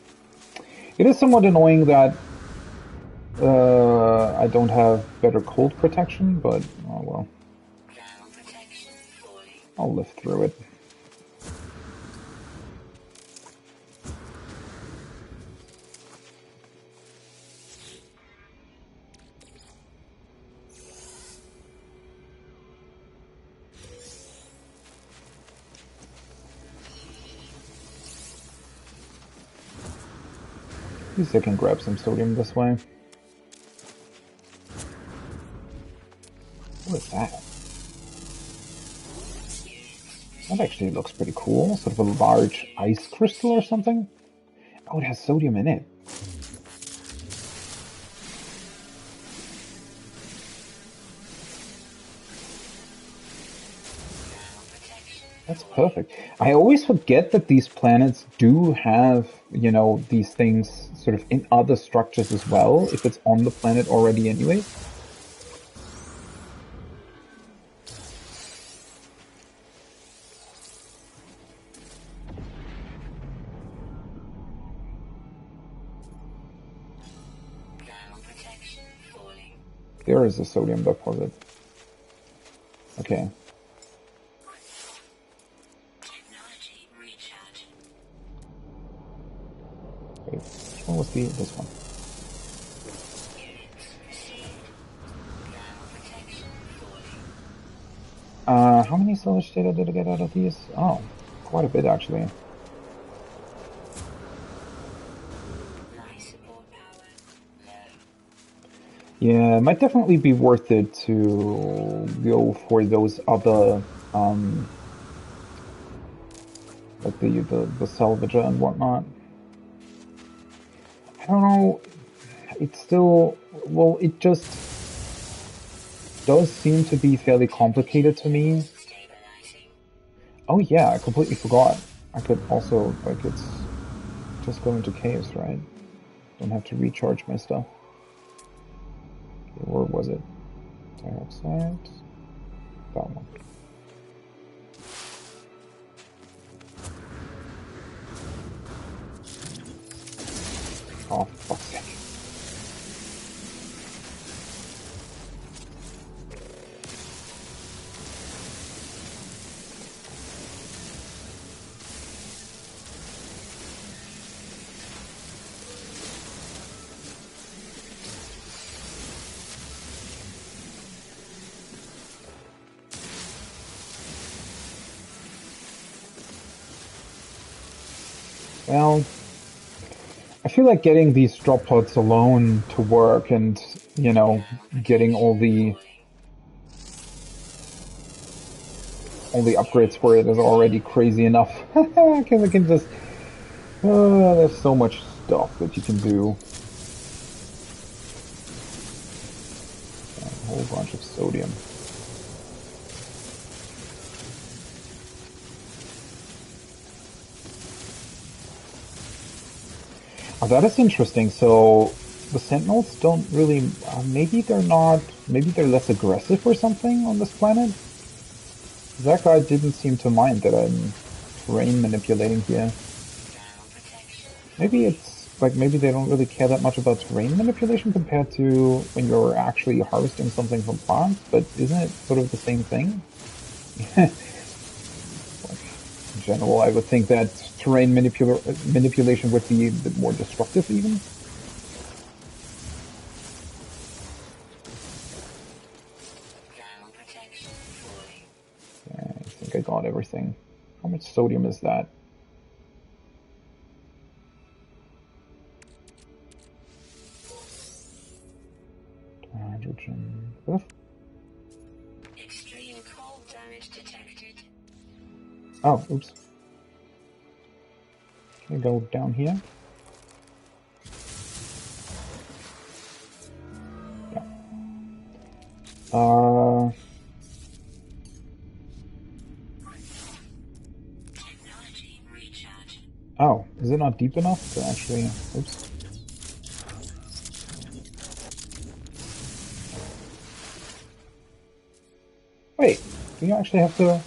It is somewhat annoying that I don't have better cold protection, but oh well. I'll live through it. At least I can grab some sodium this way. What is that? That actually looks pretty cool. Sort of a large ice crystal or something. Oh, it has sodium in it. That's perfect. I always forget that these planets do have, you know, these things sort of in other structures as well, if it's on the planet already anyway. There is a sodium deposit. Okay. Wait, which one was this one? How many storage data did I get out of these? Oh, quite a bit actually. Yeah, it might definitely be worth it to go for those other, like the salvager and whatnot. I don't know. It's still, well, it just does seem to be fairly complicated to me. Oh yeah, I completely forgot. I could also, like, it's just go into chaos, right? Don't have to recharge my stuff. Where was it? Dioxide. That one. Oh, for fuck's sake. Well, I feel like getting these drop pods alone to work and, you know, getting all the upgrades for it is already crazy enough. Because I can just, there's so much stuff that you can do. A whole bunch of sodium. Oh, that is interesting. So the Sentinels don't really, maybe they're not, maybe they're less aggressive or something on this planet? That guy didn't seem to mind that I'm terrain manipulating here. Maybe it's, like, maybe they don't really care that much about terrain manipulation compared to when you're actually harvesting something from plants, but isn't it sort of the same thing? In general, I would think that terrain manipulation would be a bit more destructive even. Yeah, I think I got everything. How much sodium is that? Hydrogen. Extreme cold damage detected. Oh, oops. Can I go down here? Yeah. Technology recharge. Oh, is it not deep enough to actually... Oops. Wait, do you actually have to...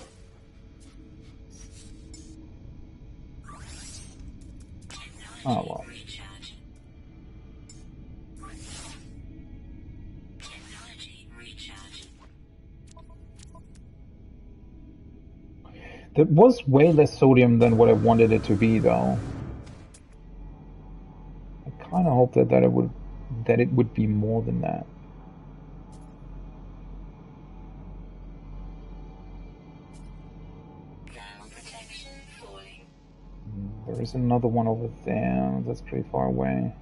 Oh, well. There was way less sodium than what I wanted it to be, though. I kind of hoped that it would be more than that. There is another one over there. That's pretty far away.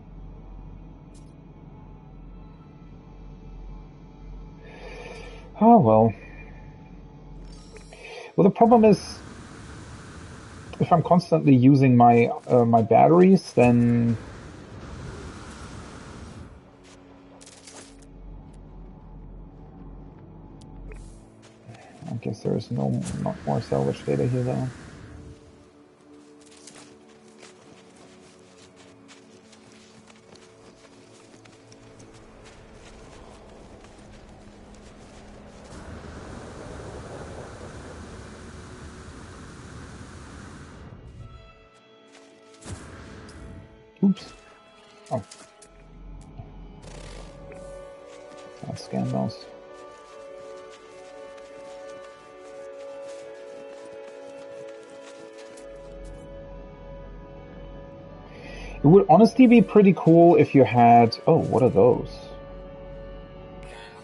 Oh well. Well, the problem is, if I'm constantly using my batteries, then I guess there is not more salvage data here though. Oops. Oh. I'll scan those. It would honestly be pretty cool if you had... Oh, what are those?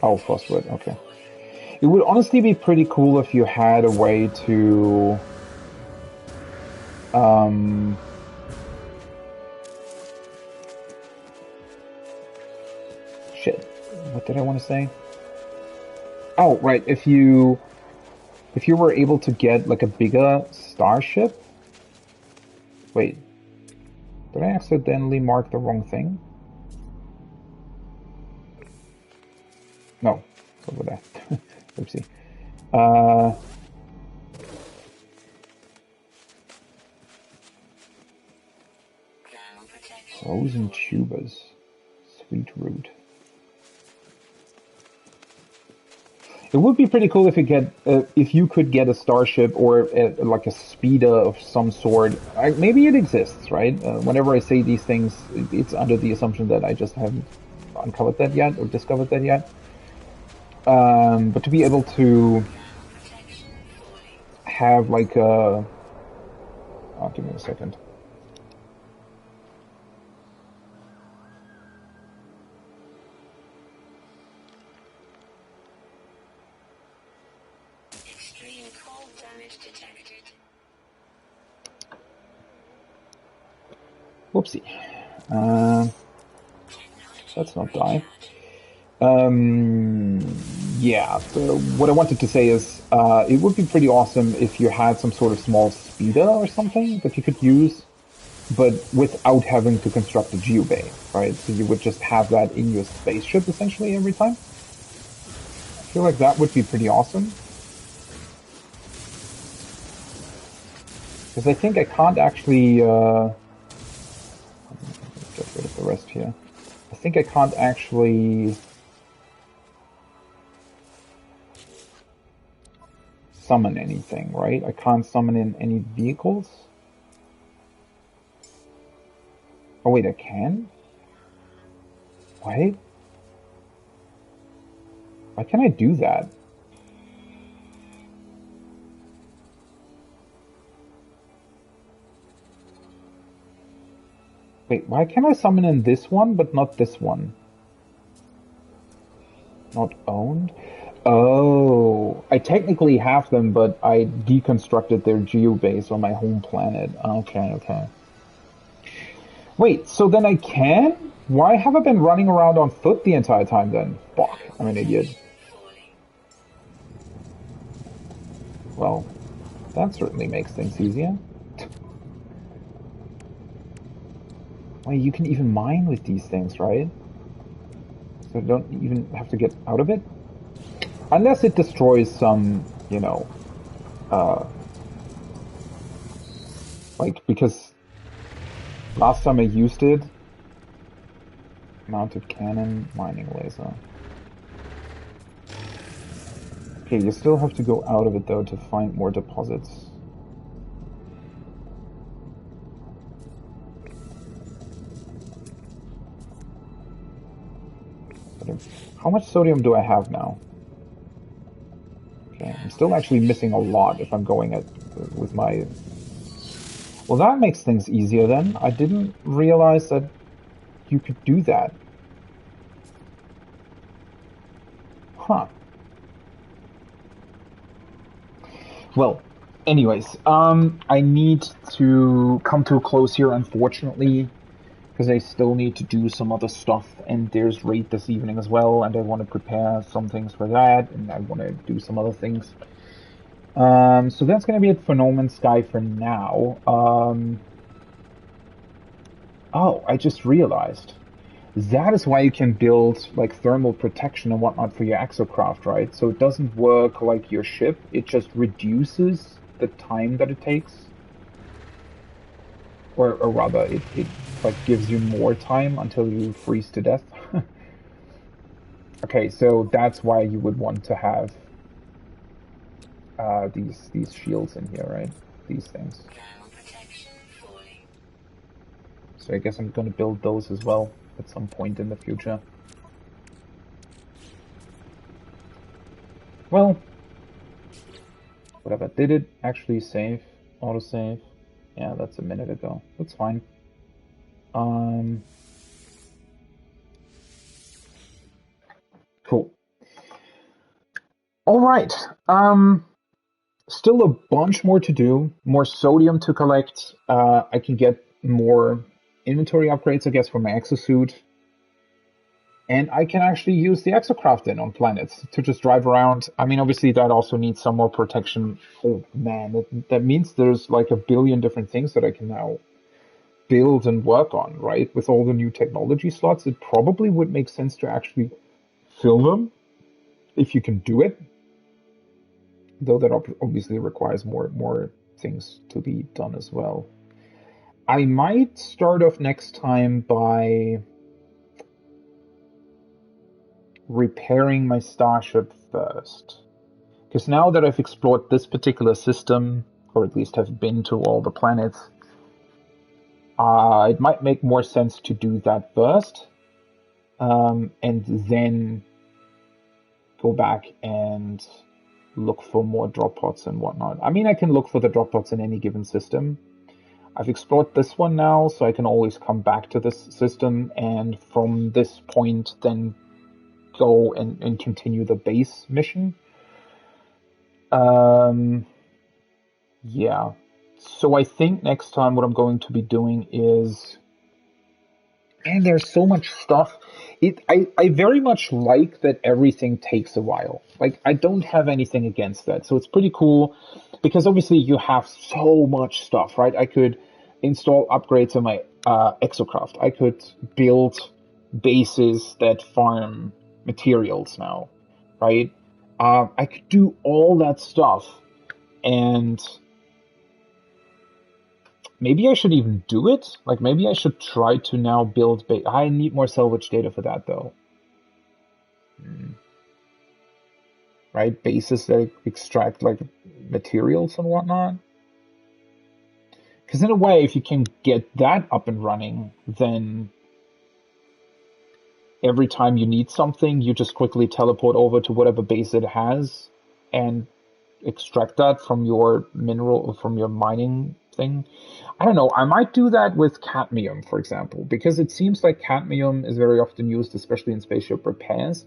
Oh, phosphorus, okay. It would honestly be pretty cool if you had a way to... Shit. What did I want to say? Oh, right. If you were able to get like a bigger starship... Wait. Did I accidentally mark the wrong thing? No. It's over there. Oopsie. Frozen tubers. Sweet root. It would be pretty cool if you could get a starship or like a speeder of some sort. Maybe it exists, right? Whenever I say these things, it's under the assumption that I just haven't uncovered that yet or discovered that yet. But to be able to have like a... Oh, give me a second. Extreme cold damage detected. Whoopsie. Let's not die. Yeah, so what I wanted to say is, it would be pretty awesome if you had some sort of small speeder or something that you could use, but without having to construct a geobay, right? So you would just have that in your spaceship essentially every time. I feel like that would be pretty awesome. Because I think I can't actually, get rid of the rest here. I think I can't actually summon anything, right? I can't summon in any vehicles. Oh wait, I can? Wait. Why can't I do that? Wait, why can I summon in this one, but not this one? Not owned? Oh, I technically have them, but I deconstructed their geobase on my home planet. Okay, okay. Wait, so then I can? Why have I been running around on foot the entire time then? Fuck, I'm an idiot. Well, that certainly makes things easier. Well, you can even mine with these things, right? So I don't even have to get out of it? Unless it destroys some, you know, like, because last time I used it, mounted cannon, mining laser. Okay, you still have to go out of it though to find more deposits. How much sodium do I have now? Okay, I'm still actually missing a lot if I'm going with my... Well, that makes things easier then. I didn't realize that you could do that. Huh. Well, anyways, I need to come to a close here, unfortunately. because I still need to do some other stuff, and there's raid this evening as well, and I want to prepare some things for that, and I want to do some other things. So that's going to be it for No Man's Sky for now. Oh, I just realized. That is why you can build like thermal protection and whatnot for your exocraft, right? So it doesn't work like your ship, it just reduces the time that it takes. Or rather, it like gives you more time until you freeze to death. Okay, so that's why you would want to have these shields in here, right? These things. Thermal protection falling. So I guess I'm gonna build those as well at some point in the future. Well, whatever. Did it actually save? Autosave? Yeah, that's a minute ago. That's fine. Cool. All right. Still a bunch more to do. More sodium to collect. I can get more inventory upgrades, I guess, for my exosuit. And I can actually use the exocraft then on planets to just drive around. I mean, obviously that also needs some more protection. Oh man, that means there's like a billion different things that I can now build and work on, right? With all the new technology slots, it probably would make sense to actually fill them if you can do it. Though that obviously requires more things to be done as well. I might start off next time by repairing my starship first. Because now that I've explored this particular system, or at least have been to all the planets, it might make more sense to do that first, and then go back and look for more drop pods and whatnot. I mean, I can look for the drop pods in any given system. I've explored this one now, so I can always come back to this system, and from this point then go and continue the base mission. Yeah. So I think next time what I'm going to be doing is, and there's so much stuff. I very much like that everything takes a while. Like, I don't have anything against that. So it's pretty cool because obviously you have so much stuff, right? I could install upgrades on my exocraft. I could build bases that farm materials now, right? I could do all that stuff, and maybe I should even do it. Like, maybe I should try to now build. I need more salvage data for that, though. Right? Bases that extract like materials and whatnot. Because in a way, if you can get that up and running, then every time you need something, you just quickly teleport over to whatever base it has and extract that from your mineral, from your mining thing. I don't know. I might do that with cadmium, for example, because it seems like cadmium is very often used, especially in spaceship repairs.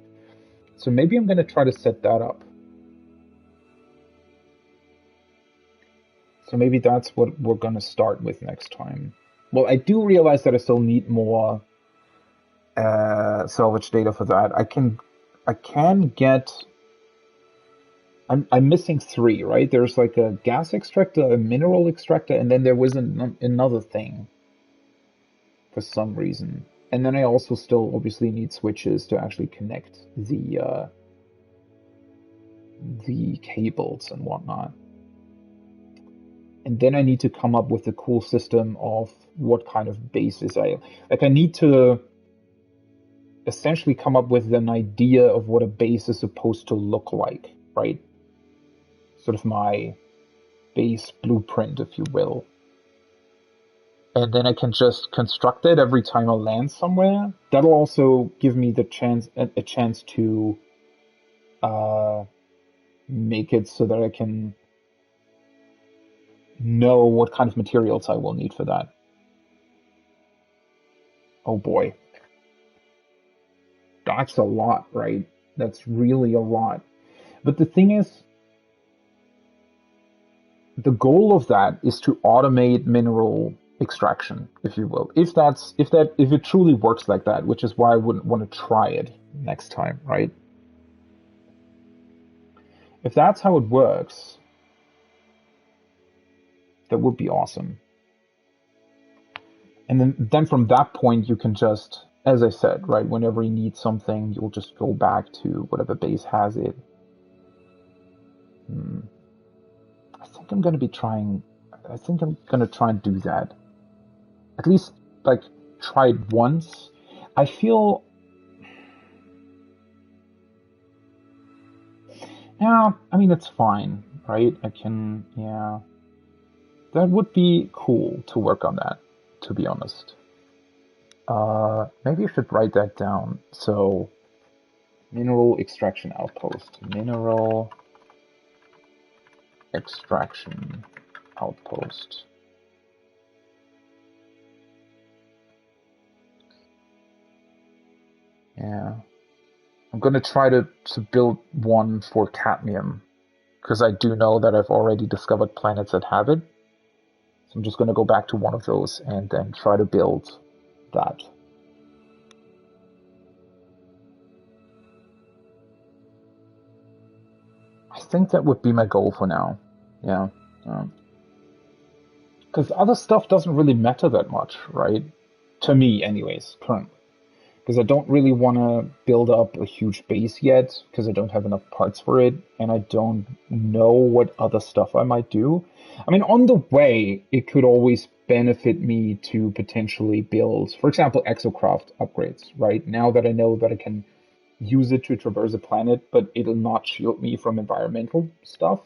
So maybe I'm going to try to set that up. So maybe that's what we're going to start with next time. Well, I do realize that I still need more salvage data for that. I can get. I'm missing three, right? There's like a gas extractor, a mineral extractor, and then there was another thing for some reason. And then I also still obviously need switches to actually connect the cables and whatnot. And then I need to come up with a cool system of what kind of bases I need to essentially come up with an idea of what a base is supposed to look like, right? Sort of my base blueprint, if you will. And then I can just construct it every time I land somewhere. That'll also give me the chance a chance to make it so that I can know what kind of materials I will need for that. Oh boy. That's a lot, right? That's really a lot. But the thing is, the goal of that is to automate mineral extraction, if you will. If it truly works like that, which is why I wouldn't want to try it next time, right? If that's how it works, that would be awesome. And then from that point, you can just, as I said, right, whenever you need something, you'll just go back to whatever base has it. I think I'm going to try and do that. At least, like, try it once. I feel... Yeah, I mean, it's fine, right? Yeah. That would be cool to work on that, to be honest. Maybe I should write that down. So, mineral extraction outpost. Mineral extraction outpost. Yeah. I'm going to try to build one for cadmium, because I do know that I've already discovered planets that have it. So I'm just going to go back to one of those and then try to build that. I think that would be my goal for now. Yeah. Because other stuff doesn't really matter that much, right? To me, anyways, currently. Because I don't really want to build up a huge base yet, because I don't have enough parts for it, and I don't know what other stuff I might do. I mean, on the way, it could always benefit me to potentially build, for example, exocraft upgrades, right? Now that I know that I can use it to traverse a planet, but it'll not shield me from environmental stuff,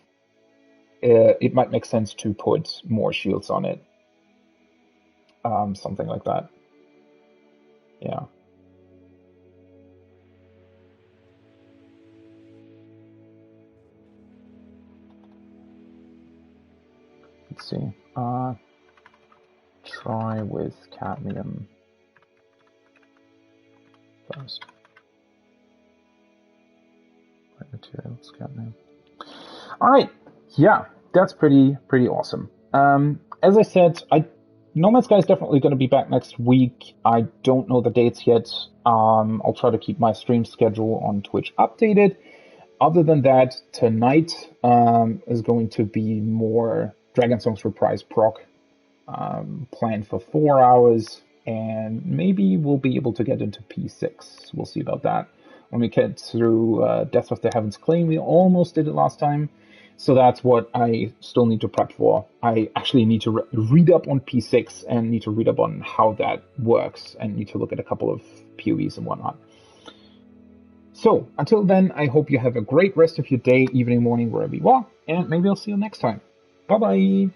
it might make sense to put more shields on it. Something like that. Yeah. Let's see. Try with cadmium first. Right materials, cadmium. All right. Yeah, that's pretty awesome. As I said, No Man's Sky is definitely going to be back next week. I don't know the dates yet. I'll try to keep my stream schedule on Twitch updated. Other than that, tonight is going to be more Dragon Songs Reprise proc, planned for 4 hours, and maybe we'll be able to get into P6. We'll see about that. When we get through Death of the Heaven's Claim, we almost did it last time. So that's what I still need to prep for. I actually need to read up on P6 and need to read up on how that works and need to look at a couple of POVs and whatnot. So, until then, I hope you have a great rest of your day, evening, morning, wherever you are, and maybe I'll see you next time. Bye-bye!